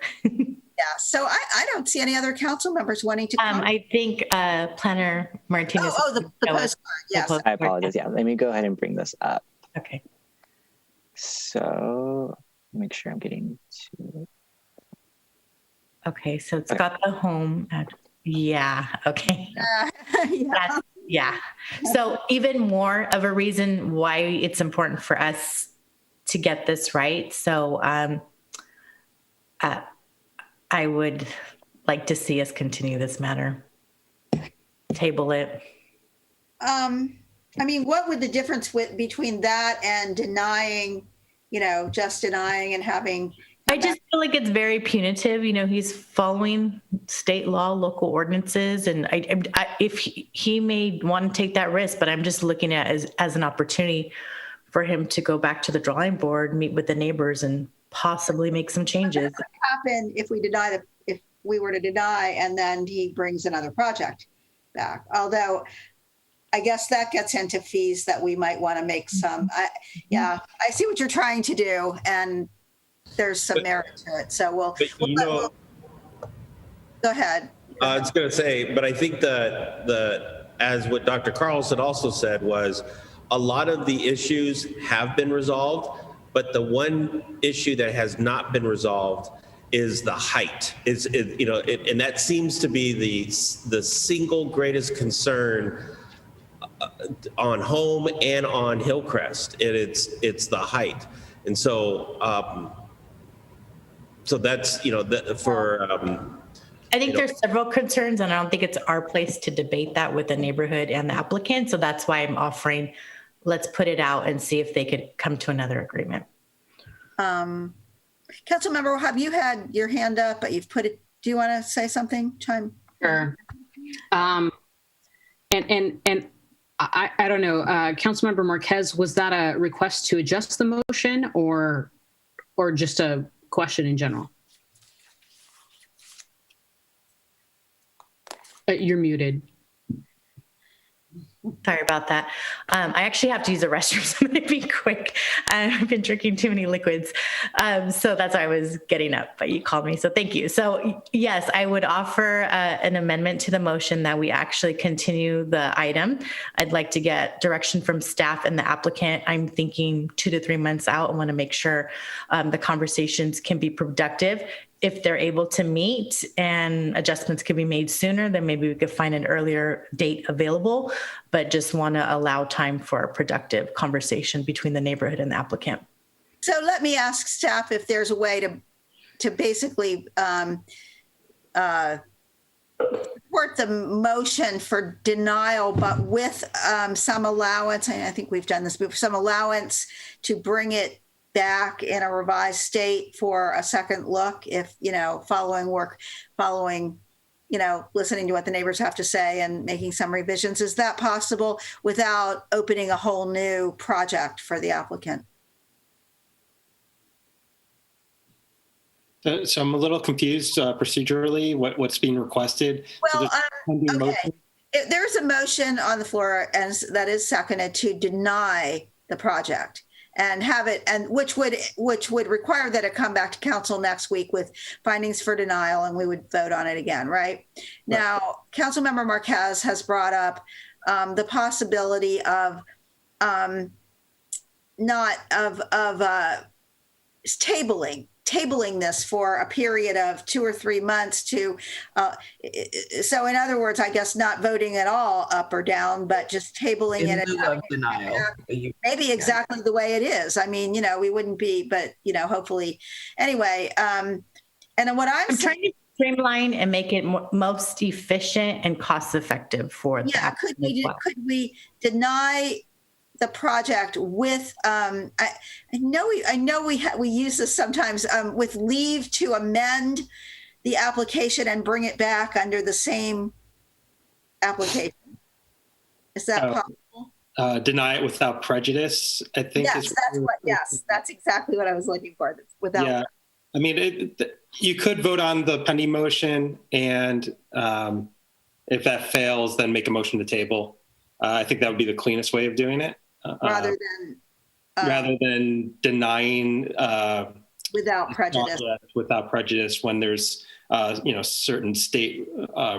Yeah, so I don't see any other council members wanting to come. I think Planner Martinez. The postcard, yes. I apologize. Yeah, let me go ahead and bring this up. Okay. So make sure I'm getting to it. Okay, so it's got the home ad. Yeah, okay. Yeah. So even more of a reason why it's important for us to get this right. So I would like to see us continue this matter. Table it. I mean, what would the difference between that and denying, just denying and having? I just feel like it's very punitive. He's following state law, local ordinances, and if he may want to take that risk, but I'm just looking at it as an opportunity for him to go back to the drawing board, meet with the neighbors, and possibly make some changes. What would happen if we were to deny and then he brings another project back? Although I guess that gets into fees that we might want to make some. I see what you're trying to do, and there's some merit to it. So we'll go ahead. I was going to say, but I think as what Dr. Carlson also said was a lot of the issues have been resolved, but the one issue that has not been resolved is the height. And that seems to be the single greatest concern on Home and on Hillcrest, and it's the height. And so that's I think there's several concerns, and I don't think it's our place to debate that with the neighborhood and the applicant. So that's why I'm offering, let's put it out and see if they could come to another agreement. Councilmember, have you had your hand up, but you've put it? Do you want to say something, Chime? Sure. And I don't know, Councilmember Marquez, was that a request to adjust the motion or just a question in general? You're muted. Sorry about that. I actually have to use the restroom, so I'm going to be quick. I've been drinking too many liquids. So that's why I was getting up, but you called me, so thank you. So yes, I would offer an amendment to the motion that we actually continue the item. I'd like to get direction from staff and the applicant. I'm thinking 2 to 3 months out. I want to make sure the conversations can be productive. If they're able to meet and adjustments can be made sooner, then maybe we could find an earlier date available, but just want to allow time for a productive conversation between the neighborhood and the applicant. So let me ask staff if there's a way to basically support the motion for denial, but with some allowance, and I think we've done this, but some allowance to bring it back in a revised state for a second look, if, following, listening to what the neighbors have to say and making some revisions. Is that possible without opening a whole new project for the applicant? So I'm a little confused procedurally what's being requested. Well, okay. There's a motion on the floor and that is seconded to deny the project and have it, and which would require that it come back to council next week with findings for denial, and we would vote on it again, right? Now, Councilmember Marquez has brought up the possibility of tabling this for a period of 2 or 3 months to, so in other words, I guess not voting at all up or down, but just tabling In it. lieu of denial. Maybe exactly the way it is. I mean, we wouldn't be, but, hopefully. Anyway, and then what I'm trying to streamline and make it most efficient and cost effective for the applicant as well. Could we deny the project with I know we use this sometimes with leave to amend the application and bring it back under the same application? Is that possible? Deny it without prejudice, I think. Yes, that's exactly what I was looking for. Without. Yeah, I mean, you could vote on the pending motion, and if that fails, then make a motion to table. I think that would be the cleanest way of doing it. Rather than denying without prejudice. Without prejudice, when there's certain state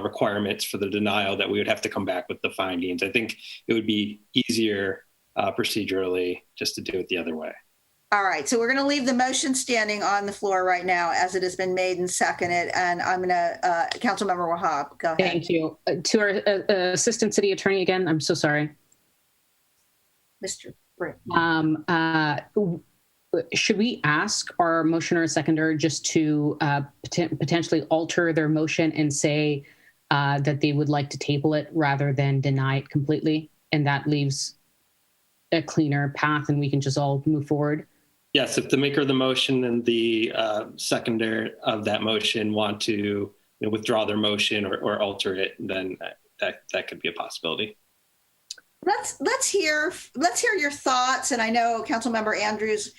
requirements for the denial that we would have to come back with the findings. I think it would be easier procedurally just to do it the other way. All right, so we're going to leave the motion standing on the floor right now as it has been made and seconded, and I'm going to, Councilmember Wahab, go ahead. Thank you. To our Assistant City Attorney again, I'm so sorry. Mr. Britt. Should we ask our motioner or seconder just to potentially alter their motion and say that they would like to table it rather than deny it completely? And that leaves a cleaner path and we can just all move forward? Yes, if the maker of the motion and the seconder of that motion want to withdraw their motion or alter it, then that could be a possibility. Let's hear your thoughts, and I know Councilmember Andrews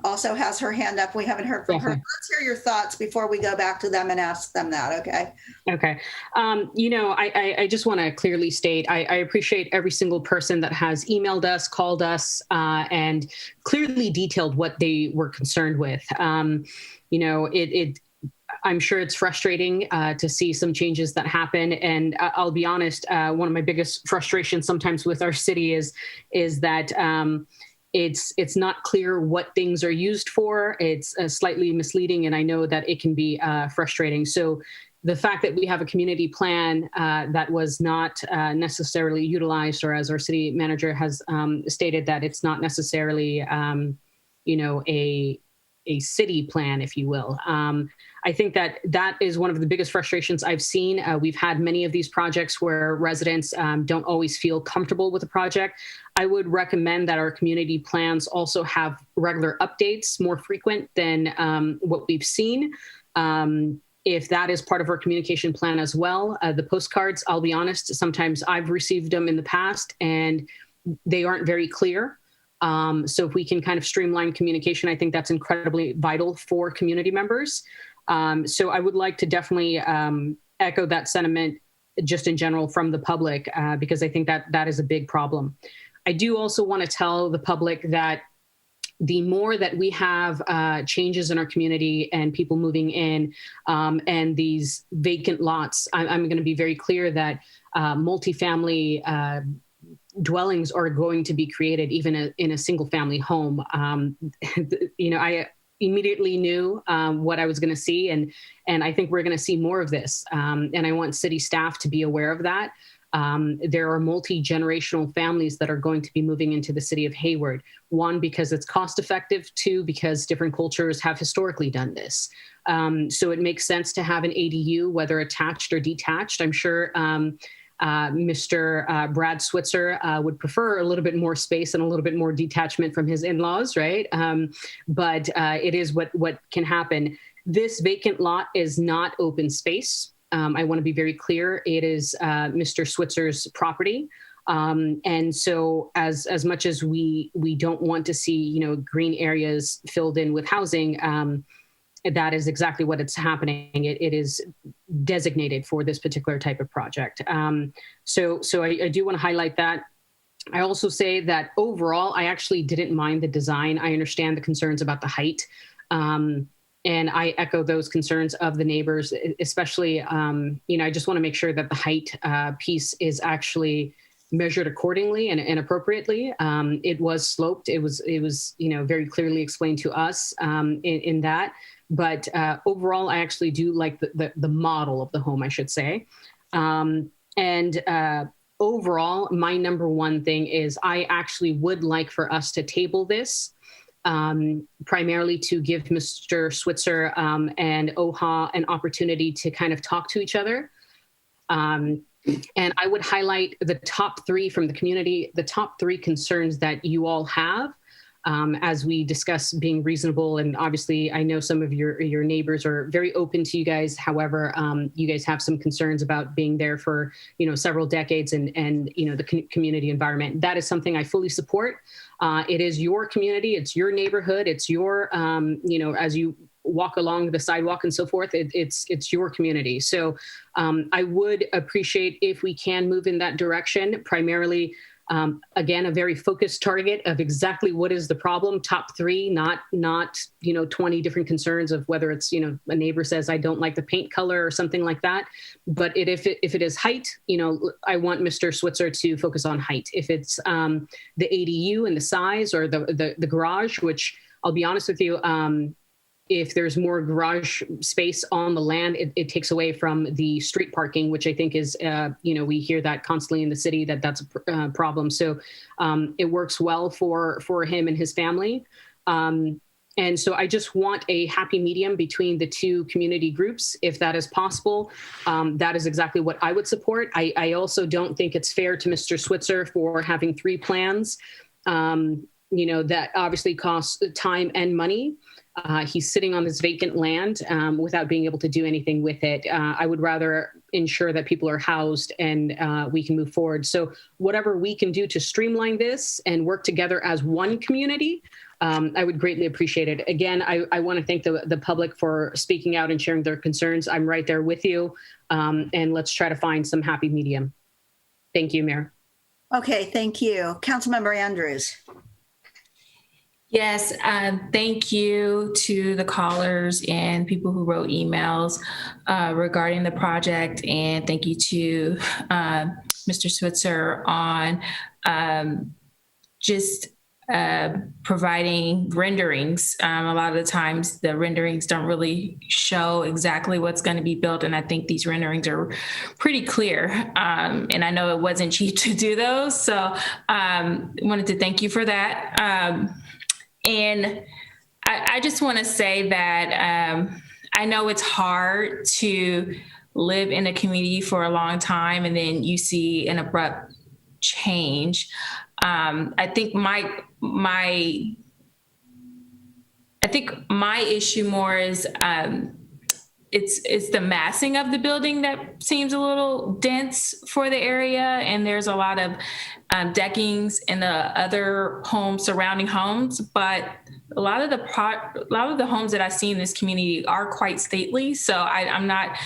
also has her hand up. We haven't heard from her. Let's hear your thoughts before we go back to them and ask them that. Okay. Okay. I just want to clearly state I appreciate every single person that has emailed us, called us, and clearly detailed what they were concerned with. I'm sure it's frustrating to see some changes that happen. And I'll be honest, one of my biggest frustrations sometimes with our city is that it's not clear what things are used for. It's slightly misleading, and I know that it can be frustrating. So the fact that we have a community plan that was not necessarily utilized, or as our city manager has stated, that it's not necessarily a city plan, if you will. I think that is one of the biggest frustrations I've seen. We've had many of these projects where residents don't always feel comfortable with the project. I would recommend that our community plans also have regular updates, more frequent than what we've seen. If that is part of our communication plan as well, the postcards, I'll be honest, sometimes I've received them in the past and they aren't very clear. So if we can kind of streamline communication, I think that's incredibly vital for community members. So I would like to definitely echo that sentiment just in general from the public, because I think that is a big problem. I do also want to tell the public that the more that we have changes in our community and people moving in and these vacant lots, I'm going to be very clear that multifamily dwellings are going to be created even in a single family home. I immediately knew what I was going to see, and I think we're going to see more of this. And I want city staff to be aware of that. There are multi-generational families that are going to be moving into the city of Hayward. One, because it's cost effective. Two, because different cultures have historically done this. So it makes sense to have an ADU, whether attached or detached. I'm sure Mr. Brad Switzer would prefer a little bit more space and a little bit more detachment from his in-laws, right? But it is what can happen. This vacant lot is not open space. I want to be very clear. It is Mr. Switzer's property. And so as much as we don't want to see, green areas filled in with housing, that is exactly what it's happening. It is designated for this particular type of project. So I do want to highlight that. I also say that overall, I actually didn't mind the design. I understand the concerns about the height. And I echo those concerns of the neighbors, especially, I just want to make sure that the height piece is actually measured accordingly and appropriately. It was sloped. It was very clearly explained to us in that. But overall, I actually do like the model of the home, I should say. Overall, my number one thing is I actually would like for us to table this primarily to give Mr. Switzer and OHA an opportunity to kind of talk to each other. And I would highlight the top three from the community, the top three concerns that you all have as we discuss being reasonable. And obviously, I know some of your neighbors are very open to you guys. However, you guys have some concerns about being there for several decades and the community environment. That is something I fully support. It is your community, it's your neighborhood, it's your as you walk along the sidewalk and so forth, it's your community. So I would appreciate if we can move in that direction, primarily. Again, a very focused target of exactly what is the problem, top three, not 20 different concerns of whether it's, a neighbor says, I don't like the paint color or something like that. But if it is height, I want Mr. Switzer to focus on height. If it's the ADU and the size or the garage, which I'll be honest with you, if there's more garage space on the land, it takes away from the street parking, which I think is, we hear that constantly in the city that's a problem. So it works well for him and his family. And so I just want a happy medium between the two community groups, if that is possible. That is exactly what I would support. I also don't think it's fair to Mr. Switzer for having three plans, that obviously costs time and money. He's sitting on this vacant land without being able to do anything with it. I would rather ensure that people are housed and we can move forward. So whatever we can do to streamline this and work together as one community, I would greatly appreciate it. Again, I want to thank the public for speaking out and sharing their concerns. I'm right there with you. And let's try to find some happy medium. Thank you, Mayor. Okay, thank you. Councilmember Andrews. Yes, thank you to the callers and people who wrote emails regarding the project. And thank you to Mr. Switzer on just providing renderings. A lot of the times the renderings don't really show exactly what's going to be built. And I think these renderings are pretty clear. And I know it wasn't cheap to do those. So wanted to thank you for that. And I just want to say that I know it's hard to live in a community for a long time and then you see an abrupt change. I think my issue more is it's the massing of the building that seems a little dense for the area, and there's a lot of deckings in the other homes, surrounding homes. But a lot of the homes that I see in this community are quite stately. So I'm not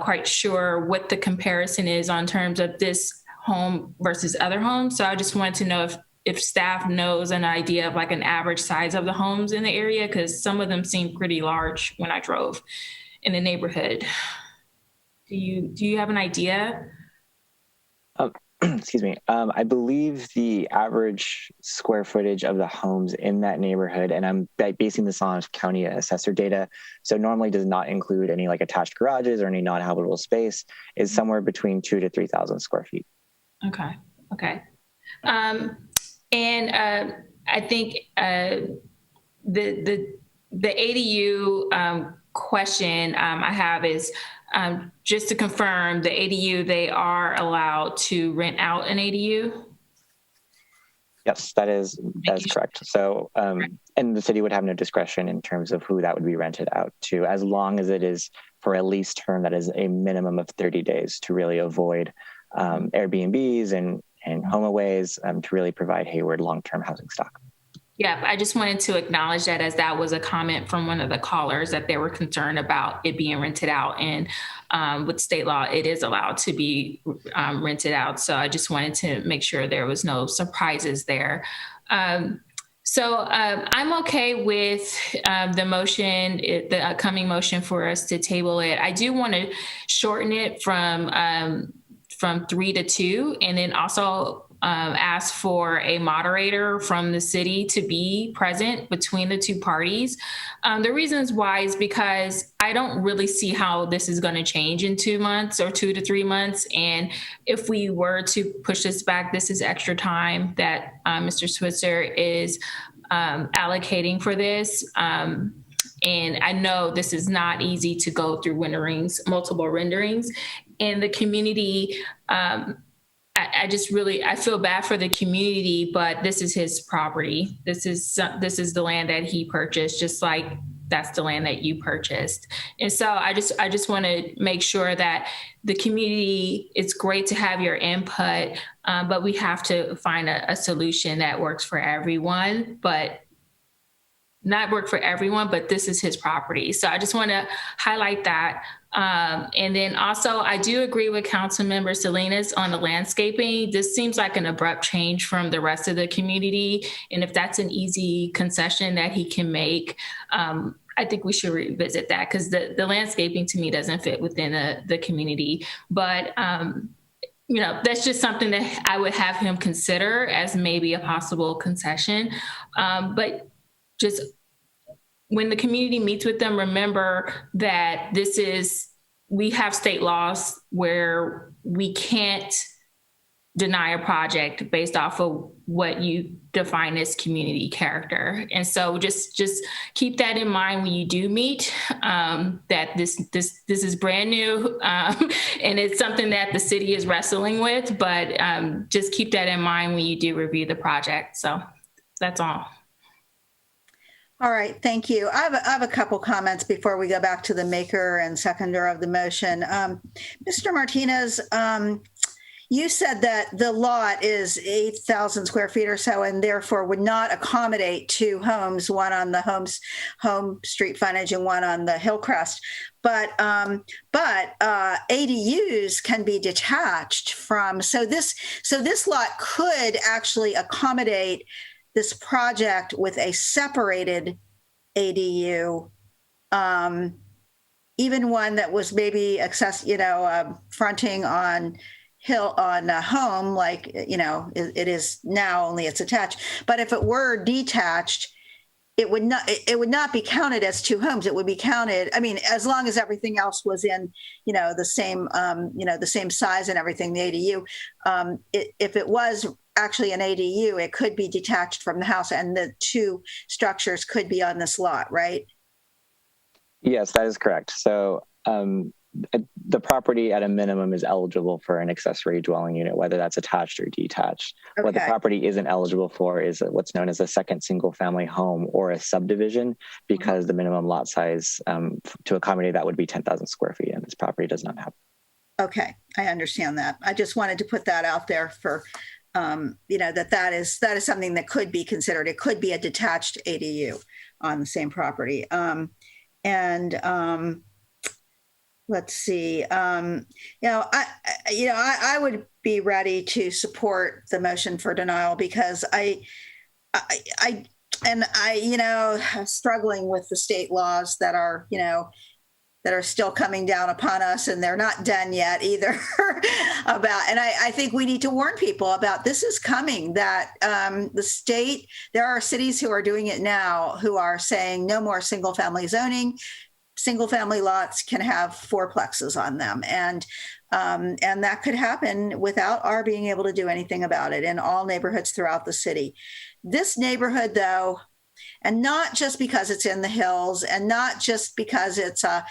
quite sure what the comparison is on terms of this home versus other homes. So I just wanted to know if staff knows an idea of like an average size of the homes in the area, because some of them seem pretty large when I drove in the neighborhood. Do you have an idea? Excuse me. I believe the average square footage of the homes in that neighborhood, and I'm basing this on county assessor data, so normally does not include any like attached garages or any non-habitable space, is somewhere between 2,000 to 3,000 square feet. Okay. And I think the ADU question I have is just to confirm, the ADU, they are allowed to rent out an ADU? Yes, that is correct. So, and the city would have no discretion in terms of who that would be rented out to, as long as it is for a lease term that is a minimum of 30 days to really avoid Airbnbs and HomeAways to really provide Hayward long-term housing stock. Yeah, I just wanted to acknowledge that, as that was a comment from one of the callers that they were concerned about it being rented out. And with state law, it is allowed to be rented out. So I just wanted to make sure there was no surprises there. So I'm okay with the motion, the upcoming motion for us to table it. I do want to shorten it from from 3 to 2, and then also asked for a moderator from the city to be present between the two parties. The reasons why is because I don't really see how this is going to change in 2 months or 2 to 3 months. And if we were to push this back, this is extra time that Mr. Switzer is allocating for this. And I know this is not easy to go through multiple renderings. And the community, I feel bad for the community, but this is his property. This is the land that he purchased, just like that's the land that you purchased. And so I just want to make sure that the community, it's great to have your input, but we have to find a solution that works for everyone, but not work for everyone, but this is his property. So I just want to highlight that. And then also, I do agree with Councilmember Salinas on the landscaping. This seems like an abrupt change from the rest of the community. And if that's an easy concession that he can make, I think we should revisit that, because the landscaping to me doesn't fit within the community. But that's just something that I would have him consider as maybe a possible concession. But just when the community meets with them, remember that we have state laws where we can't deny a project based off of what you define as community character. And so just keep that in mind when you do meet, that this is brand new, and it's something that the city is wrestling with, but just keep that in mind when you do review the project. So that's all. All right, thank you. I have a couple comments before we go back to the maker and seconder of the motion. Mr. Martinez, you said that the lot is 8,000 square feet or so, and therefore would not accommodate two homes, one on the home street frontage and one on the Hillcrest. But ADUs can be detached from. So this lot could actually accommodate this project with a separated ADU, even one that was maybe fronting on home, like, it is now, only it's attached. But if it were detached, it would not be counted as two homes. It would be counted, as long as everything else was in, the same size and everything, the ADU. If it was actually an ADU, it could be detached from the house, and the two structures could be on this lot, right? Yes, that is correct. So the property at a minimum is eligible for an accessory dwelling unit, whether that's attached or detached. Okay. What the property isn't eligible for is what's known as a second single family home or a subdivision, because the minimum lot size to accommodate that would be 10,000 square feet, and this property does not have. Okay, I understand that. I just wanted to put that out there for that is something that could be considered. It could be a detached ADU on the same property. Let's see. I would be ready to support the motion for denial, because I'm struggling with the state laws that are still coming down upon us, and they're not done yet either. And I think we need to warn people about this is coming, that the state, there are cities who are doing it now, who are saying no more single family zoning. Single family lots can have fourplexes on them. And that could happen without our being able to do anything about it in all neighborhoods throughout the city. This neighborhood, though, and not just because it's in the hills, and not just because it's the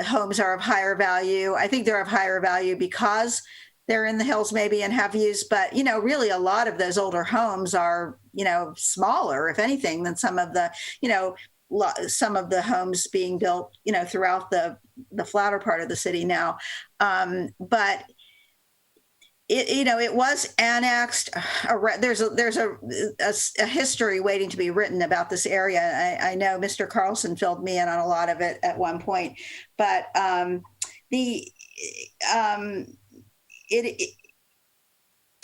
homes are of higher value. I think they're of higher value because they're in the hills maybe and have views, but really a lot of those older homes are smaller, if anything, than some of the homes being built throughout the flatter part of the city now. But it was annexed. There's a history waiting to be written about this area. I know Mr. Carlson filled me in on a lot of it at one point, but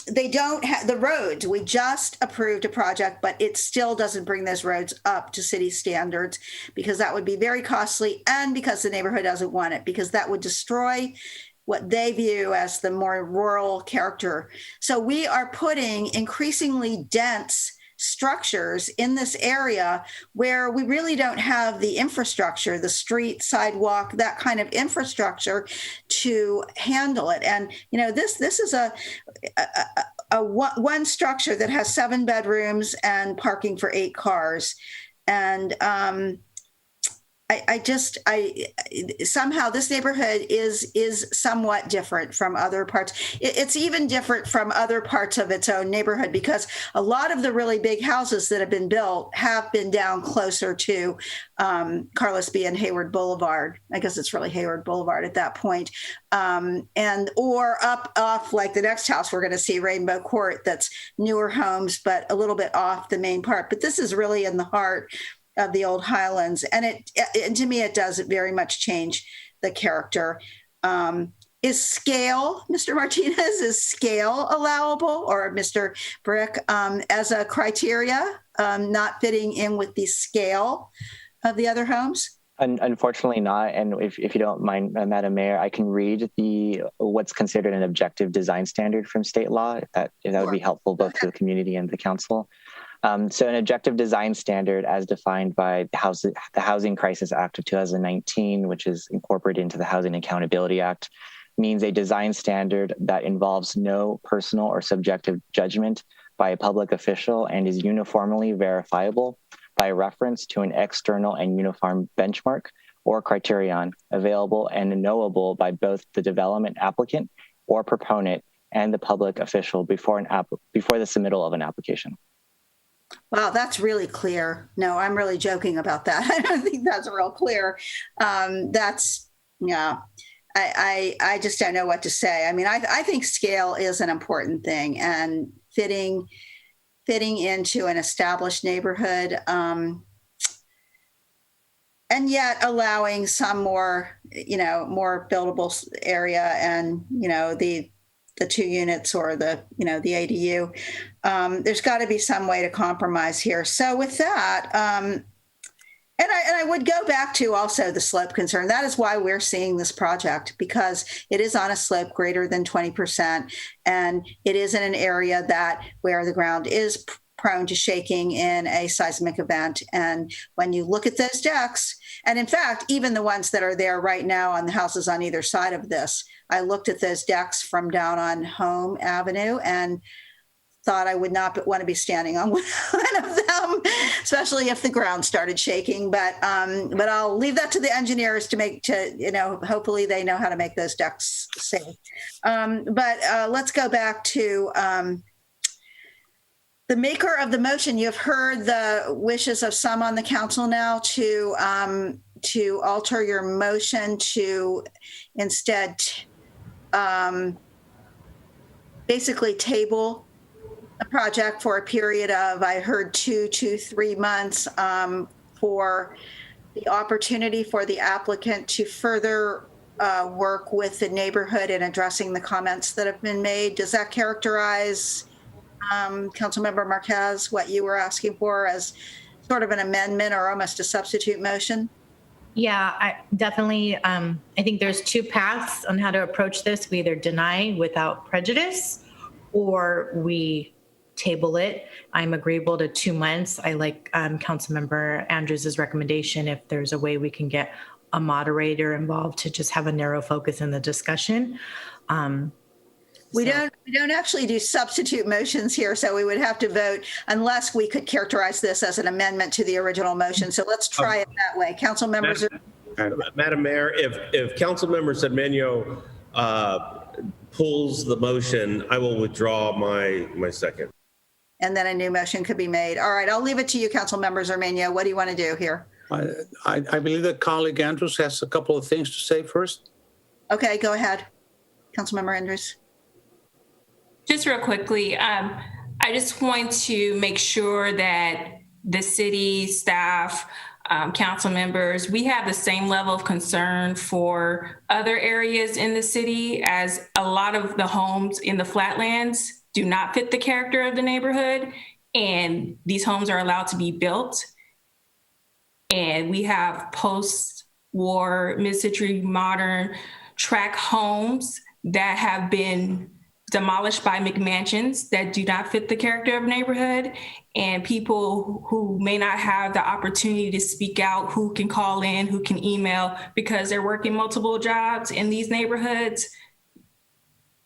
they don't have the roads. We just approved a project, but it still doesn't bring those roads up to city standards because that would be very costly, and because the neighborhood doesn't want it, because that would destroy what they view as the more rural character. So we are putting increasingly dense structures in this area where we really don't have the infrastructure, the street, sidewalk, that kind of infrastructure to handle it. And this is a one structure that has 7 bedrooms and parking for 8 cars. And somehow this neighborhood is somewhat different from other parts. It's even different from other parts of its own neighborhood because a lot of the really big houses that have been built have been down closer to Carlos B. and Hayward Boulevard. I guess it's really Hayward Boulevard at that point. Or up off like the next house we're going to see, Rainbow Court, that's newer homes, but a little bit off the main part. But this is really in the heart of the old Highlands. And to me, it does very much change the character. Is scale, Mr. Martinez, is scale allowable, or Mr. Brick, as a criteria, not fitting in with the scale of the other homes? Unfortunately not. And if you don't mind, Madam Mayor, I can read what's considered an objective design standard from state law, if that would be helpful both to the community and the council. So an objective design standard as defined by the Housing Crisis Act of 2019, which is incorporated into the Housing Accountability Act, means a design standard that involves no personal or subjective judgment by a public official and is uniformly verifiable by reference to an external and uniform benchmark or criterion available and knowable by both the development applicant or proponent and the public official before the submittal of an application. Wow, that's really clear. No, I'm really joking about that. I don't think that's real clear. I just don't know what to say. I mean, I think scale is an important thing, and fitting into an established neighborhood, and yet allowing some more buildable area, and the 2 units or the ADU. There's got to be some way to compromise here. So with that, and I would go back to also the slope concern. That is why we're seeing this project, because it is on a slope greater than 20%, and it is in an area where the ground is prone to shaking in a seismic event. And when you look at those decks, and in fact, even the ones that are there right now on the houses on either side of this, I looked at those decks from down on Home Avenue and thought I would not want to be standing on one of them, especially if the ground started shaking. But I'll leave that to the engineers hopefully they know how to make those decks safe. But let's go back to the maker of the motion. You've heard the wishes of some on the council now to alter your motion to instead basically table a project for a period of, I heard 2 to 3 months, for the opportunity for the applicant to further work with the neighborhood in addressing the comments that have been made. Does that characterize, Councilmember Marquez, what you were asking for as sort of an amendment or almost a substitute motion? Yeah, I definitely. I think there's 2 paths on how to approach this. We either deny without prejudice, or we table it. I'm agreeable to 2 months. I like Councilmember Andrews' recommendation. If there's a way we can get a moderator involved to just have a narrow focus in the discussion. We don't actually do substitute motions here, so we would have to vote unless we could characterize this as an amendment to the original motion. So let's try it that way. Council members. Madam Mayor, if Councilmember Sedmeño pulls the motion, I will withdraw my second. And then a new motion could be made. All right, I'll leave it to you, Councilmember Zermeño. What do you want to do here? I believe that colleague Andrews has a couple of things to say first. Okay, go ahead, Councilmember Andrews. Just real quickly, I just want to make sure that the city staff, council members, we have the same level of concern for other areas in the city, as a lot of the homes in the flatlands do not fit the character of the neighborhood, and these homes are allowed to be built. And we have post-war, mid-century modern tract homes that have been demolished by McMansions that do not fit the character of neighborhood, and people who may not have the opportunity to speak out, who can call in, who can email because they're working multiple jobs in these neighborhoods,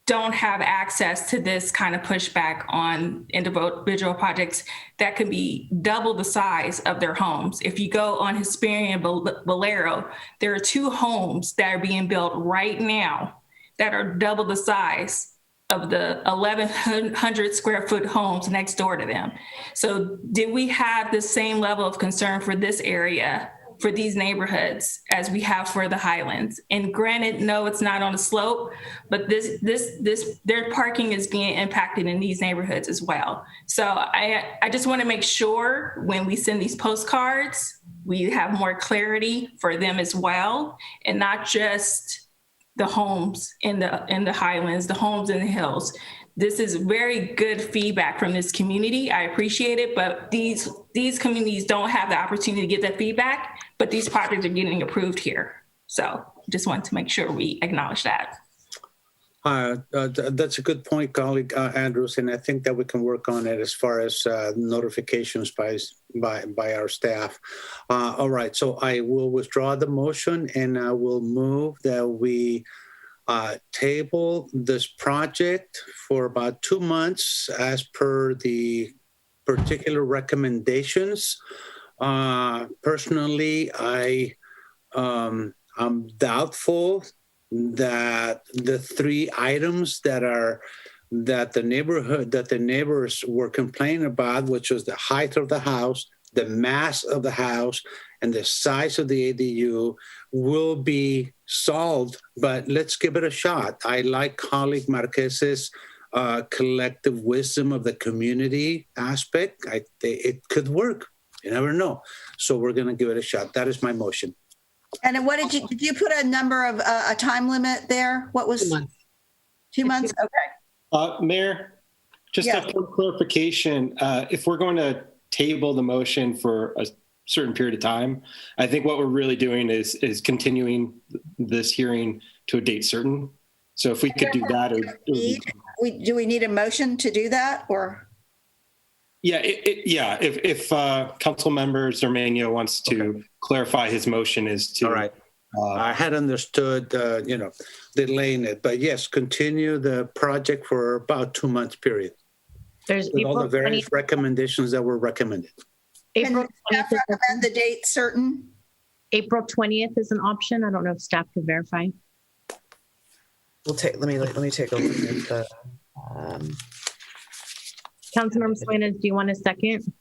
don't have access to this kind of pushback on individual projects that could be double the size of their homes. If you go on Hesperian Bolero, there are 2 homes that are being built right now that are double the size of the 1,100 square foot homes next door to them. So did we have the same level of concern for this area, for these neighborhoods, as we have for the Highlands? And granted, no, it's not on a slope, but their parking is being impacted in these neighborhoods as well. So I just want to make sure when we send these postcards, we have more clarity for them as well, and not just the homes in the Highlands, the homes in the hills. This is very good feedback from this community. I appreciate it, but these communities don't have the opportunity to get that feedback, but these projects are getting approved here. So just want to make sure we acknowledge that. That's a good point, colleague Andrews, and I think that we can work on it as far as notifications by our staff. All right, so I will withdraw the motion, and I will move that we table this project for about 2 months as per the particular recommendations. Personally, I'm doubtful that the 3 items that the neighbors were complaining about, which was the height of the house, the mass of the house, and the size of the ADU, will be solved. But let's give it a shot. I like colleague Marquez's collective wisdom of the community aspect. It could work. You never know. So we're going to give it a shot. That is my motion. And what did you put a number of a time limit there? What was 2 months? 2 months? Okay. Mayor, just a quick clarification. If we're going to table the motion for a certain period of time, I think what we're really doing is continuing this hearing to a date certain. So if we could do that, do we need a motion to do that, or? Yeah, if Council Member Zermania wants to clarify his motion is to. All right. I had understood, delaying it, but yes, continue the project for about 2 months period. There's with all the various recommendations that were recommended. April 20th. Recommend the date certain. April 20th is an option. I don't know if staff could verify. We'll take. Let me take a look at the. Councilmember Salinas, do you want a second?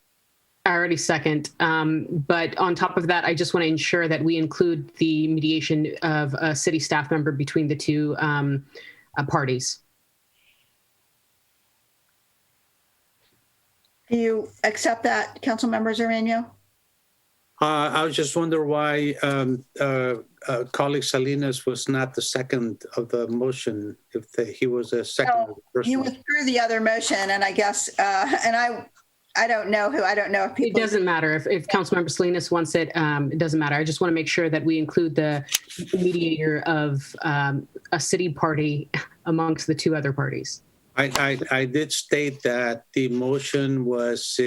I already second. But on top of that, I just want to ensure that we include the mediation of a city staff member between the 2 parties. Do you accept that, Councilmember Zermania? I was just wondering why colleague Salinas was not the second of the motion, if he was a second of the first you one. withdrew the other motion, and I guess, and I don't know if people. It doesn't matter if Councilmember Salinas wants it. It doesn't matter. I just want to make sure that we include the mediator of a city party amongst the 2 other parties. I did state that the motion was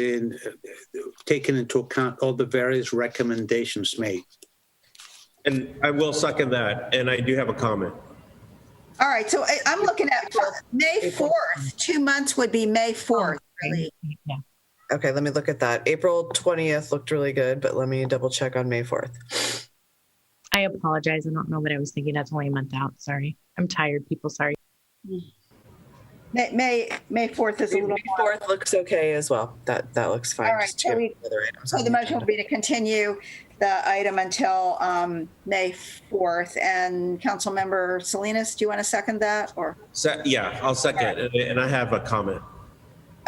taking into account all the various recommendations made. And I will second that. And I do have a comment. All right. So I'm looking at May 4th. 2 months would be May 4th. Really. Yeah. Okay, let me look at that. April 20th looked really good, but let me double check on May 4th. I apologize. I don't know what I was thinking. That's only a month out. Sorry. I'm tired, people. Sorry. May 4th is a little. May 4th looks okay as well. That looks fine. All right. So the motion will be to continue the item until May 4th. And Councilmember Salinas, do you want to second that, or? Yeah, I'll second. And I have a comment.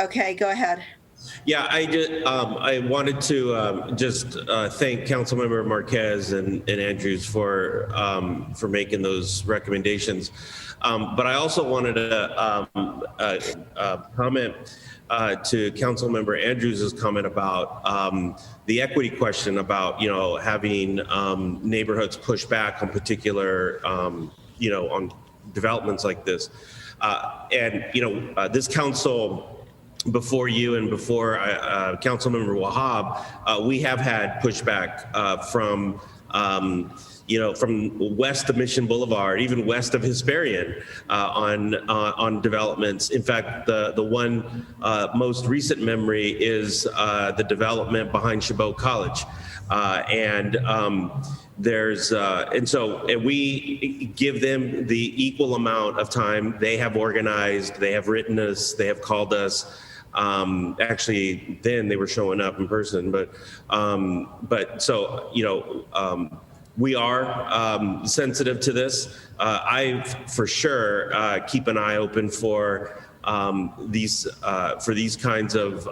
Okay, go ahead. Yeah, I wanted to just thank Councilmember Marquez and Andrews for making those recommendations. But I also wanted to comment to Councilmember Andrews' comment about the equity question about, having neighborhoods push back on particular, on developments like this. This council, before you and before Councilmember Wahab, we have had pushback from west of Mission Boulevard, even west of Hesperian, on developments. In fact, the one most recent memory is the development behind Chabot College. And we give them the equal amount of time. They have organized, they have written us, they have called us. Actually, then they were showing up in person, we are sensitive to this. I, for sure, keep an eye open for these kinds of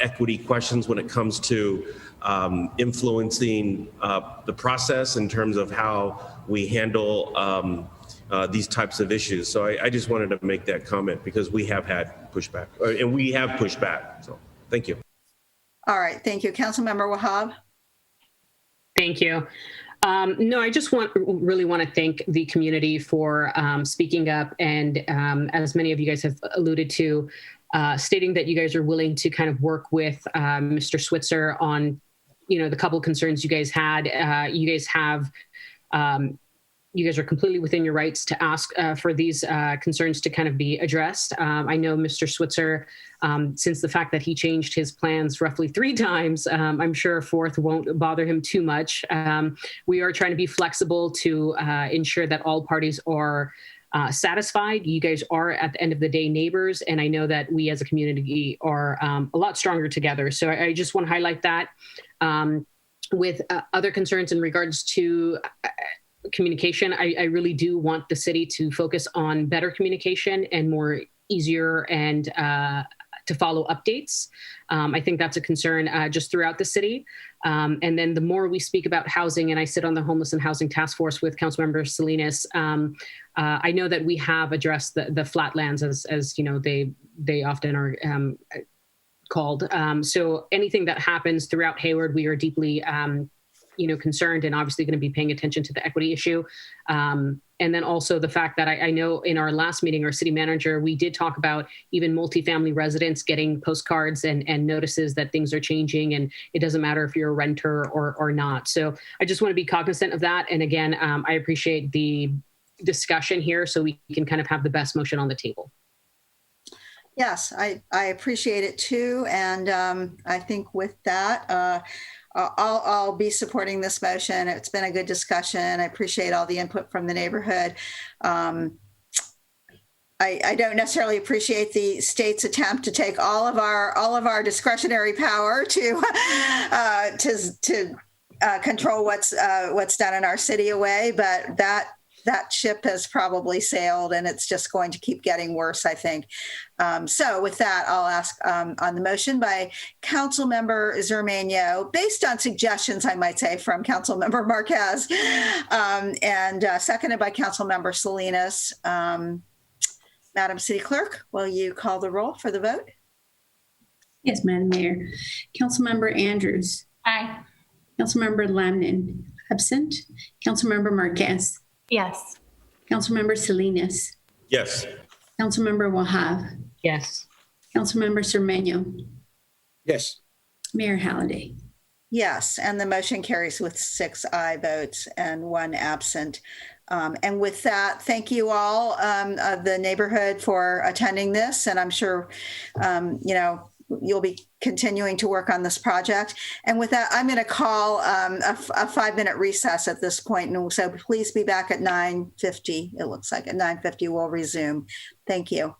equity questions when it comes to influencing the process in terms of how we handle these types of issues. So I just wanted to make that comment because we have had pushback, and we have pushed back. So thank you. All right, thank you. Councilmember Wahab. Thank you. No, I just really want to thank the community for speaking up, and as many of you guys have alluded to, stating that you guys are willing to kind of work with Mr. Switzer on, the couple concerns you guys had. You guys are completely within your rights to ask for these concerns to kind of be addressed. I know Mr. Switzer, since the fact that he changed his plans roughly 3 times, I'm sure a 4th won't bother him too much. We are trying to be flexible to ensure that all parties are satisfied. You guys are, at the end of the day, neighbors, and I know that we as a community are a lot stronger together. So I just want to highlight that. With other concerns in regards to communication, I really do want the city to focus on better communication and more easier and to follow updates. I think that's a concern just throughout the city. And then the more we speak about housing, and I sit on the Homeless and Housing Task Force with Councilmember Salinas, I know that we have addressed the flatlands as they often are called. So anything that happens throughout Hayward, we are deeply concerned, and obviously going to be paying attention to the equity issue. And then also the fact that I know in our last meeting, our city manager, we did talk about even multifamily residents getting postcards and notices that things are changing, and it doesn't matter if you're a renter or not. So I just want to be cognizant of that. And again, I appreciate the discussion here so we can kind of have the best motion on the table. Yes, I appreciate it too. And I think with that, I'll be supporting this motion. It's been a good discussion. I appreciate all the input from the neighborhood. I don't necessarily appreciate the state's attempt to take all of our discretionary power to control what's done in our city away, but that ship has probably sailed, and it's just going to keep getting worse, I think. So with that, I'll ask on the motion by Councilmember Zermano, based on suggestions, I might say, from Councilmember Marquez, and seconded by Councilmember Salinas. Madam City Clerk, will you call the roll for the vote? Yes, Madam Mayor. Councilmember Andrews. Aye. Councilmember Lamnin, absent. Councilmember Marquez. Yes. Councilmember Salinas. Yes. Councilmember Wahab. Yes. Councilmember Cermeño. Yes. Mayor Halliday. Yes, and the motion carries with 6 aye votes and 1 absent. And with that, thank you all of the neighborhood for attending this. And I'm sure, you'll be continuing to work on this project. And with that, I'm going to call a 5-minute recess at this point. And so please be back at 9:50. It looks like at 9:50 we'll resume. Thank you.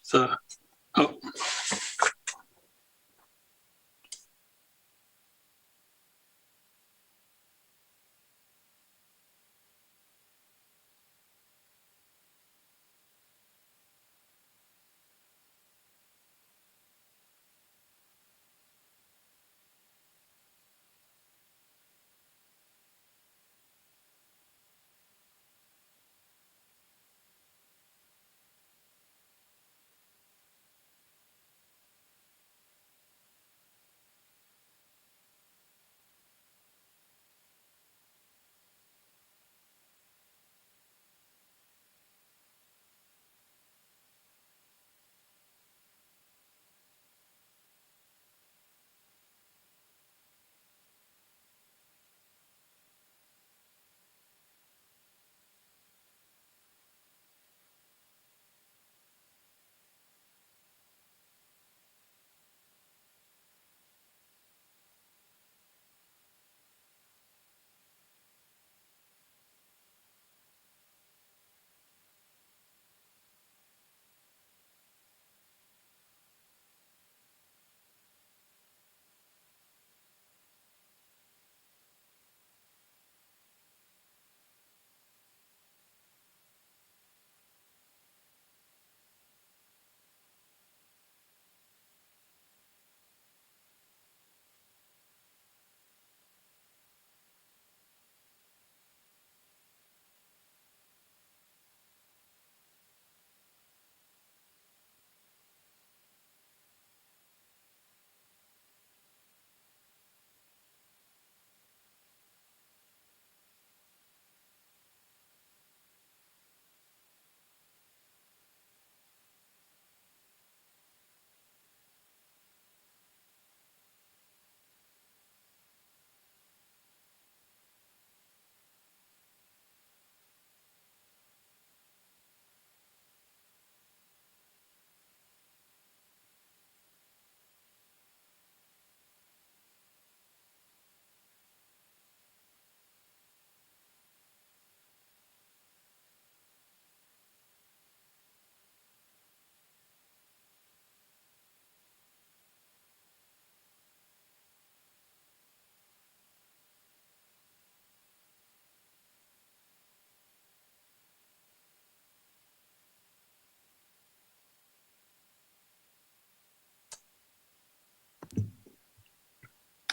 So, oh.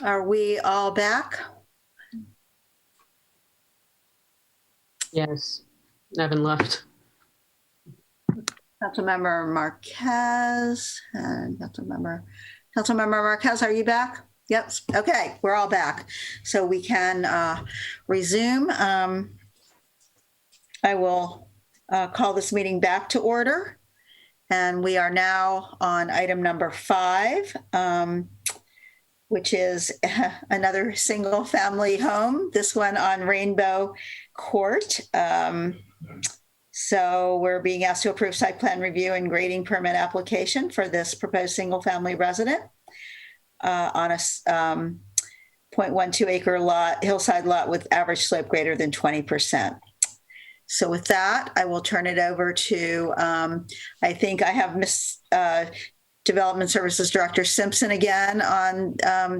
Are we all back? Yes. Evan left. Councilmember Marquez and Councilmember Marquez, are you back? Yep. Okay, we're all back. So we can resume. I will call this meeting back to order. And we are now on item number 5, which is another single family home, this one on Rainbow Court. So we're being asked to approve site plan review and grading permit application for this proposed single family resident on a 0.12 acre lot, hillside lot with average slope greater than 20%. So with that, I will turn it over to, I think I have Development Services Director Simpson again on,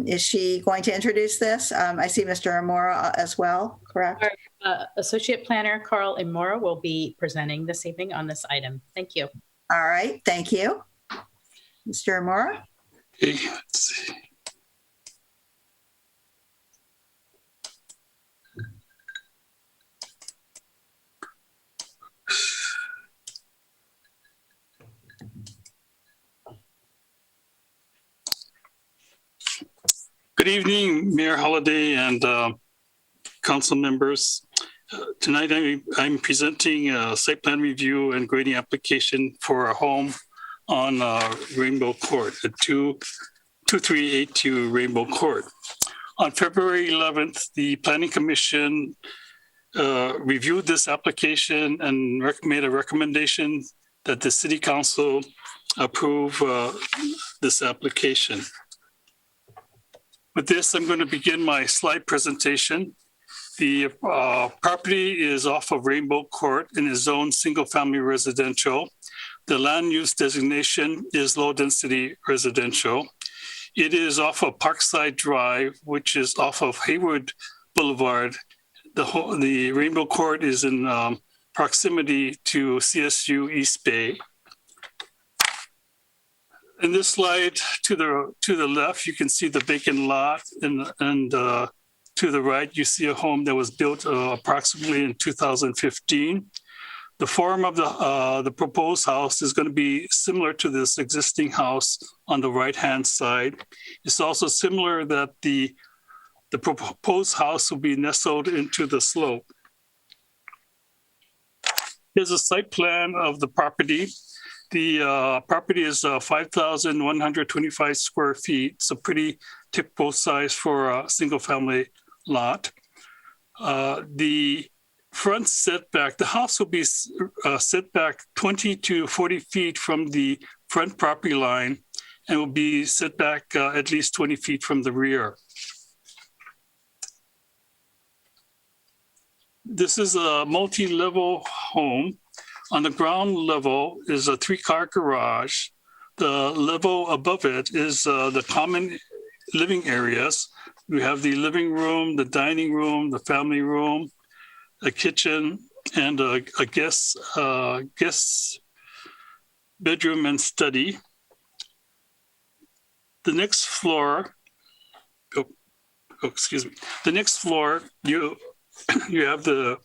is she going to introduce this? I see Mr. Amora as well, correct? Our, Associate Planner Carl Amora will be presenting this evening on this item. Thank you. All right, thank you. Mr. Amora? Okay, let's see. Good evening, Mayor Holliday and council members. Tonight I'm presenting a site plan review and grading application for a home on Rainbow Court at 2382 Rainbow Court. On February 11th, the Planning Commission reviewed this application and made a recommendation that the City Council approve this application. With this, I'm going to begin my slide presentation. The property is off of Rainbow Court and is zoned single-family residential The land use designation is low density residential. It is off of Parkside Drive, which is off of Hayward Boulevard. The Rainbow Court is in proximity to CSU East Bay. In this slide, to the left, you can see the vacant lot, and to the right, you see a home that was built approximately in 2015. The form of the proposed house is going to be similar to this existing house on the right-hand side. It's also similar that the proposed house will be nestled into the slope. Here's a site plan of the property. The property is 5,125 square feet. So pretty typical size for a single-family lot. The front setback, the house will be set back 20 to 40 feet from the front property line and will be set back at least 20 feet from the rear. This is a multi-level home. On the ground level is a 3-car garage. The level above it is the common living areas. We have the living room, the dining room, the family room, a kitchen, and a guest bedroom and study. The next floor, the next floor, you have the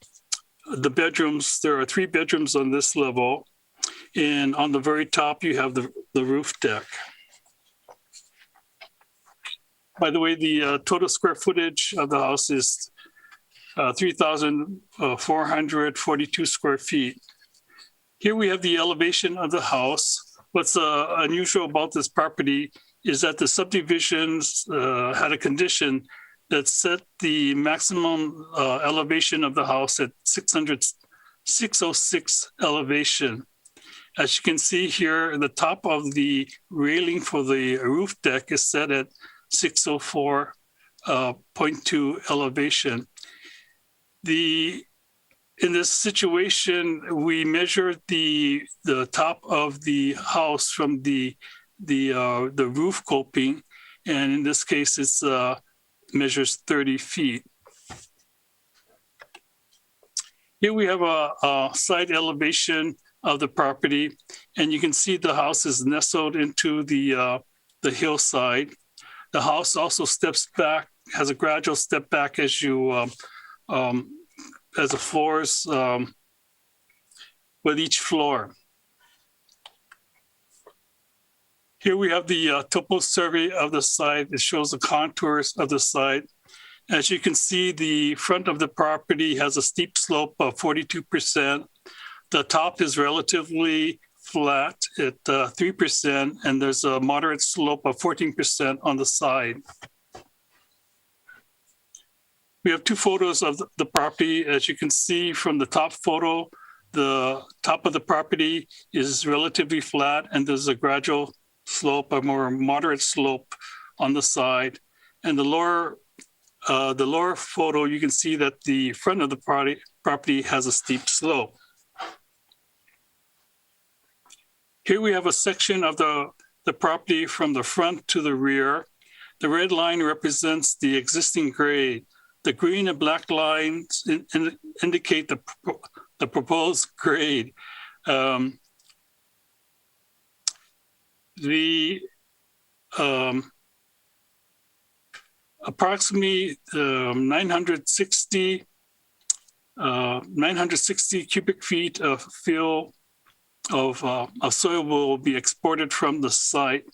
bedrooms. There are 3 bedrooms on this level, and on the very top you have the roof deck. By the way, the total square footage of the house is 3,442 square feet. Here we have the elevation of the house. What's unusual about this property is that the subdivisions had a condition that set the maximum elevation of the house at 606 elevation. As you can see here, the top of the railing for the roof deck is set at 604.2 elevation. In this situation, we measured the top of the house from the roof coping, and in this case, it's measures 30 feet. Here we have a side elevation of the property, and you can see the house is nestled into the hillside. The house also steps back, has a gradual step back as you as the floors with each floor. Here we have the topo survey of the site. It shows the contours of the site. As you can see, the front of the property has a steep slope of 42%. The top is relatively flat at 3%, and there's a moderate slope of 14% on the side. We have 2 photos of the property. As you can see from the top photo, the top of the property is relatively flat, and there's a gradual slope, a more moderate slope on the side. And the lower photo, you can see that the front of the property has a steep slope. Here we have a section of the property from the front to the rear. The red line represents the existing grade. The green and black lines indicate the proposed grade. Approximately 960 cubic feet of fill of soil will be exported from the site.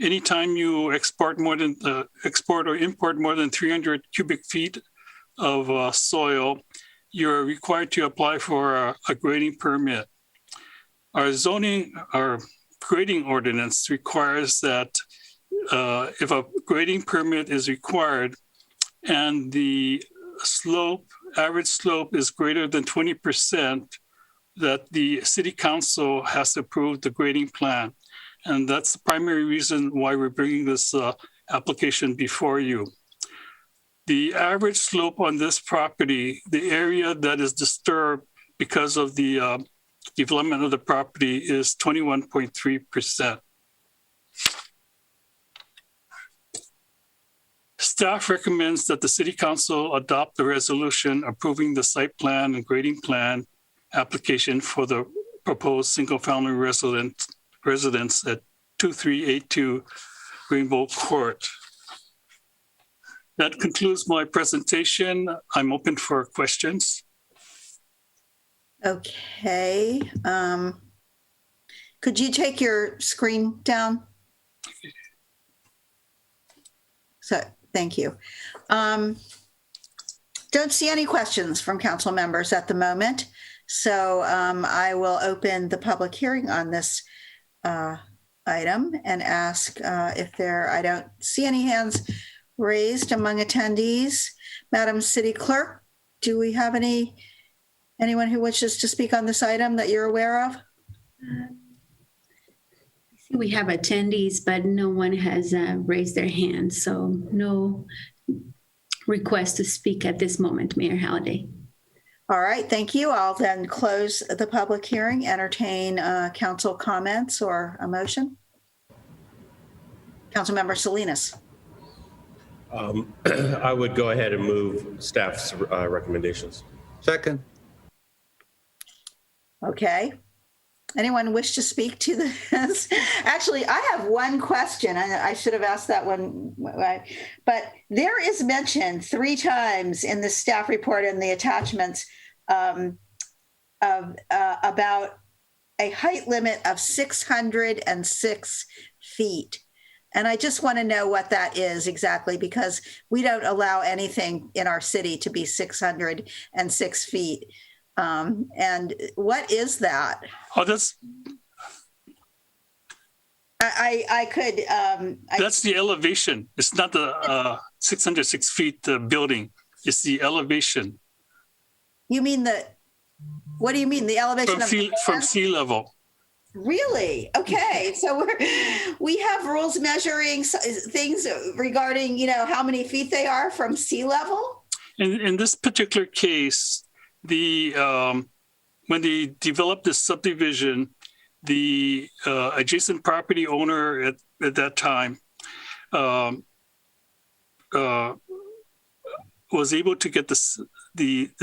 Anytime you export or import more than 300 cubic feet of soil, you're required to apply for a grading permit. Our grading ordinance requires that if a grading permit is required and the average slope is greater than 20%, that the city council has to approve the grading plan. And that's the primary reason why we're bringing this application before you. The average slope on this property, the area that is disturbed because of the development of the property is 21.3%. Staff recommends that the City Council adopt the resolution approving the site plan and grading plan application for the proposed single-family residence at 2382 Greenville Court. That concludes my presentation. I'm open for questions. Okay. Could you take your screen down? So, thank you. Don't see any questions from council members at the moment. So I will open the public hearing on this item and ask if I don't see any hands raised among attendees. Madam City Clerk, do we have anyone who wishes to speak on this item that you're aware of? We have attendees, but no one has raised their hand, so no request to speak at this moment, Mayor Halliday. All right, thank you. I'll then close the public hearing, entertain council comments or a motion. Councilmember Salinas. I would go ahead and move staff's recommendations. Second. Okay. Anyone wish to speak to this? Actually, I have one question. I should have asked that one, but there is mention 3 times in the staff report and the attachments about a height limit of 606 feet. And I just want to know what that is exactly, because we don't allow anything in our city to be 606 feet. And what is that? Oh, that's that's the elevation. It's not the 606 feet building. It's the elevation. You mean what do you mean? The elevation from sea level. Really? Okay. So we have rules measuring things regarding, how many feet they are from sea level? In this particular case, when they developed this subdivision, the adjacent property owner at that time was able to get the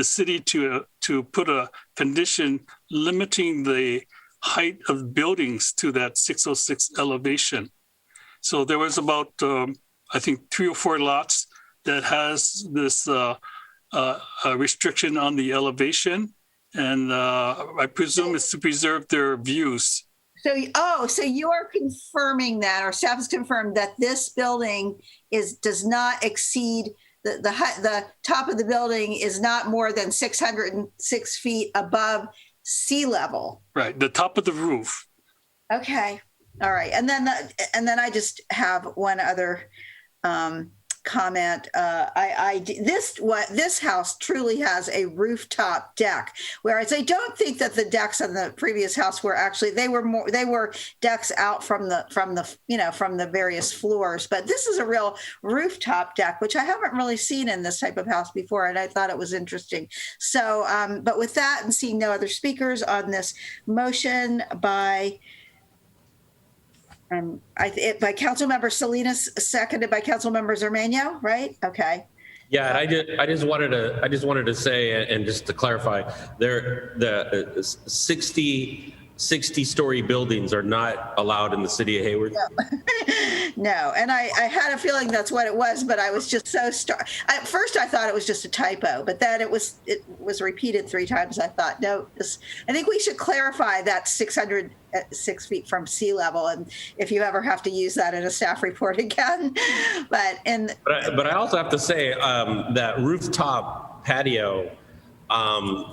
city to put a condition limiting the height of buildings to that 606 elevation. So there was about I think 3 or 4 lots that has this restriction on the elevation, and I presume it's to preserve their views. So you are confirming that, or staff has confirmed that this building does not exceed the top of the building is not more than 606 feet above sea level. Right, the top of the roof. Okay, all right, and then I just have one other comment. This house truly has a rooftop deck, whereas I don't think that the decks on the previous house were actually they were decks out from the various floors, but this is a real rooftop deck, which I haven't really seen in this type of house before, and I thought it was interesting. So but with that, and seeing no other speakers on this motion by Councilmember Salinas, seconded by Councilmember Zermano, right? Okay. Yeah, and I just wanted to say, and just to clarify, the 60-story buildings are not allowed in the city of Hayward. No, and I had a feeling that's what it was, but I was just so at first I thought it was just a typo, but then it was repeated 3 times. I thought, no, I think we should clarify that 606 feet from sea level, and if you ever have to use that in a staff report again. But I also have to say that rooftop patio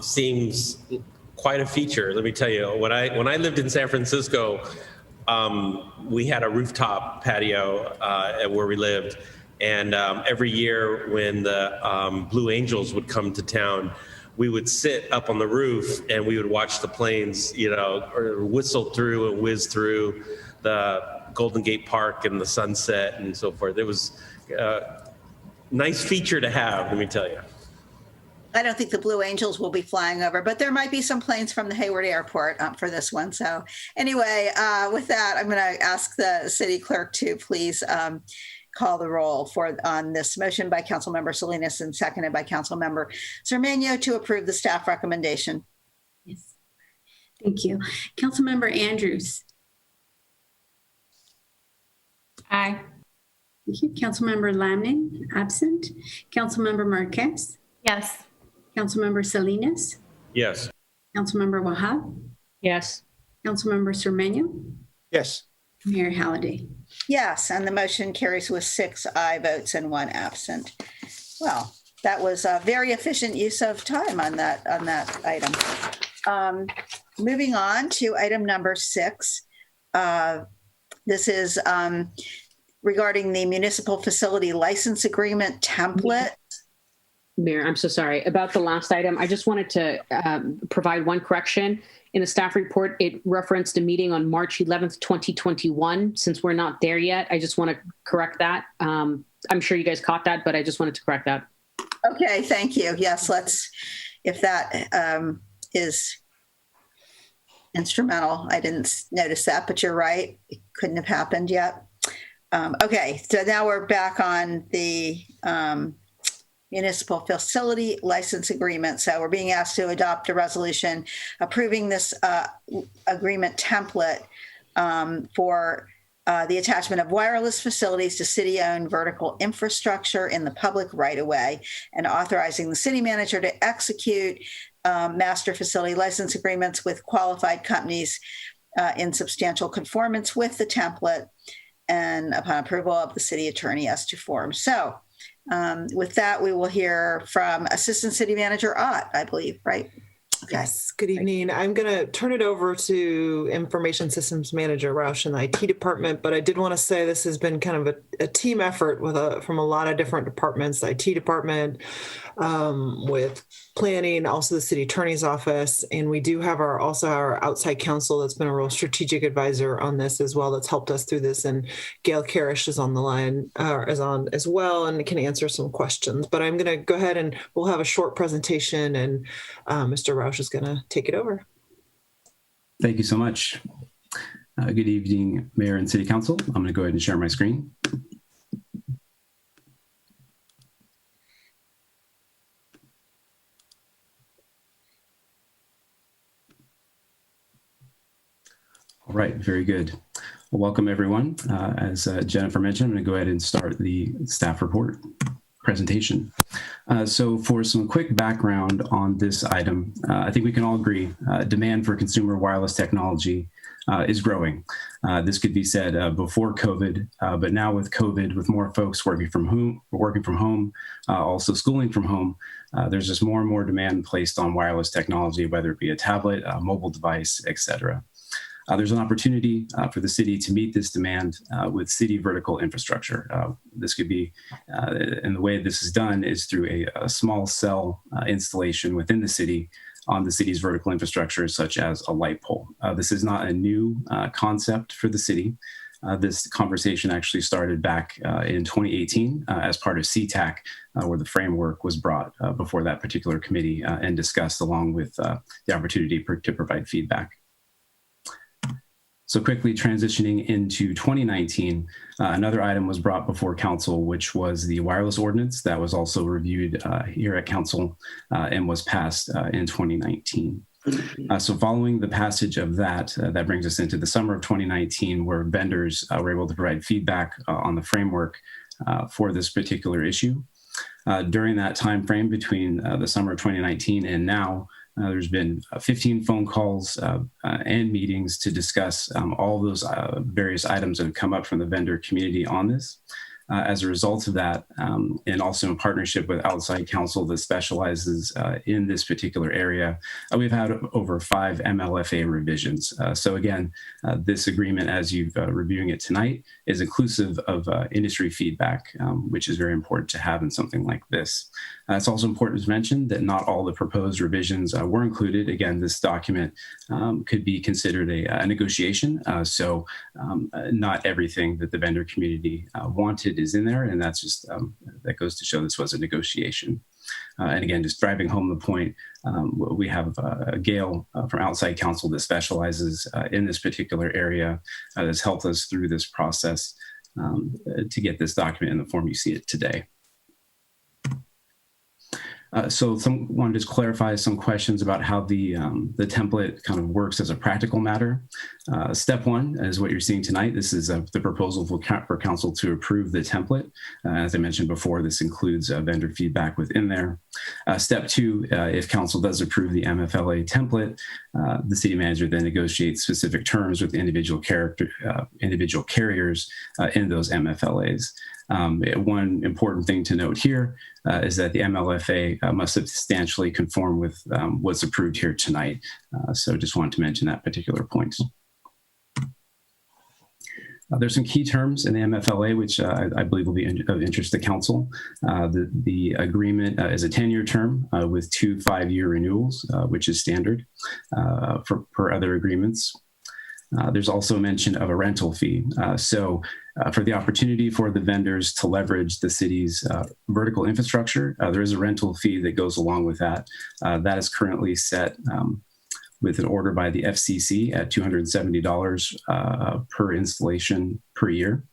seems quite a feature. Let me tell you, when I lived in San Francisco, we had a rooftop patio where we lived, and every year when the Blue Angels would come to town, we would sit up on the roof and we would watch the planes, or whistle through and whiz through the Golden Gate Park and the sunset and so forth. It was a nice feature to have, let me tell you. I don't think the Blue Angels will be flying over, but there might be some planes from the Hayward Airport for this one. So anyway, with that, I'm going to ask the city clerk to please call the roll on this motion by Councilmember Salinas and seconded by Councilmember Zermania to approve the staff recommendation. Yes. Thank you. Councilmember Andrews. Aye. Thank you. Councilmember Lamning, absent. Councilmember Marquez. Yes. Councilmember Salinas. Yes. Councilmember Wahab. Yes. Councilmember Cermeño. Yes. Mayor Halliday. Yes, and the motion carries with 6 aye votes and 1 absent. Well, that was a very efficient use of time on that item. Moving on to item number 6. This is regarding the municipal facility license agreement template. Mayor, I'm so sorry. About the last item, I just wanted to provide one correction. In the staff report, it referenced a meeting on March 11th, 2021. Since we're not there yet, I just want to correct that. I'm sure you guys caught that, but I just wanted to correct that. Okay, thank you. Yes, if that is instrumental. I didn't notice that, but you're right. It couldn't have happened yet. Okay, so now we're back on the municipal facility license agreement. So we're being asked to adopt a resolution approving this agreement template for the attachment of wireless facilities to city-owned vertical infrastructure in the public right-of-way and authorizing the city manager to execute master facility license agreements with qualified companies in substantial conformance with the template and upon approval of the city attorney as to form. So with that, we will hear from Assistant City Manager Ott, I believe, right? Okay. Yes, good evening. I'm going to turn it over to Information Systems Manager Roush in the IT department, but I did want to say this has been kind of a team effort from a lot of different departments, the IT department, with planning, also the city attorney's office. And we do have our outside counsel that's been a real strategic advisor on this as well, that's helped us through this. And Gail Karish is on the line, is on as well, and can answer some questions. But I'm going to go ahead and we'll have a short presentation, and Mr. Roush is going to take it over. Thank you so much. Good evening, Mayor and City Council. I'm going to go ahead and share my screen. All right, very good. Well, welcome everyone. As Jennifer mentioned, I'm going to go ahead and start the staff report presentation. So for some quick background on this item, I think we can all agree demand for consumer wireless technology is growing. This could be said before COVID, but now with COVID, with more folks working from home, also schooling from home, there's just more and more demand placed on wireless technology, whether it be a tablet, a mobile device, etc. There's an opportunity for the city to meet this demand with city vertical infrastructure. This could be, and the way this is done is through a small cell installation within the city on the city's vertical infrastructure, such as a light pole. This is not a new concept for the city. This conversation actually started back in 2018 as part of CTAC, where the framework was brought before that particular committee and discussed along with the opportunity to provide feedback. So quickly transitioning into 2019, another item was brought before council, which was the wireless ordinance that was also reviewed here at council and was passed in 2019. So following the passage of that, that brings us into the summer of 2019, where vendors were able to provide feedback on the framework for this particular issue. During that time frame between the summer of 2019 and now, there's been 15 phone calls and meetings to discuss all those various items that have come up from the vendor community on this. As a result of that, and also in partnership with outside counsel that specializes in this particular area, we've had over 5 MLFA revisions. So again, this agreement, as you're reviewing it tonight, is inclusive of industry feedback, which is very important to have in something like this. It's also important to mention that not all the proposed revisions were included. Again, this document could be considered a negotiation. So not everything that the vendor community wanted is in there, and that's just that goes to show this was a negotiation. And again, just driving home the point, we have Gail from outside counsel that specializes in this particular area that's helped us through this process to get this document in the form you see it today. So wanted to clarify some questions about how the template kind of works as a practical matter. Step one is what you're seeing tonight. This is the proposal for council to approve the template. As I mentioned before, this includes vendor feedback within there. Step two, if council does approve the MFLA template, the city manager then negotiates specific terms with individual carriers in those MFLAs. One important thing to note here is that the MLFA must substantially conform with what's approved here tonight. So just wanted to mention that particular point. There's some key terms in the MFLA, which I believe will be of interest to council. The agreement is a 10-year term with 2 5-year renewals, which is standard per other agreements. There's also mention of a rental fee. For the opportunity for the vendors to leverage the city's vertical infrastructure, there is a rental fee that goes along with that. That is currently set with an order by the FCC at $270 per installation per year.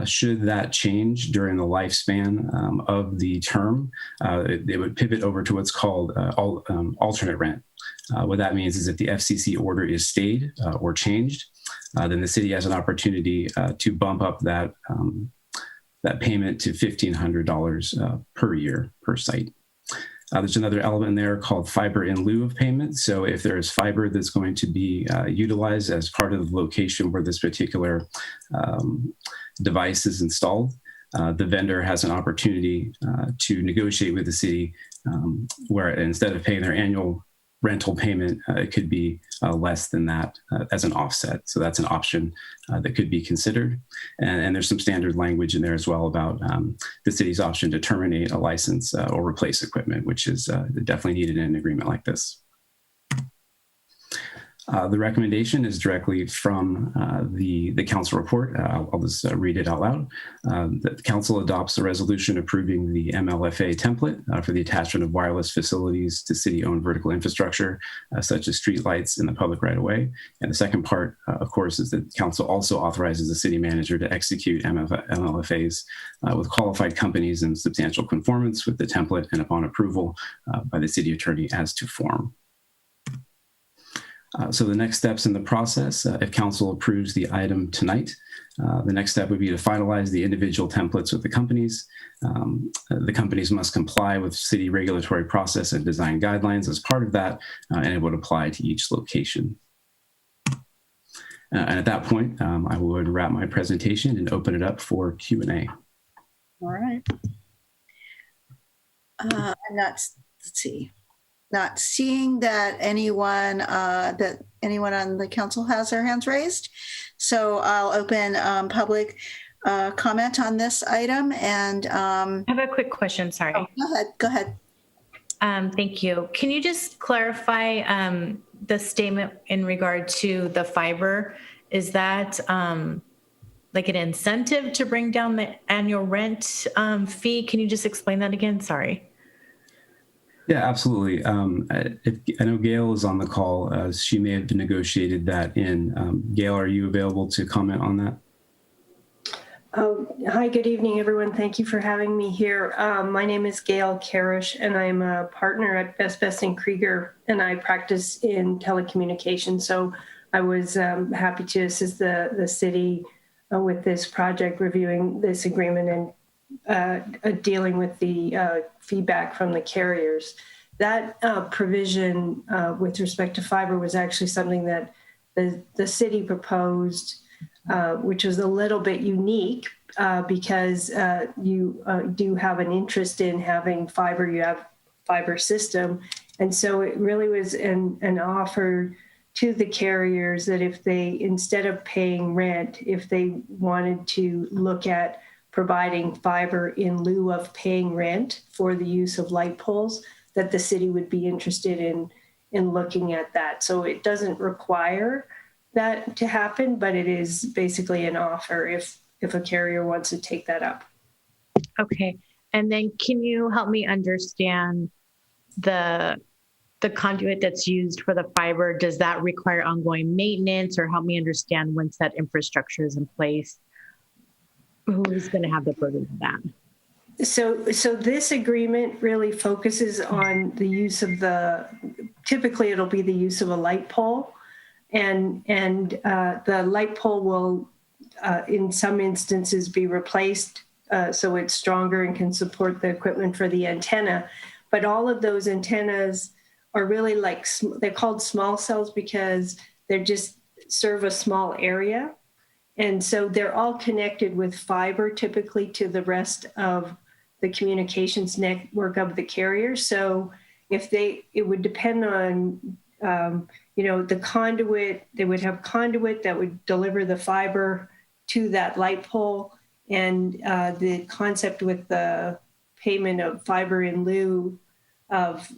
Should that change during the lifespan of the term, it would pivot over to what's called alternate rent. What that means is if the FCC order is stayed or changed, then the city has an opportunity to bump up that payment to $1,500 per year per site. There's another element there called fiber in lieu of payment. So if there is fiber that's going to be utilized as part of the location where this particular device is installed, the vendor has an opportunity to negotiate with the city where instead of paying their annual rental payment, it could be less than that as an offset. So that's an option that could be considered. And there's some standard language in there as well about the city's option to terminate a license or replace equipment, which is definitely needed in an agreement like this. The recommendation is directly from the council report. I'll just read it out loud. The council adopts a resolution approving the MLFA template for the attachment of wireless facilities to city-owned vertical infrastructure, such as streetlights in the public right-of-way. And the second part, of course, is that council also authorizes the city manager to execute MLFAs with qualified companies in substantial conformance with the template and upon approval by the city attorney as to form. So the next steps in the process, if council approves the item tonight, the next step would be to finalize the individual templates with the companies. The companies must comply with city regulatory process and design guidelines as part of that, and it would apply to each location. And at that point, I would wrap my presentation and open it up for Q&A. All right. Let's see. Not seeing that anyone on the council has their hands raised. So I'll open public comment on this item. And I have a quick question. Sorry. Oh, go ahead. Thank you. Can you just clarify the statement in regard to the fiber? Is that like an incentive to bring down the annual rent fee? Can you just explain that again? Sorry. Yeah, absolutely. I know Gail is on the call. She may have negotiated that in. Gail, are you available to comment on that? Hi, good evening, everyone. Thank you for having me here. My name is Gail Karish, and I'm a partner at Best & Krieger, and I practice in telecommunications. So I was happy to assist the city with this project, reviewing this agreement and dealing with the feedback from the carriers. That provision with respect to fiber was actually something that the city proposed, which was a little bit unique because you do have an interest in having fiber, you have fiber system. And so it really was an offer to the carriers that if they, instead of paying rent, if they wanted to look at providing fiber in lieu of paying rent for the use of light poles, that the city would be interested in looking at that. So it doesn't require that to happen, but it is basically an offer if a carrier wants to take that up. Okay. And then can you help me understand the conduit that's used for the fiber? Does that require ongoing maintenance, or help me understand once that infrastructure is in place, who's going to have the burden of that? So this agreement really focuses on the use of typically it'll be the use of a light pole, and the light pole will in some instances be replaced so it's stronger and can support the equipment for the antenna. But all of those antennas are really they're called small cells because they just serve a small area. And so they're all connected with fiber typically to the rest of the communications network of the carrier. So it would depend on, the conduit, they would have conduit that would deliver the fiber to that light pole. And the concept with the payment of fiber in lieu of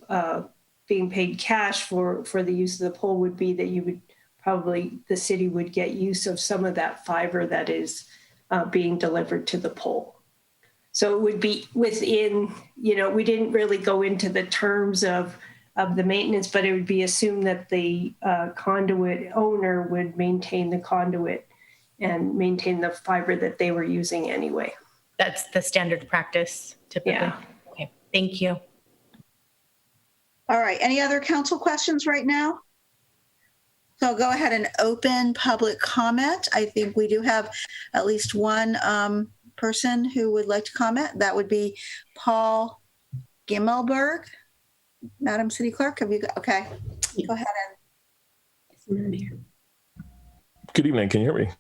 being paid cash for the use of the pole would be that the city would get use of some of that fiber that is being delivered to the pole. So it would be within, we didn't really go into the terms of the maintenance, but it would be assumed that the conduit owner would maintain the conduit and maintain the fiber that they were using anyway. That's the standard practice typically. Yeah. Okay, thank you. All right, any other council questions right now? So I'll go ahead and open public comment. I think we do have at least one person who would like to comment. That would be Paul Gimmelberg. Madam City Clerk, okay, go ahead. Good evening, can you hear me?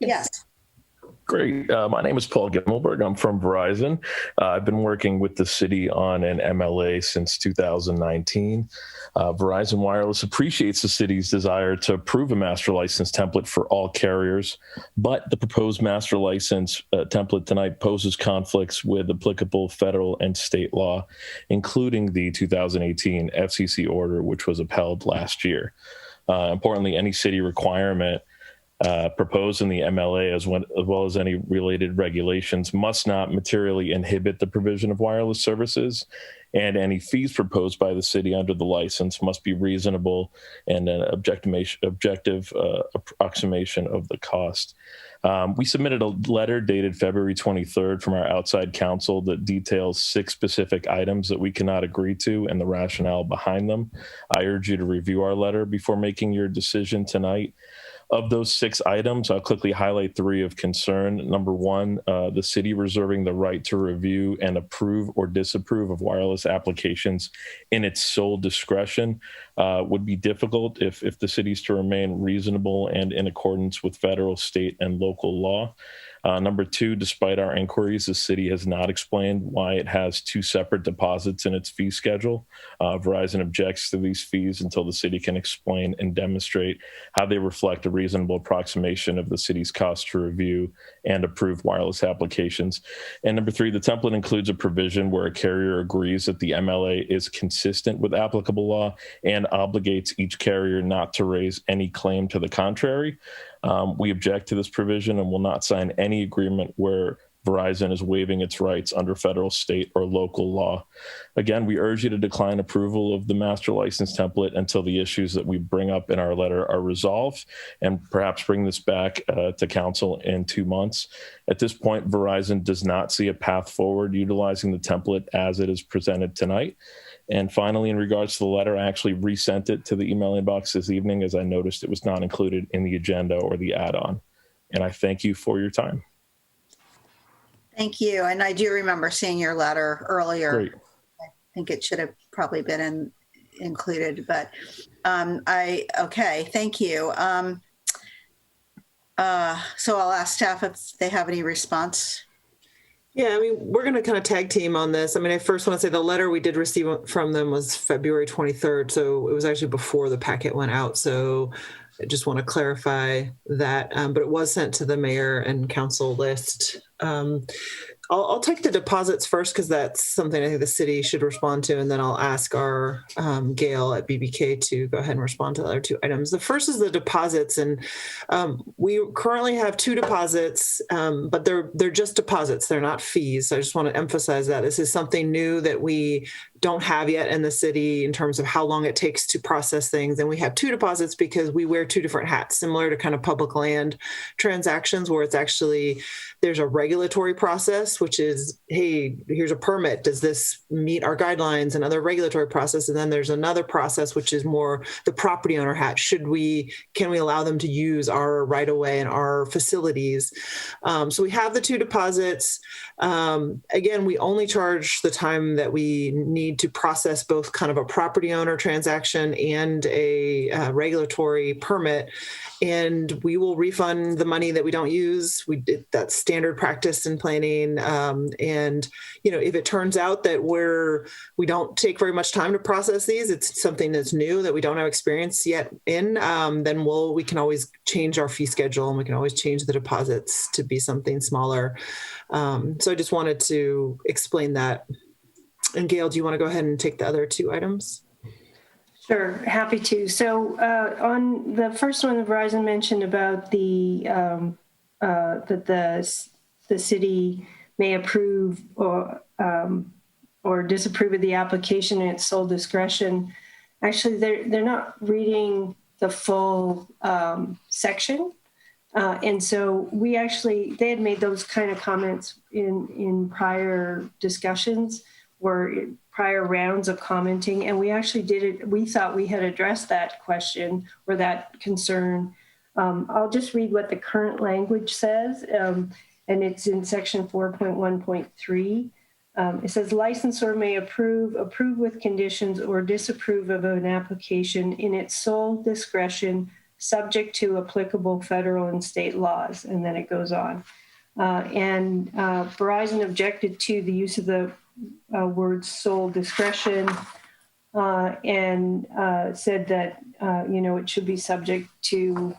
Yes. Great. My name is Paul Gimmelberg. I'm from Verizon. I've been working with the city on an MLA since 2019. Verizon Wireless appreciates the city's desire to approve a master license template for all carriers, but the proposed master license template tonight poses conflicts with applicable federal and state law, including the 2018 FCC order, which was upheld last year. Importantly, any city requirement proposed in the MLA, as well as any related regulations, must not materially inhibit the provision of wireless services, and any fees proposed by the city under the license must be reasonable and an objective approximation of the cost. We submitted a letter dated February 23rd from our outside counsel that details 6 specific items that we cannot agree to and the rationale behind them. I urge you to review our letter before making your decision tonight. Of those 6 items, I'll quickly highlight 3 of concern. Number 1, the city reserving the right to review and approve or disapprove of wireless applications in its sole discretion would be difficult if the city is to remain reasonable and in accordance with federal, state, and local law. Number 2, despite our inquiries, the city has not explained why it has 2 separate deposits in its fee schedule. Verizon objects to these fees until the city can explain and demonstrate how they reflect a reasonable approximation of the city's cost to review and approve wireless applications. And number 3, the template includes a provision where a carrier agrees that the MLA is consistent with applicable law and obligates each carrier not to raise any claim to the contrary. We object to this provision and will not sign any agreement where Verizon is waiving its rights under federal, state, or local law. Again, we urge you to decline approval of the master license template until the issues that we bring up in our letter are resolved, and perhaps bring this back to council in 2 months. At this point, Verizon does not see a path forward utilizing the template as it is presented tonight. And finally, in regards to the letter, I actually resent it to the email inbox this evening as I noticed it was not included in the agenda or the add-on. And I thank you for your time. Thank you. And I do remember seeing your letter earlier. Great. I think it should have probably been included, but okay, thank you. So I'll ask staff if they have any response. Yeah, I mean, we're going to kind of tag team on this. I mean, I first want to say the letter we did receive from them was February 23rd. So it was actually before the packet went out. So I just want to clarify that. But it was sent to the mayor and council list. On I'll take the deposits first because that's something I think the city should respond to, and then I'll ask our Gail at BBK to go ahead and respond to the other two items. The first is the deposits, and we currently have 2 deposits, but they're just deposits. They're not fees. So I just want to emphasize that this is something new that we don't have yet in the city in terms of how long it takes to process things. And we have 2 deposits because we wear 2 different hats, similar to kind of public land transactions where it's actually, there's a regulatory process, which is, hey, here's a permit. Does this meet our guidelines? And other regulatory process. And then there's another process, which is more the property owner hat. Can we allow them to use our right of way and our facilities? So we have the 2 deposits. Again, we only charge the time that we need to process both kind of a property owner transaction and a regulatory permit. And we will refund the money that we don't use. That's standard practice in planning. And, if it turns out that we don't take very much time to process these, it's something that's new that we don't have experience yet in, then we can always change our fee schedule, and we can always change the deposits to be something smaller. So I just wanted to explain that. And Gail, do you want to go ahead and take the other 2 items? Sure, happy to. So on the first one, Verizon mentioned about that the city may approve or disapprove of the application in its sole discretion. Actually, they're not reading the full section. And so they had made those kind of comments in prior discussions or prior rounds of commenting. And we actually we thought we had addressed that question or that concern. I'll just read what the current language says. And it's in section 4.1.3. It says licensor may approve with conditions, or disapprove of an application in its sole discretion, subject to applicable federal and state laws. And then it goes on. And Verizon objected to the use of the word sole discretion and said that, it should be subject to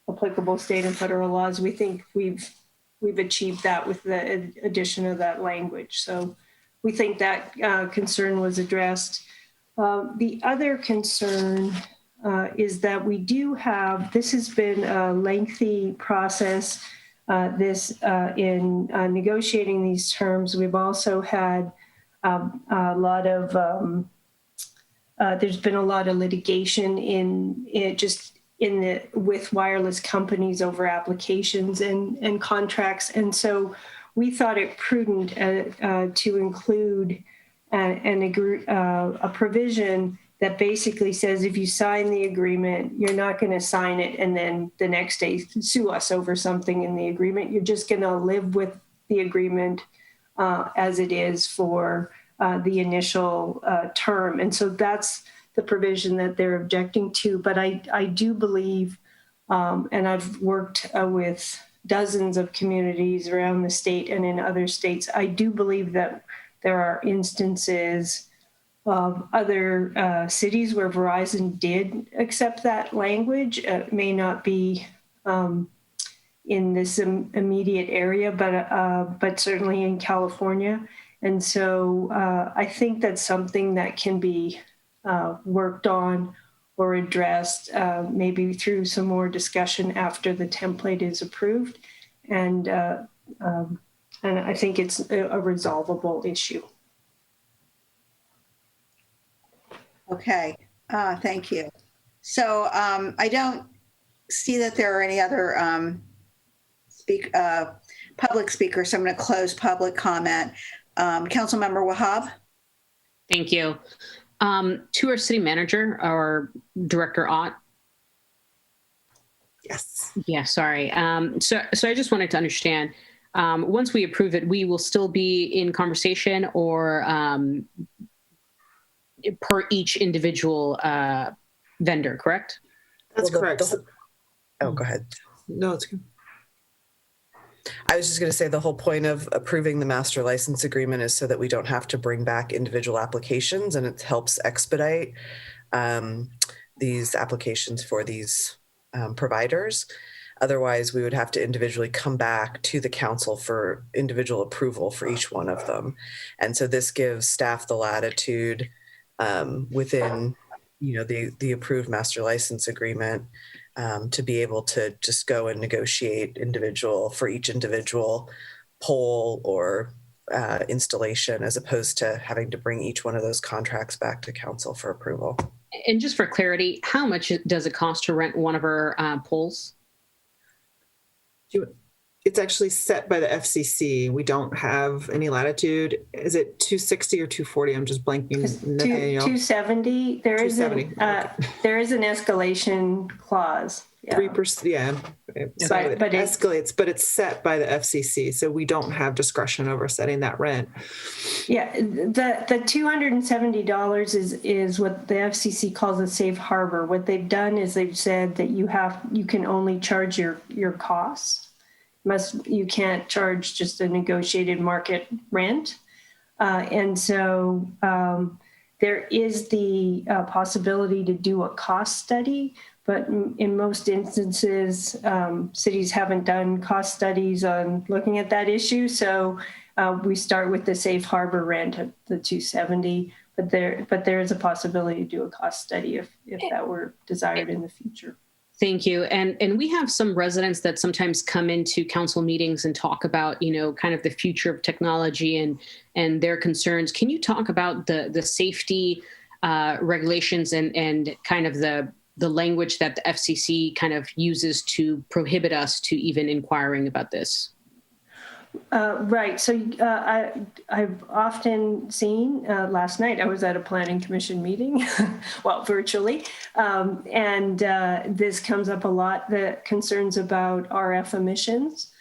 applicable state and federal laws. We think we've achieved that with the addition of that language. So we think that concern was addressed. The other concern is that we do have, this has been a lengthy process, in negotiating these terms. We've also had a lot of, there's been a lot of litigation with wireless companies over applications and contracts. And so we thought it prudent to include a provision that basically says if you sign the agreement, you're not going to sign it and then the next day sue us over something in the agreement. You're just going to live with the agreement as it is for the initial term. And so that's the provision that they're objecting to. But I do believe, and I've worked with dozens of communities around the state and in other states, I do believe that there are instances of other cities where Verizon did accept that language. It may not be in this immediate area, but certainly in California. And so I think that's something that can be worked on or addressed maybe through some more discussion after the template is approved. And I think it's a resolvable issue. Okay, thank you. So I don't see that there are any other public speakers, so I'm going to close public comment. Councilmember Wahab. Thank you. To our city manager, our Director Ott. Yes. Yeah, sorry. So I just wanted to understand, once we approve it, we will still be in conversation or per each individual vendor, correct? That's correct. Oh, go ahead. No, it's good. I was just going to say the whole point of approving the master license agreement is so that we don't have to bring back individual applications, and it helps expedite these applications for these providers. Otherwise, we would have to individually come back to the council for individual approval for each one of them. And so this gives staff the latitude within, the approved master license agreement to be able to just go and negotiate for each individual pole or installation, as opposed to having to bring each one of those contracts back to council for approval. And just for clarity, how much does it cost to rent one of our poles? It's actually set by the FCC. We don't have any latitude. Is it 260 or 240? I'm just blanking. 270. There is an escalation clause. 3%. Yeah. So it escalates, but it's set by the FCC. So we don't have discretion over setting that rent. Yeah. The $270 is what the FCC calls a safe harbor. What they've done is they've said that you can only charge your costs. You can't charge just a negotiated market rent. And so there is the possibility to do a cost study, but in most instances, cities haven't done cost studies on looking at that issue. So we start with the safe harbor rent at the $270, but there is a possibility to do a cost study if that were desired in the future. Thank you. And we have some residents that sometimes come into council meetings and talk about, kind of the future of technology and their concerns. Can you talk about the safety regulations and kind of the language that the FCC kind of uses to prohibit us to even inquiring about this? Right. So I've often seen, last night I was at a planning commission meeting, well, virtually, and this comes up a lot, the concerns about RF emissions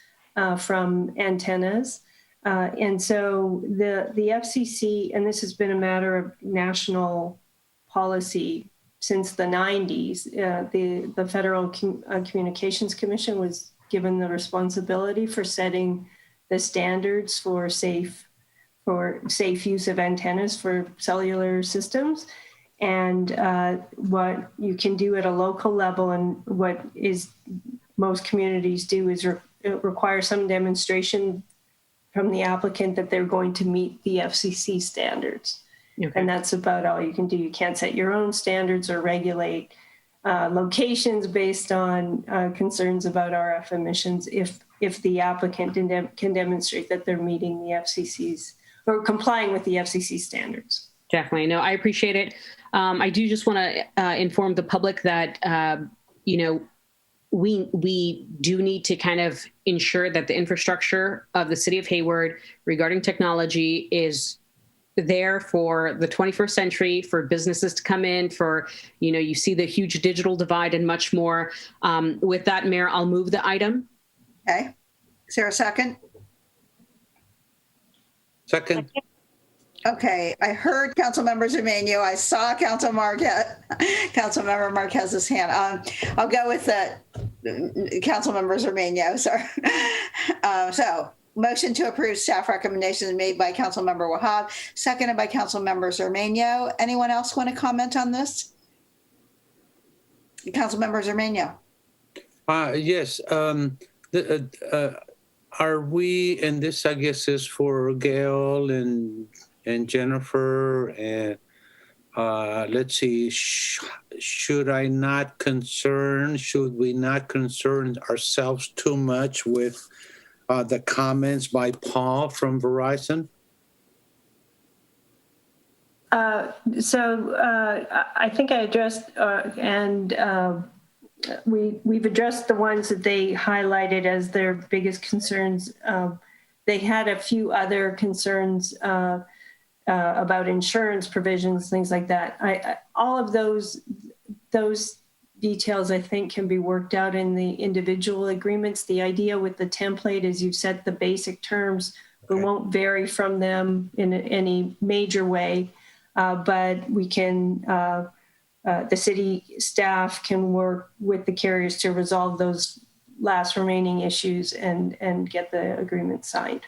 from antennas. And so the FCC, and this has been a matter of national policy since the 90s, the Federal Communications Commission was given the responsibility for setting the standards for safe use of antennas for cellular systems, and what you can do at a local level, and what is most communities do is require some demonstration from the applicant that they're going to meet the FCC standards. Okay. And that's about all you can do. You can't set your own standards or regulate locations based on concerns about RF emissions if the applicant can demonstrate that they're meeting the FCC's or complying with the FCC standards. Definitely. No, I appreciate it. I do just want to inform the public that, we do need to kind of ensure that the infrastructure of the city of Hayward regarding technology is there for the 21st century, for businesses to come in, for, you see the huge digital divide and much more. With that, Mayor, I'll move the item. Okay. Is there a second? Second. Okay. I heard Councilmember Zermania. I saw Councilmember Marquez's hand. I'll go with Councilmember Zermania. Sorry. So motion to approve staff recommendations made by Councilmember Wahab, seconded by Councilmember Zermania. Anyone else want to comment on this? Councilmember Zermania. Yes. Are we, and this I guess is for Gail and Jennifer, and let's see, should we not concern ourselves too much with the comments by Paul from Verizon? So I think I addressed we've addressed the ones that they highlighted as their biggest concerns. They had a few other concerns about insurance provisions, things like that. All of those details, I think, can be worked out in the individual agreements. The idea with the template is you set the basic terms, but won't vary from them in any major way. But we can, the city staff can work with the carriers to resolve those last remaining issues and get the agreement signed.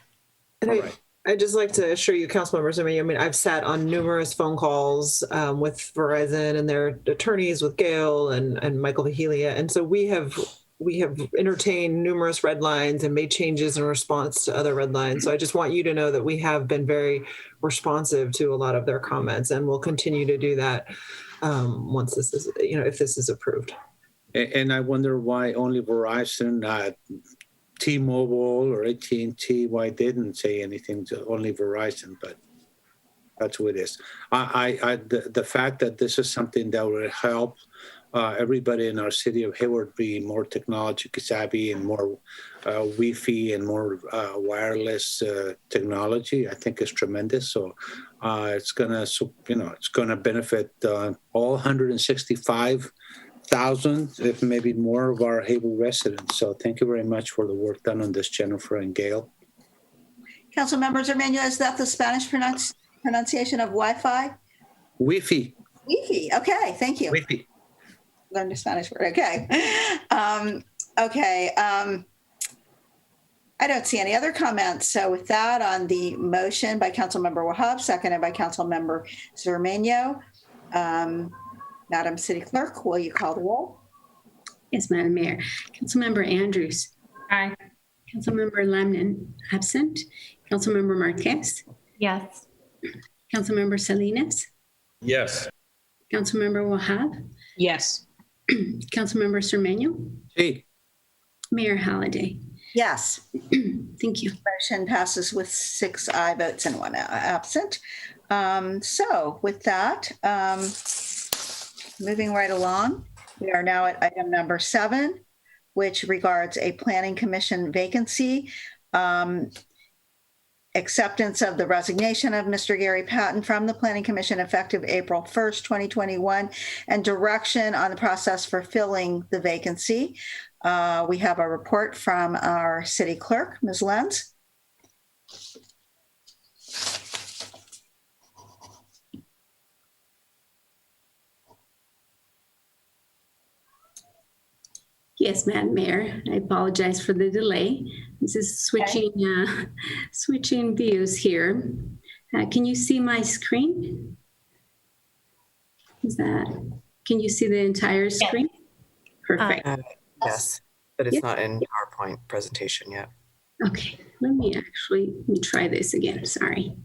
I'd just like to assure you, council members, I mean, I've sat on numerous phone calls with Verizon and their attorneys, with Gail and Michael Vahilia. And so we have we have entertained numerous red lines and made changes in response to other red lines. So I just want you to know that we have been very responsive to a lot of their comments, and we'll continue to do that once this is, if this is approved. And I wonder why only Verizon, T-Mobile or AT&T, why didn't say anything to only Verizon, but that's what it is. The fact that this is something that will help everybody in our city of Hayward be more technology savvy and more Wi-Fi and more wireless technology, I think is tremendous. So it's gonna benefit all 165,000, if maybe more, of our Hayward residents. So thank you very much for the work done on this, Jennifer and Gail. Council members, Armenia, is that the Spanish pronunciation of Wi-Fi? Wi-Fi. Wi-Fi. Okay, thank you. Wi-Fi. Learned a Spanish word. Okay. I don't see any other comments. So with that, on the motion by Councilmember Wahab, seconded by Councilmember Zermeño, Madam City Clerk, will you call the roll? Yes, Madam Mayor. Councilmember Andrews. Aye. Councilmember Lamnin, absent. Councilmember Marquez. Yes. Councilmember Salinas. Yes. Councilmember Wahab. Yes. Councilmember Zermeño. Hey. Mayor Halliday. Yes. Thank you. Motion passes with 6 aye votes and 1 absent. So with that, moving right along, we are now at item number 7, which regards a planning commission vacancy. Acceptance of the resignation of Mr. Gary Patton from the Planning Commission effective April 1st, 2021, and direction on the process for filling the vacancy. We have a report from our city clerk, Ms. Lenz. Yes, Madam Mayor. I apologize for the delay. This is switching views here. Can you see my screen? Can you see the entire screen? Perfect. Yes, but it's not in PowerPoint presentation yet. Okay, let me try this again. Sorry.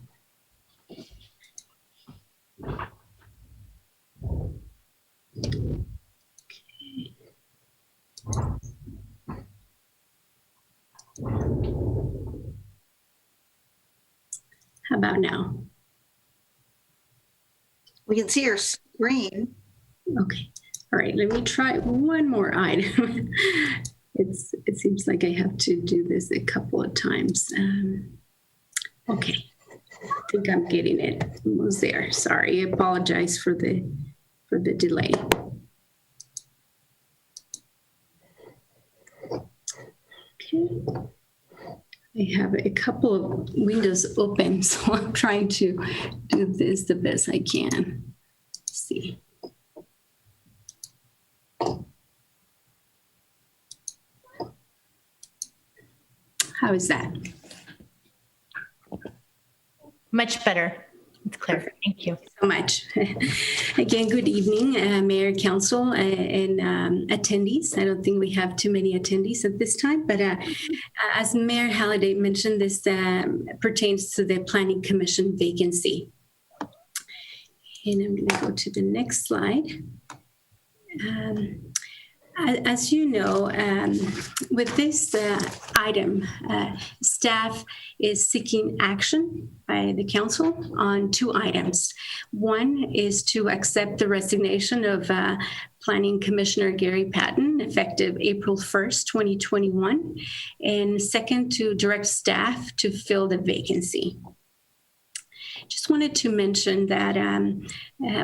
How about now? We can see your screen. Okay. All right. Let me try one more item. It seems like I have to do this a couple of times. Okay. I think I'm getting it. Almost there. Sorry. I apologize for the delay. Okay. I have a couple of windows open, so I'm trying to do this the best I can. Let's see. How is that? Much better. It's clear. Thank you so much. Again, good evening, Mayor, Council, and attendees. I don't think we have too many attendees at this time, but as Mayor Halliday mentioned, this pertains to the Planning Commission vacancy. And I'm going to go to the next slide. As you know, with this item, staff is seeking action by the council on 2 items. One is to accept the resignation of Planning Commissioner Gary Patton, effective April 1st, 2021. And second, to direct staff to fill the vacancy. Just wanted to mention that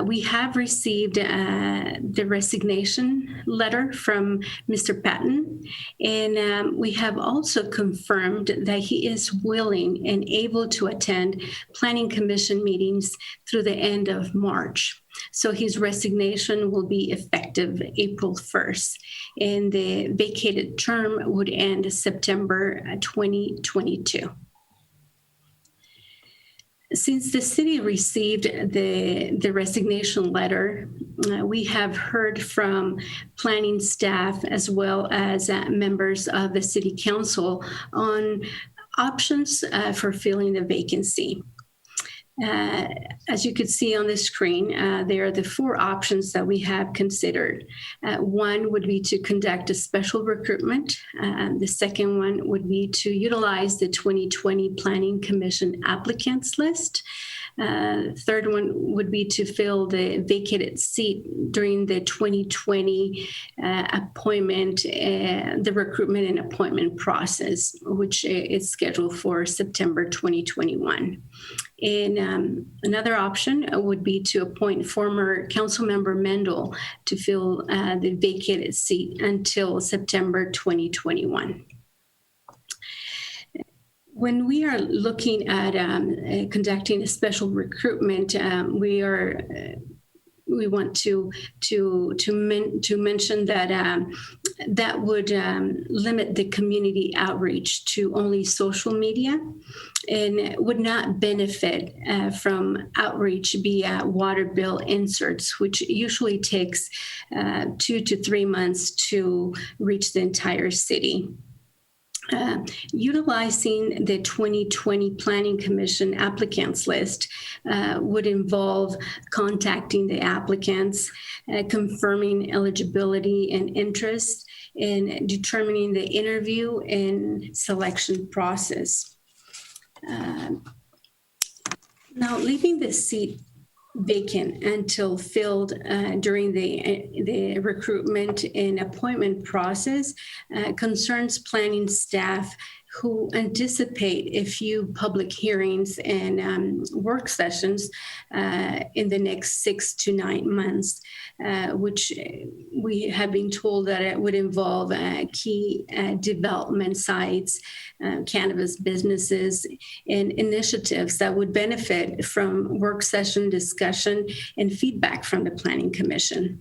we have received the resignation letter from Mr. Patton, and we have also confirmed that he is willing and able to attend Planning Commission meetings through the end of March. So his resignation will be effective April 1st, and the vacated term would end September 2022. Since the city received the resignation letter, we have heard from planning staff as well as members of the city council on options for filling the vacancy. As you could see on the screen, there are the 4 options that we have considered. One would be to conduct a special recruitment. The second one would be to utilize the 2020 Planning Commission applicants list. Third one would be to fill the vacated seat during the 2020 appointment, the recruitment and appointment process, which is scheduled for September 2021. And another option would be to appoint former Councilmember Mendel to fill the vacated seat until September 2021. When we are looking at conducting a special recruitment, we want to mention that that would limit the community outreach to only social media and would not benefit from outreach via water bill inserts, which usually takes 2 to 3 months to reach the entire city. Utilizing the 2020 Planning Commission applicants list would involve contacting the applicants, confirming eligibility and interest, and determining the interview and selection process. Now, leaving the seat vacant until filled during the recruitment and appointment process concerns planning staff who anticipate a few public hearings and work sessions in the next 6 to 9 months, which we have been told that it would involve key development sites, cannabis businesses, and initiatives that would benefit from work session discussion and feedback from the Planning Commission.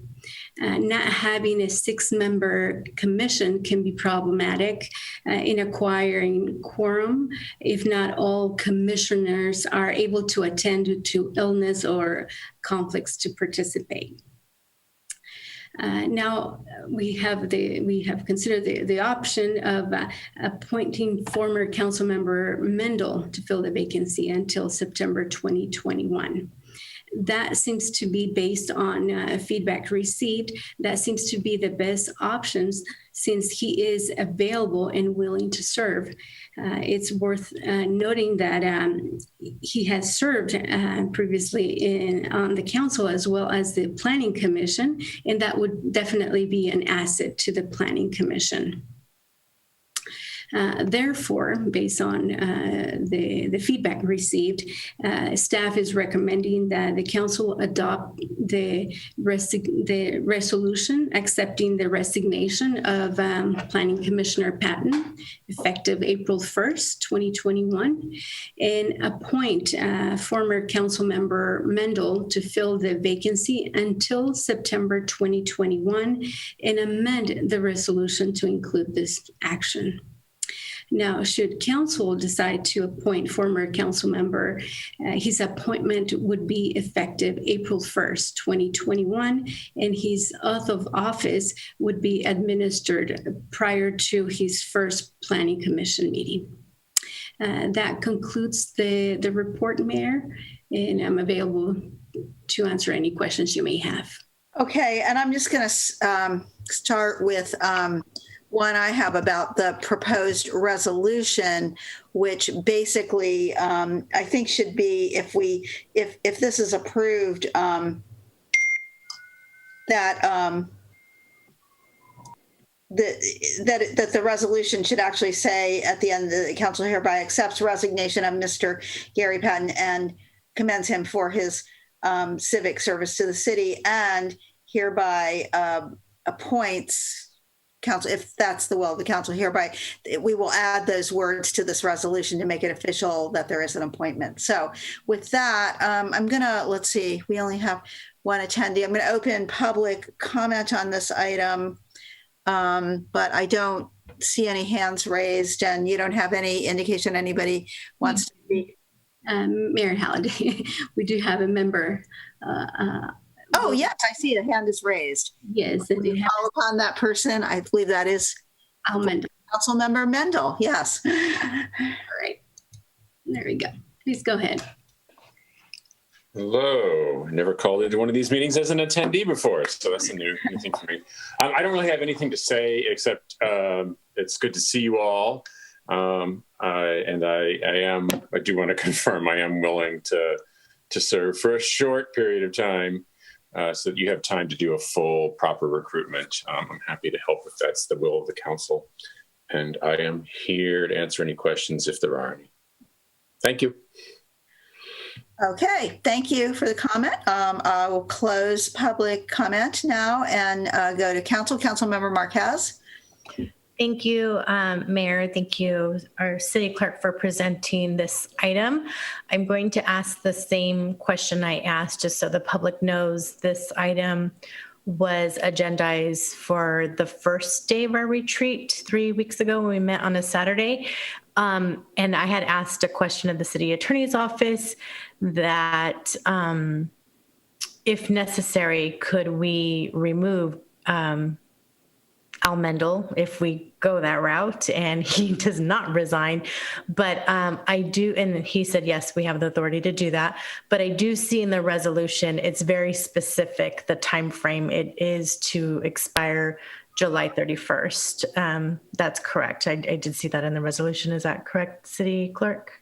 Not having a 6-member commission can be problematic in acquiring quorum if not all commissioners are able to attend due to illness or conflicts to participate. Now we have considered the option of appointing former Councilmember Mendel to fill the vacancy until September 2021. That seems to be based on feedback received. That seems to be the best options since he is available and willing to serve. It's worth noting that he has served previously on the council as well as the Planning Commission, and that would definitely be an asset to the Planning Commission. Therefore, based on the feedback received, staff is recommending that the council adopt the resolution accepting the resignation of Planning Commissioner Patton, effective April 1st, 2021, and appoint former Councilmember Mendel to fill the vacancy until September 2021, and amend the resolution to include this action. Now, should council decide to appoint former council member, his appointment would be effective April 1st, 2021, and his oath of office would be administered prior to his first Planning Commission meeting. That concludes the report, Mayor, and I'm available to answer any questions you may have. Okay, and I'm just going to start with one I have about the proposed resolution, which basically I think should be, if this is approved, that the resolution should actually say at the end, the council hereby accepts resignation of Mr. Gary Patton and commends him for his civic service to the city, and hereby appoints council, if that's the will of the council, hereby we will add those words to this resolution to make it official that there is an appointment. So with that, I'm gonna, let's see, we only have one attendee. I'm gonna open public comment on this item, but I don't see any hands raised, and you don't have any indication anybody wants to speak. Mayor Halliday, we do have a member. Oh, yes, I see a hand is raised. Yes. Will you call upon that person? I believe that is Al Mendel. Councilmember Mendel, yes. All right. There we go. Please go ahead. Hello. Never called into one of these meetings as an attendee before, so that's a new thing for me. I don't really have anything to say except it's good to see you all. I do want to confirm I am willing to serve for a short period of time so that you have time to do a full, proper recruitment. I'm happy to help if that's the will of the council. And I am here to answer any questions if there are any. Thank you. Okay, thank you for the comment. I will close public comment now and go to Councilmember Marquez. Thank you, Mayor. Thank you, our city clerk, for presenting this item. I'm going to ask the same question I asked, just so the public knows. This item was agendized for the first day of our retreat 3 weeks ago when we met on a Saturday. And I had asked a question of the city attorney's office that if necessary, could we remove Al Mendel if we go that route, and he does not resign. But I do, and he said, yes, we have the authority to do that. But I do see in the resolution, it's very specific, the time frame. It is to expire July 31st. That's correct. I did see that in the resolution. Is that correct, City Clerk?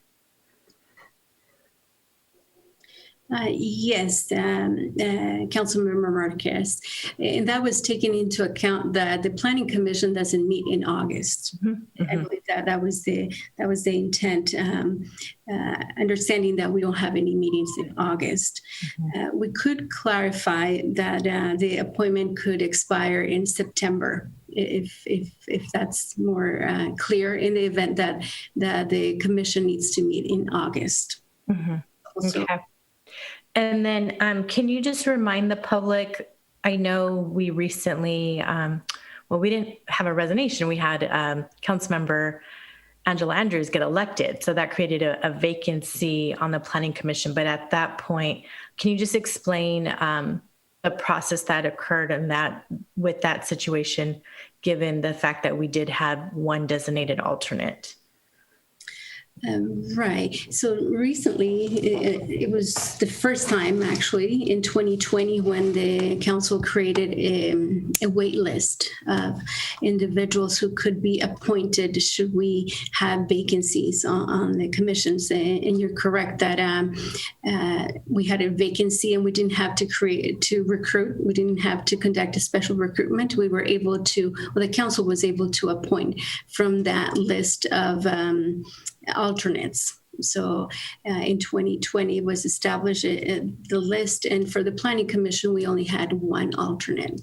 Yes, Councilmember Marquez, and that was taken into account that the Planning Commission doesn't meet in August. Mm-hmm. I believe that was the intent. Understanding that we don't have any meetings in August, we could clarify that the appointment could expire in September. If that's more clear, in the event that the commission needs to meet in August. Mm-hmm. Okay. And then can you just remind the public, I know we recently, we didn't have a resignation. We had Councilmember Angela Andrews get elected. So that created a vacancy on the Planning Commission. But at that point, can you just explain the process that occurred and that with that situation, given the fact that we did have one designated alternate? Right. So recently, it was the first time actually in 2020 when the council created a wait list of individuals who could be appointed should we have vacancies on the commissions. And you're correct that we had a vacancy and we didn't have to recruit. We didn't have to conduct a special recruitment. We were able to, the council was able to appoint from that list of alternates. So in 2020 it was established the list, and for the Planning Commission we only had one alternate.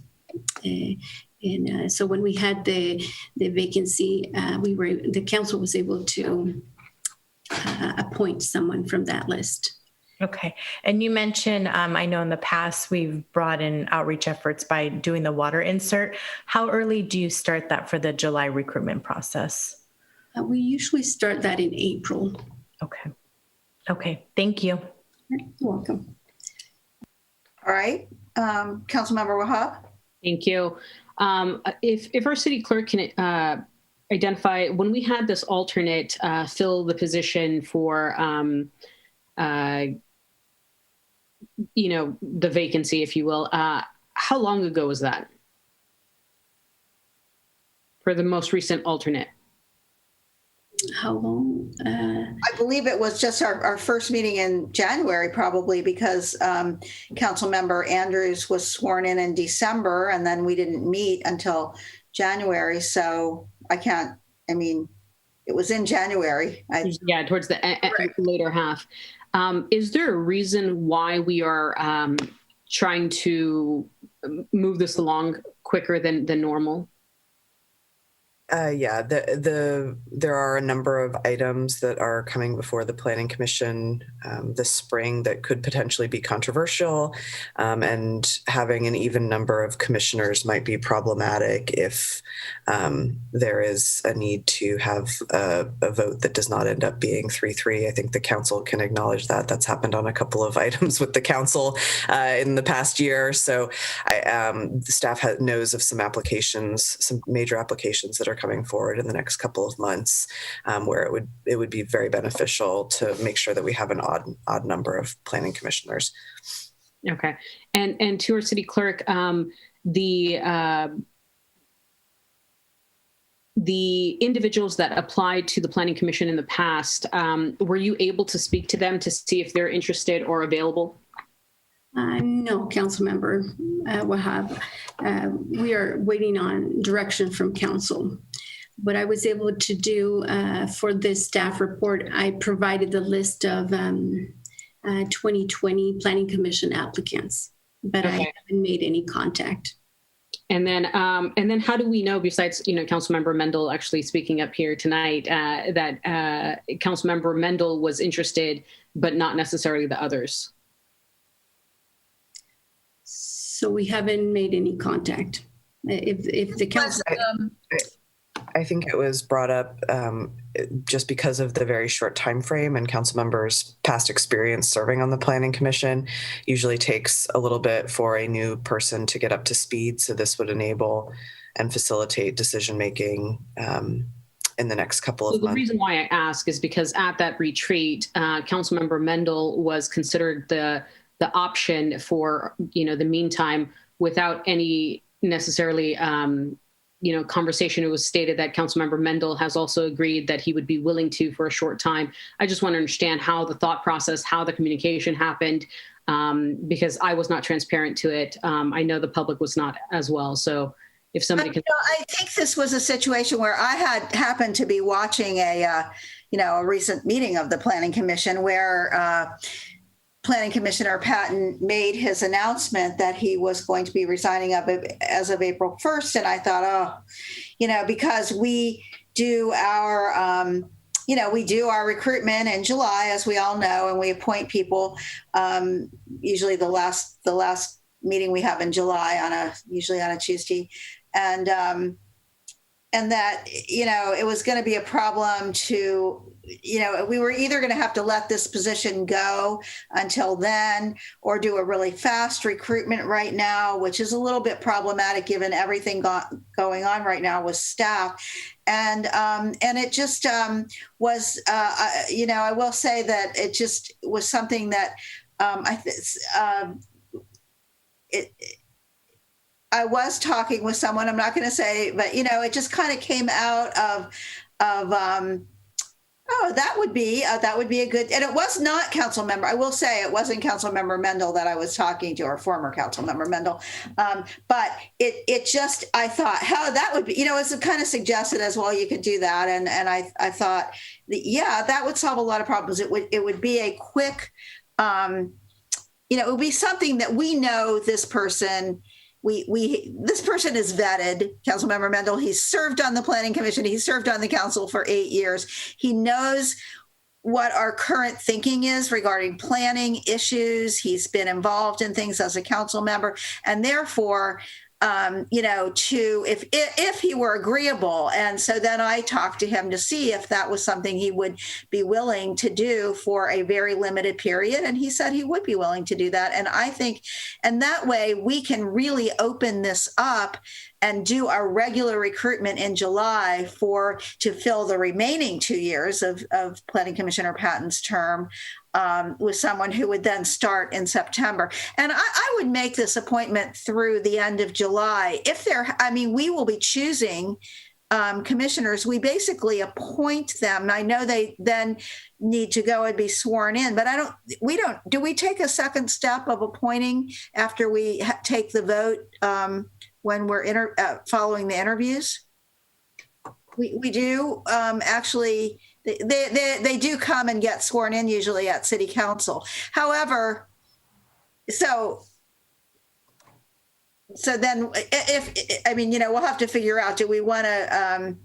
So when we had the vacancy, the council was able to appoint someone from that list. Okay. And you mentioned, I know in the past we've brought in outreach efforts by doing the water insert. How early do you start that for the July recruitment process? We usually start that in April. Okay. Okay. Thank you. You're welcome. All right. Councilmember Wahab. Thank you. If our city clerk can identify when we had this alternate fill the position for, the vacancy, if you will, how long ago was that? For the most recent alternate? How long? I believe it was just our first meeting in January, probably, because Councilmember Andrews was sworn in December, and then we didn't meet until January. So it was in January. Yeah, towards the later half. Is there a reason why we are trying to move this along quicker than normal? There are a number of items that are coming before the Planning Commission this spring that could potentially be controversial, and having an even number of commissioners might be problematic if there is a need to have a vote that does not end up being 3-3. I think the council can acknowledge that. That's happened on a couple of items with the council in the past year. So the staff knows of some applications, some major applications that are coming forward in the next couple of months, where it would be very beneficial to make sure that we have an odd number of planning commissioners. Okay, and to our city clerk, the individuals that applied to the Planning Commission in the past, were you able to speak to them to see if they're interested or available? No, council member Wahab. We are waiting on direction from council. What I was able to do for this staff report, I provided the list of 2020 Planning Commission applicants, but I haven't made any contact. And then how do we know, besides, Councilmember Mendel actually speaking up here tonight, that Councilmember Mendel was interested, but not necessarily the others? So we haven't made any contact. If the council... I think it was brought up just because of the very short time frame, and council members' past experience serving on the Planning Commission usually takes a little bit for a new person to get up to speed. So this would enable and facilitate decision making in the next couple of months. The reason why I ask is because at that retreat, Councilmember Mendel was considered the option for the meantime, without any necessarily conversation. It was stated that Councilmember Mendel has also agreed that he would be willing to for a short time. I just want to understand how the thought process, how the communication happened, because I was not transparent to it. I know the public was not as well. So if somebody can... I think this was a situation where I had happened to be watching a recent meeting of the Planning Commission where Planning Commissioner Patton made his announcement that he was going to be resigning as of April 1st. And I thought, because we do our, we do our recruitment in July, as we all know, and we appoint people, usually the last meeting we have in July usually on a Tuesday. And that, it was going to be a problem to, we were either going to have to let this position go until then or do a really fast recruitment right now, which is a little bit problematic given everything going on right now with staff. And it just was, I will say that it just was something that I was talking with someone, I'm not going to say, but, it just kind of came out of that would be a good, and it was not council member. I will say it wasn't council member Mendel that I was talking to, or former council member Mendel. But it just, I thought how that would be, it's kind of suggested as well, you could do that. And I thought, that would solve a lot of problems. It would be a quick, it would be something that we know this person, this person is vetted, Councilmember Mendel. He's served on the Planning Commission. He's served on the council for 8 years. He knows what our current thinking is regarding planning issues. He's been involved in things as a council member, and therefore, if he were agreeable. And so then I talked to him to see if that was something he would be willing to do for a very limited period. And he said he would be willing to do that. And I think, and that way we can really open this up and do our regular recruitment in July to fill the remaining 2 years of Planning Commissioner Patton's term with someone who would then start in September. And I would make this appointment through the end of July. We will be choosing commissioners. We basically appoint them. I know they then need to go and be sworn in, but do we take a second step of appointing after we take the vote when we're following the interviews? We do actually. They do come and get sworn in usually at City Council. However, so then we'll have to figure out, do we want to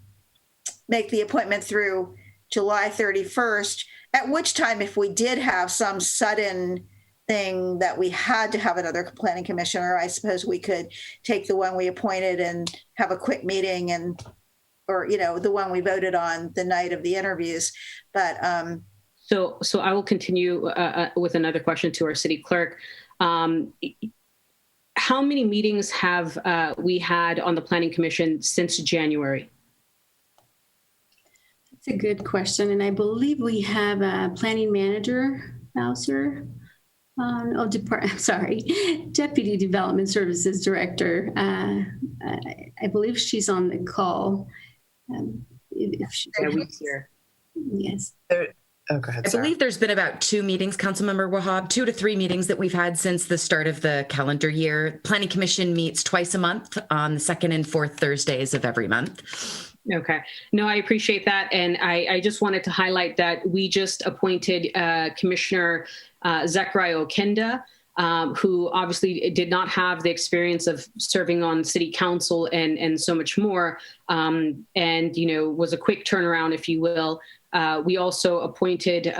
make the appointment through July 31st, at which time, if we did have some sudden thing that we had to have another planning commissioner, I suppose we could take the one we appointed and have a quick meeting or the one we voted on the night of the interviews. But so I will continue with another question to our city clerk. How many meetings have we had on the Planning Commission since January? That's a good question. And I believe we have a planning manager, Bowser. Deputy Development Services Director. I believe she's on the call. If she's here. Yes. Oh, go ahead. I believe there's been about 2 meetings, Councilmember Wahab, 2 to 3 meetings that we've had since the start of the calendar year. Planning Commission meets twice a month on the 2nd and 4th Thursdays of every month. Okay. No, I appreciate that. And I just wanted to highlight that we just appointed Commissioner Zechariah Okenda, who obviously did not have the experience of serving on city council and so much more, and, was a quick turnaround, if you will. We also appointed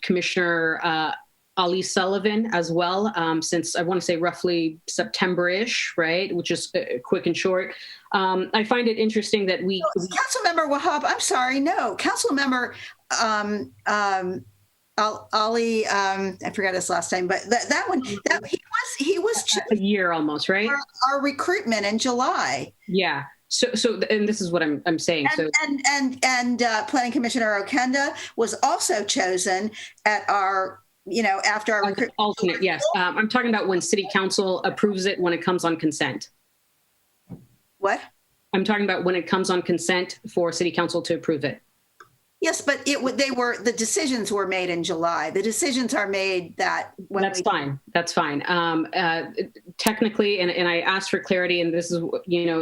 Commissioner Ali Sullivan as well, since I want to say roughly September-ish, right? Which is quick and short. I find it interesting that Councilmember Wahab, I'm sorry, no, Councilmember Ali, I forgot his last name, but he was a year almost, right? Our recruitment in July. Yeah. So, and this is what I'm saying. And Planning Commissioner Okenda was also chosen at our, after our recruitment. Alternate, yes. I'm talking about when City Council approves it when it comes on consent. What? I'm talking about when it comes on consent for City Council to approve it. Yes, but the decisions were made in July. The decisions are made That's fine. That's fine. Technically, and I asked for clarity, and this is,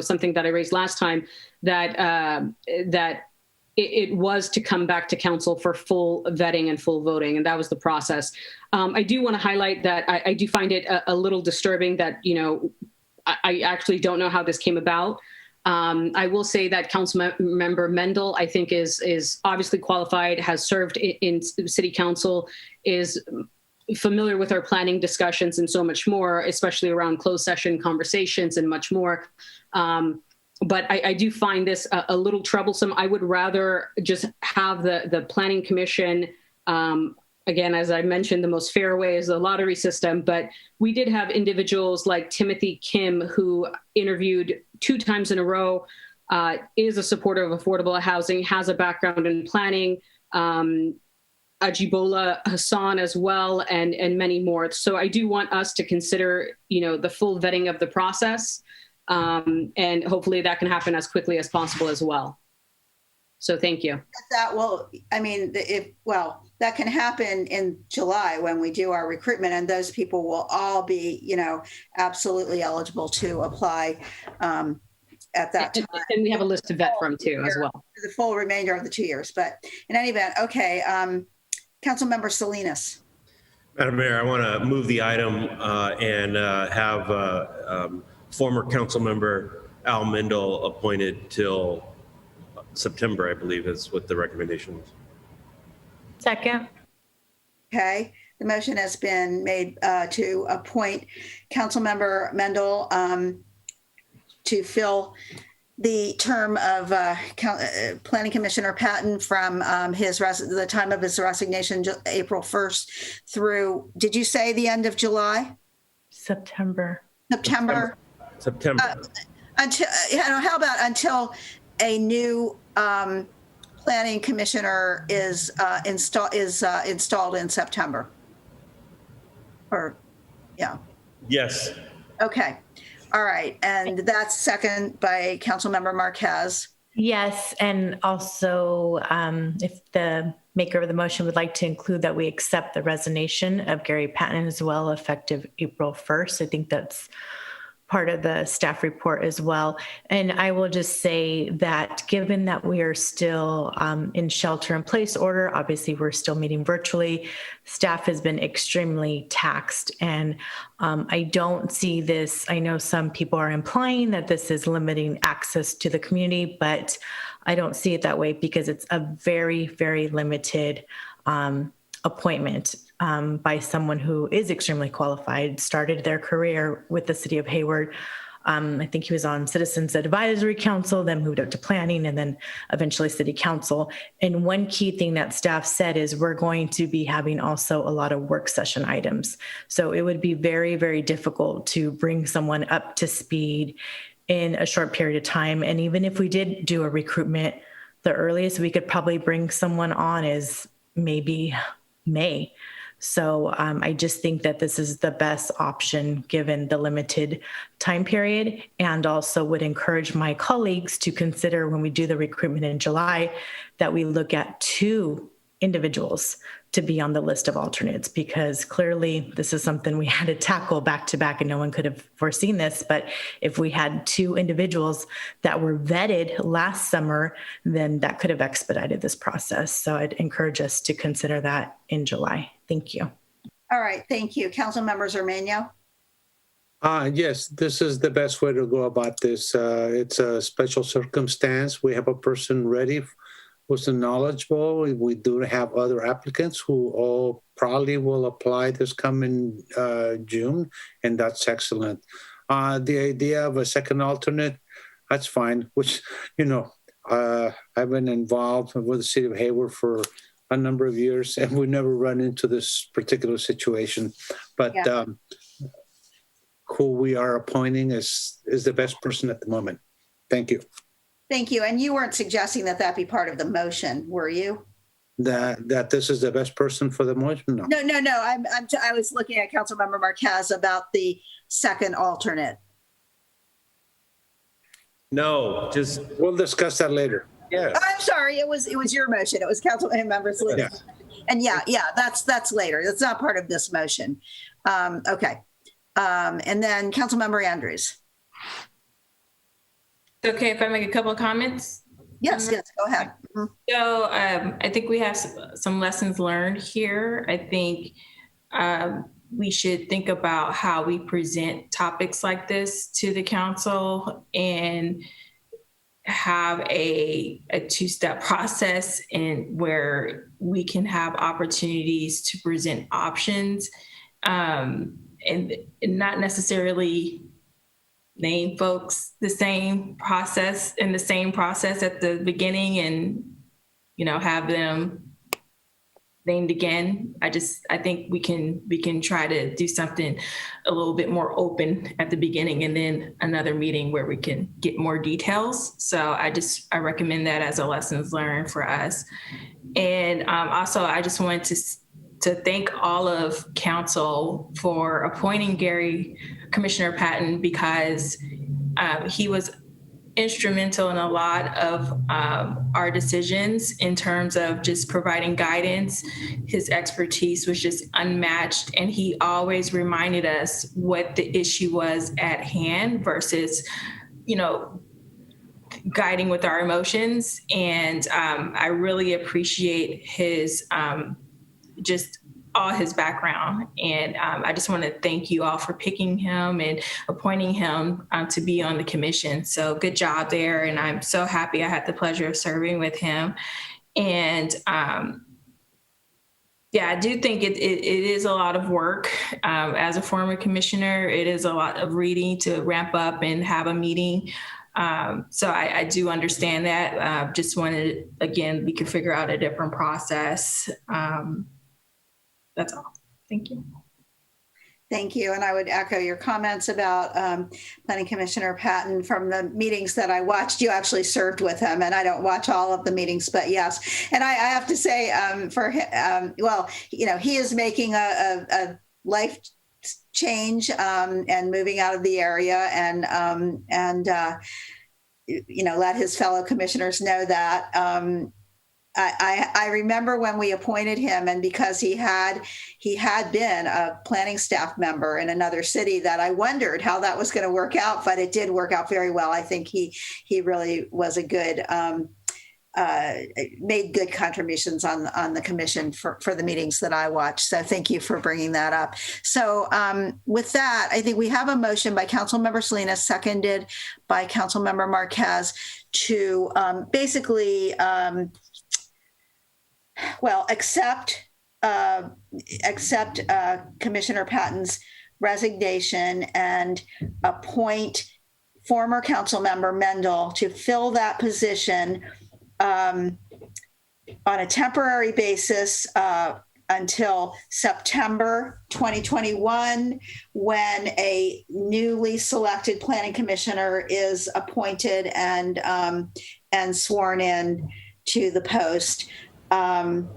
something that I raised last time, that it was to come back to council for full vetting and full voting, and that was the process. I do want to highlight that I do find it a little disturbing that, I actually don't know how this came about. I will say that Council Member Mendel, I think, is obviously qualified, has served in City Council, is familiar with our planning discussions and so much more, especially around closed session conversations and much more. But I do find this a little troublesome. I would rather just have the Planning Commission. Again, as I mentioned, the most fair way is the lottery system, but we did have individuals like Timothy Kim, who interviewed 2 times in a row, is a supporter of affordable housing, has a background in planning, Ajibola Hassan as well, and many more. So I do want us to consider, the full vetting of the process, and hopefully that can happen as quickly as possible as well. So thank you. That can happen in July when we do our recruitment, and those people will all be, absolutely eligible to apply at that time. And we have a list to vet from too, as well. For the full remainder of the 2 years. But in any event, okay. Councilmember Salinas. Madam Mayor, I want to move the item and have former council member Al Mendel appointed till September, I believe, is what the recommendation is. Second. Okay. The motion has been made to appoint Councilmember Mendel to fill the term of Planning Commissioner Patton from the time of his resignation, April 1st through, did you say the end of July? September. September. Until, how about until a new planning commissioner is installed in September? Or, yeah. Yes. Okay. All right. And that's second by Councilmember Marquez. Yes. And also, if the maker of the motion would like to include that we accept the resignation of Gary Patton as well, effective April 1st. I think that's part of the staff report as well. And I will just say that given that we are still in shelter in place order, obviously we're still meeting virtually, staff has been extremely taxed. And I don't see this, I know some people are implying that this is limiting access to the community, but I don't see it that way because it's a very, very limited appointment by someone who is extremely qualified, started their career with the city of Hayward. I think he was on Citizens Advisory Council, then moved up to planning, and then eventually city council. And one key thing that staff said is we're going to be having also a lot of work session items. So it would be very, very difficult to bring someone up to speed in a short period of time. And even if we did do a recruitment, the earliest we could probably bring someone on is maybe May. So I just think that this is the best option given the limited time period, and also would encourage my colleagues to consider when we do the recruitment in July that we look at 2 individuals to be on the list of alternates, because clearly this is something we had to tackle back to back and no one could have foreseen this. But if we had 2 individuals that were vetted last summer, then that could have expedited this process. So I'd encourage us to consider that in July. Thank you. All right, thank you. Council members Armeno? Yes, this is the best way to go about this. It's a special circumstance. We have a person ready who's knowledgeable. We do have other applicants who all probably will apply this coming June, and that's excellent. The idea of a second alternate, that's fine, which, I've been involved with the city of Hayward for a number of years, and we never run into this particular situation. But who we are appointing is the best person at the moment. Thank you. Thank you. And you weren't suggesting that be part of the motion, were you? That this is the best person for the motion? No. No. I was looking at Councilmember Marquez about the second alternate. No, we'll discuss that later. Yeah. Oh, I'm sorry. It was your motion. It was Councilmember Salinas. Yeah. And that's later. That's not part of this motion. Okay. And then Councilmember Andrews. Okay, if I make a couple of comments? Yes, go ahead. Mm-hmm. So I think we have some lessons learned here. I think we should think about how we present topics like this to the council and have a 2-step process and where we can have opportunities to present options and not necessarily name folks the same process at the beginning and, have them named again. I think we can try to do something a little bit more open at the beginning and then another meeting where we can get more details. So I recommend that as a lessons learned for us. And also I just wanted to thank all of council for appointing Commissioner Patton, because he was instrumental in a lot of our decisions in terms of just providing guidance. His expertise was just unmatched, and he always reminded us what the issue was at hand versus, guiding with our emotions. And I really appreciate his just all his background. And I just want to thank you all for picking him and appointing him to be on the commission. So good job there. And I'm so happy I had the pleasure of serving with him. And I do think it is a lot of work. As a former commissioner, it is a lot of reading to ramp up and have a meeting. So I do understand that. Just wanted, again, we could figure out a different process. That's all. Thank you. Thank you. And I would echo your comments about Planning Commissioner Patton. From the meetings that I watched, you actually served with him, and I don't watch all of the meetings, but yes. And I have to say for him, he is making a life change and moving out of the area and let his fellow commissioners know that. I remember when we appointed him, and because he had been a planning staff member in another city, that I wondered how that was going to work out, but it did work out very well. I think he really was a good, made good contributions on the commission for the meetings that I watched. So thank you for bringing that up. So with that, I think we have a motion by Councilmember Salinas, seconded by Councilmember Marquez, to basically accept Commissioner Patton's resignation and appoint former council member Mendel to fill that position on a temporary basis until September 2021, when a newly selected planning commissioner is appointed and sworn in to the post. And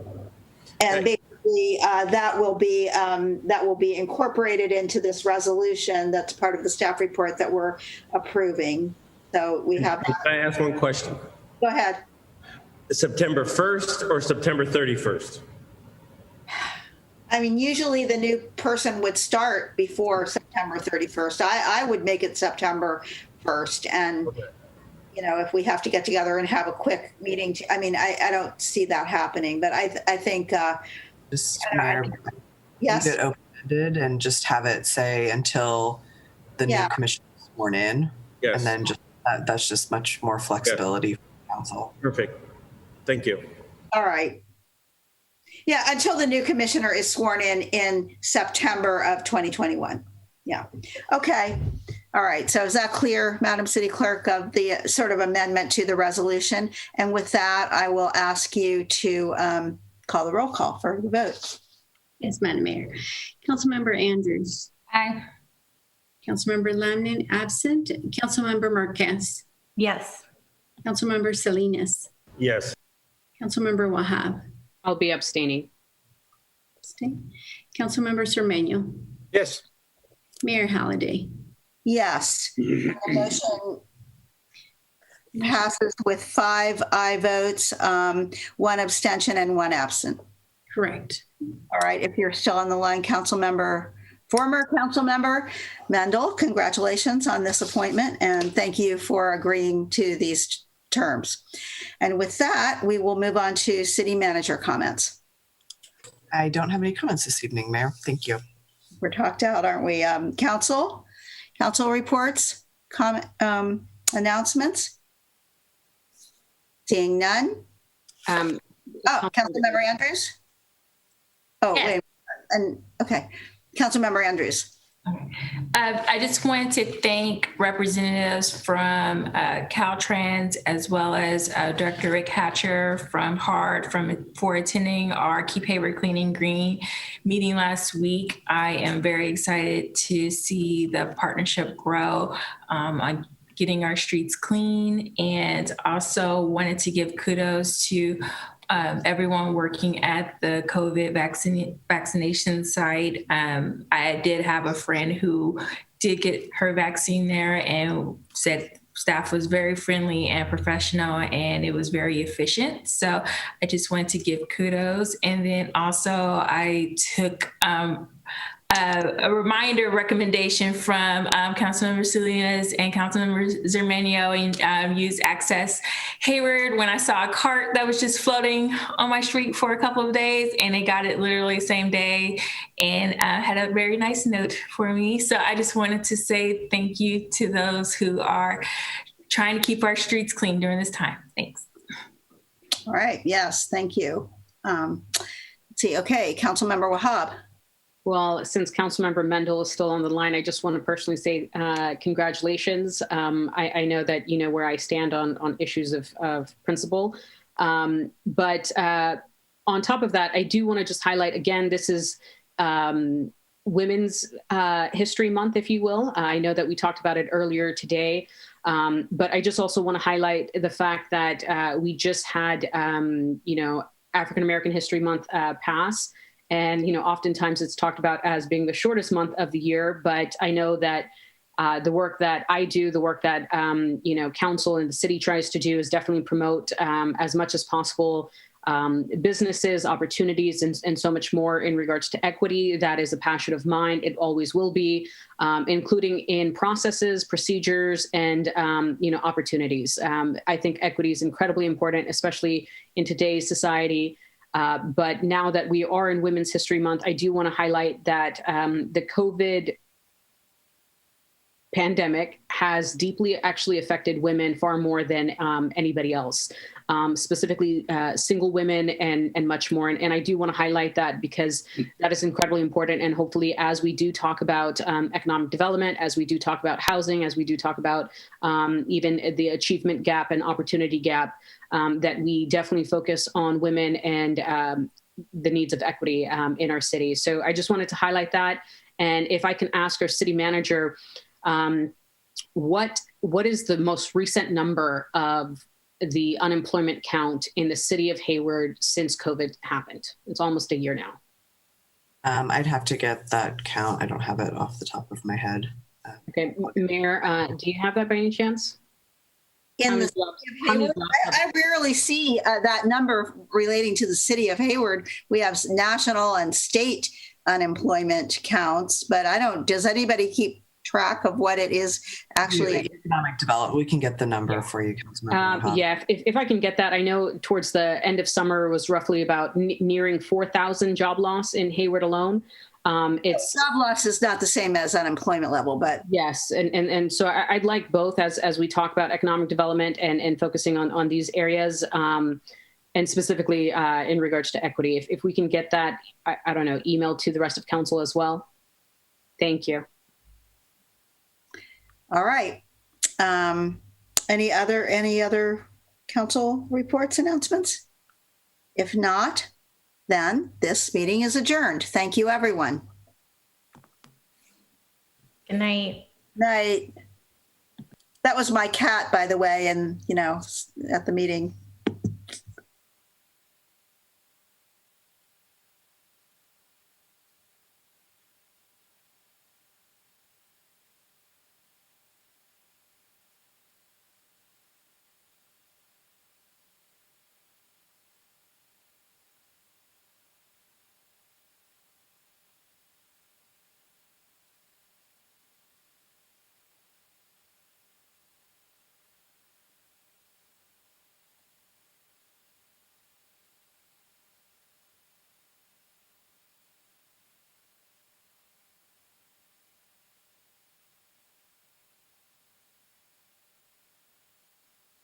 basically, that will be incorporated into this resolution. That's part of the staff report that we're approving. So we have. Can I ask one question? Go ahead. September 1st or September 31st? I mean, usually the new person would start before September 31st. I would make it September 1st, and. Okay. You know, if we have to get together and have a quick meeting, I don't see that happening, but I think. Just Mayor, yes. Leave it open-ended and just have it say until the new commission is sworn in. Yes. And then just that's just much more flexibility for the council. Perfect. Thank you. All right. Yeah, until the new commissioner is sworn in September of 2021. Yeah. Okay. All right. So is that clear, Madam City Clerk, of the sort of amendment to the resolution? And with that, I will ask you to call the roll call for the vote. Yes, Madam Mayor. Councilmember Andrews. Aye. Councilmember Lamnin, absent. Councilmember Marquez. Yes. Councilmember Salinas. Yes. Councilmember Wahab. I'll be abstaining. Abstain. Councilmember Cermeño. Yes. Mayor Halliday. Yes. The motion passes with 5 aye votes, 1 abstention, and 1 absent. Correct. All right. If you're still on the line, former council member Mendel, congratulations on this appointment, and thank you for agreeing to these terms. And with that, we will move on to city manager comments. I don't have any comments this evening, Mayor. Thank you. We're talked out, aren't we? Council reports, announcements. Seeing none. Councilmember Andrews. Oh, yes. Wait. And okay, Councilmember Andrews. I just wanted to thank representatives from Caltrans, as well as Director Rick Hatcher from HARD for attending our Keep Hayward Clean and Green meeting last week. I am very excited to see the partnership grow on getting our streets clean, and also wanted to give kudos to everyone working at the COVID vaccination site. I did have a friend who did get her vaccine there and said staff was very friendly and professional, and it was very efficient. So I just wanted to give kudos. And then also I took a reminder recommendation from Councilmember Salinas and Councilmember Cermeño, and use Access Hayward when I saw a cart that was just floating on my street for a couple of days, and they got it literally same day and had a very nice note for me. So I just wanted to say thank you to those who are trying to keep our streets clean during this time. Thanks. All right. Yes. Thank you. Let's see. Okay. Councilmember Wahab. Well, since Councilmember Mendel is still on the line, I just want to personally say congratulations. I know that you know where I stand on issues of principle. But on top of that, I do want to just highlight again, this is Women's History Month, if you will. I know that we talked about it earlier today, but I just also want to highlight the fact that we just had, African American History Month pass. And, oftentimes it's talked about as being the shortest month of the year, but I know that the work that I do, the work that, council and the city tries to do is definitely promote as much as possible businesses, opportunities, and so much more in regards to equity. That is a passion of mine. It always will be, including in processes, procedures, and opportunities. I think equity is incredibly important, especially in today's society. But now that we are in Women's History Month, I do want to highlight that the COVID pandemic has deeply actually affected women far more than anybody else, specifically single women and much more. And I do want to highlight that because that is incredibly important. And hopefully, as we do talk about economic development, as we do talk about housing, as we do talk about even the achievement gap and opportunity gap, that we definitely focus on women and the needs of equity in our city. So I just wanted to highlight that. And if I can ask our city manager, what is the most recent number of the unemployment count in the city of Hayward since COVID happened? It's almost a year now. I'd have to get that count. I don't have it off the top of my head. Okay, Mayor, do you have that by any chance? In the city of Hayward, I rarely see that number relating to the city of Hayward. We have national and state unemployment counts, but I don't. Does anybody keep track of what it is actually? Economic development. We can get the number for you, Councilmember. Yeah, if I can get that. I know towards the end of summer it was roughly about nearing 4,000 job loss in Hayward alone. It's job loss is not the same as unemployment level, but yes, and so I'd like both as we talk about economic development and focusing on these areas, and specifically in regards to equity. If we can get that, I don't know, emailed to the rest of council as well. Thank you. All right. Any other council reports, announcements? If not, then this meeting is adjourned. Thank you, everyone. Good night. Night. That was my cat, by the way, and at the meeting.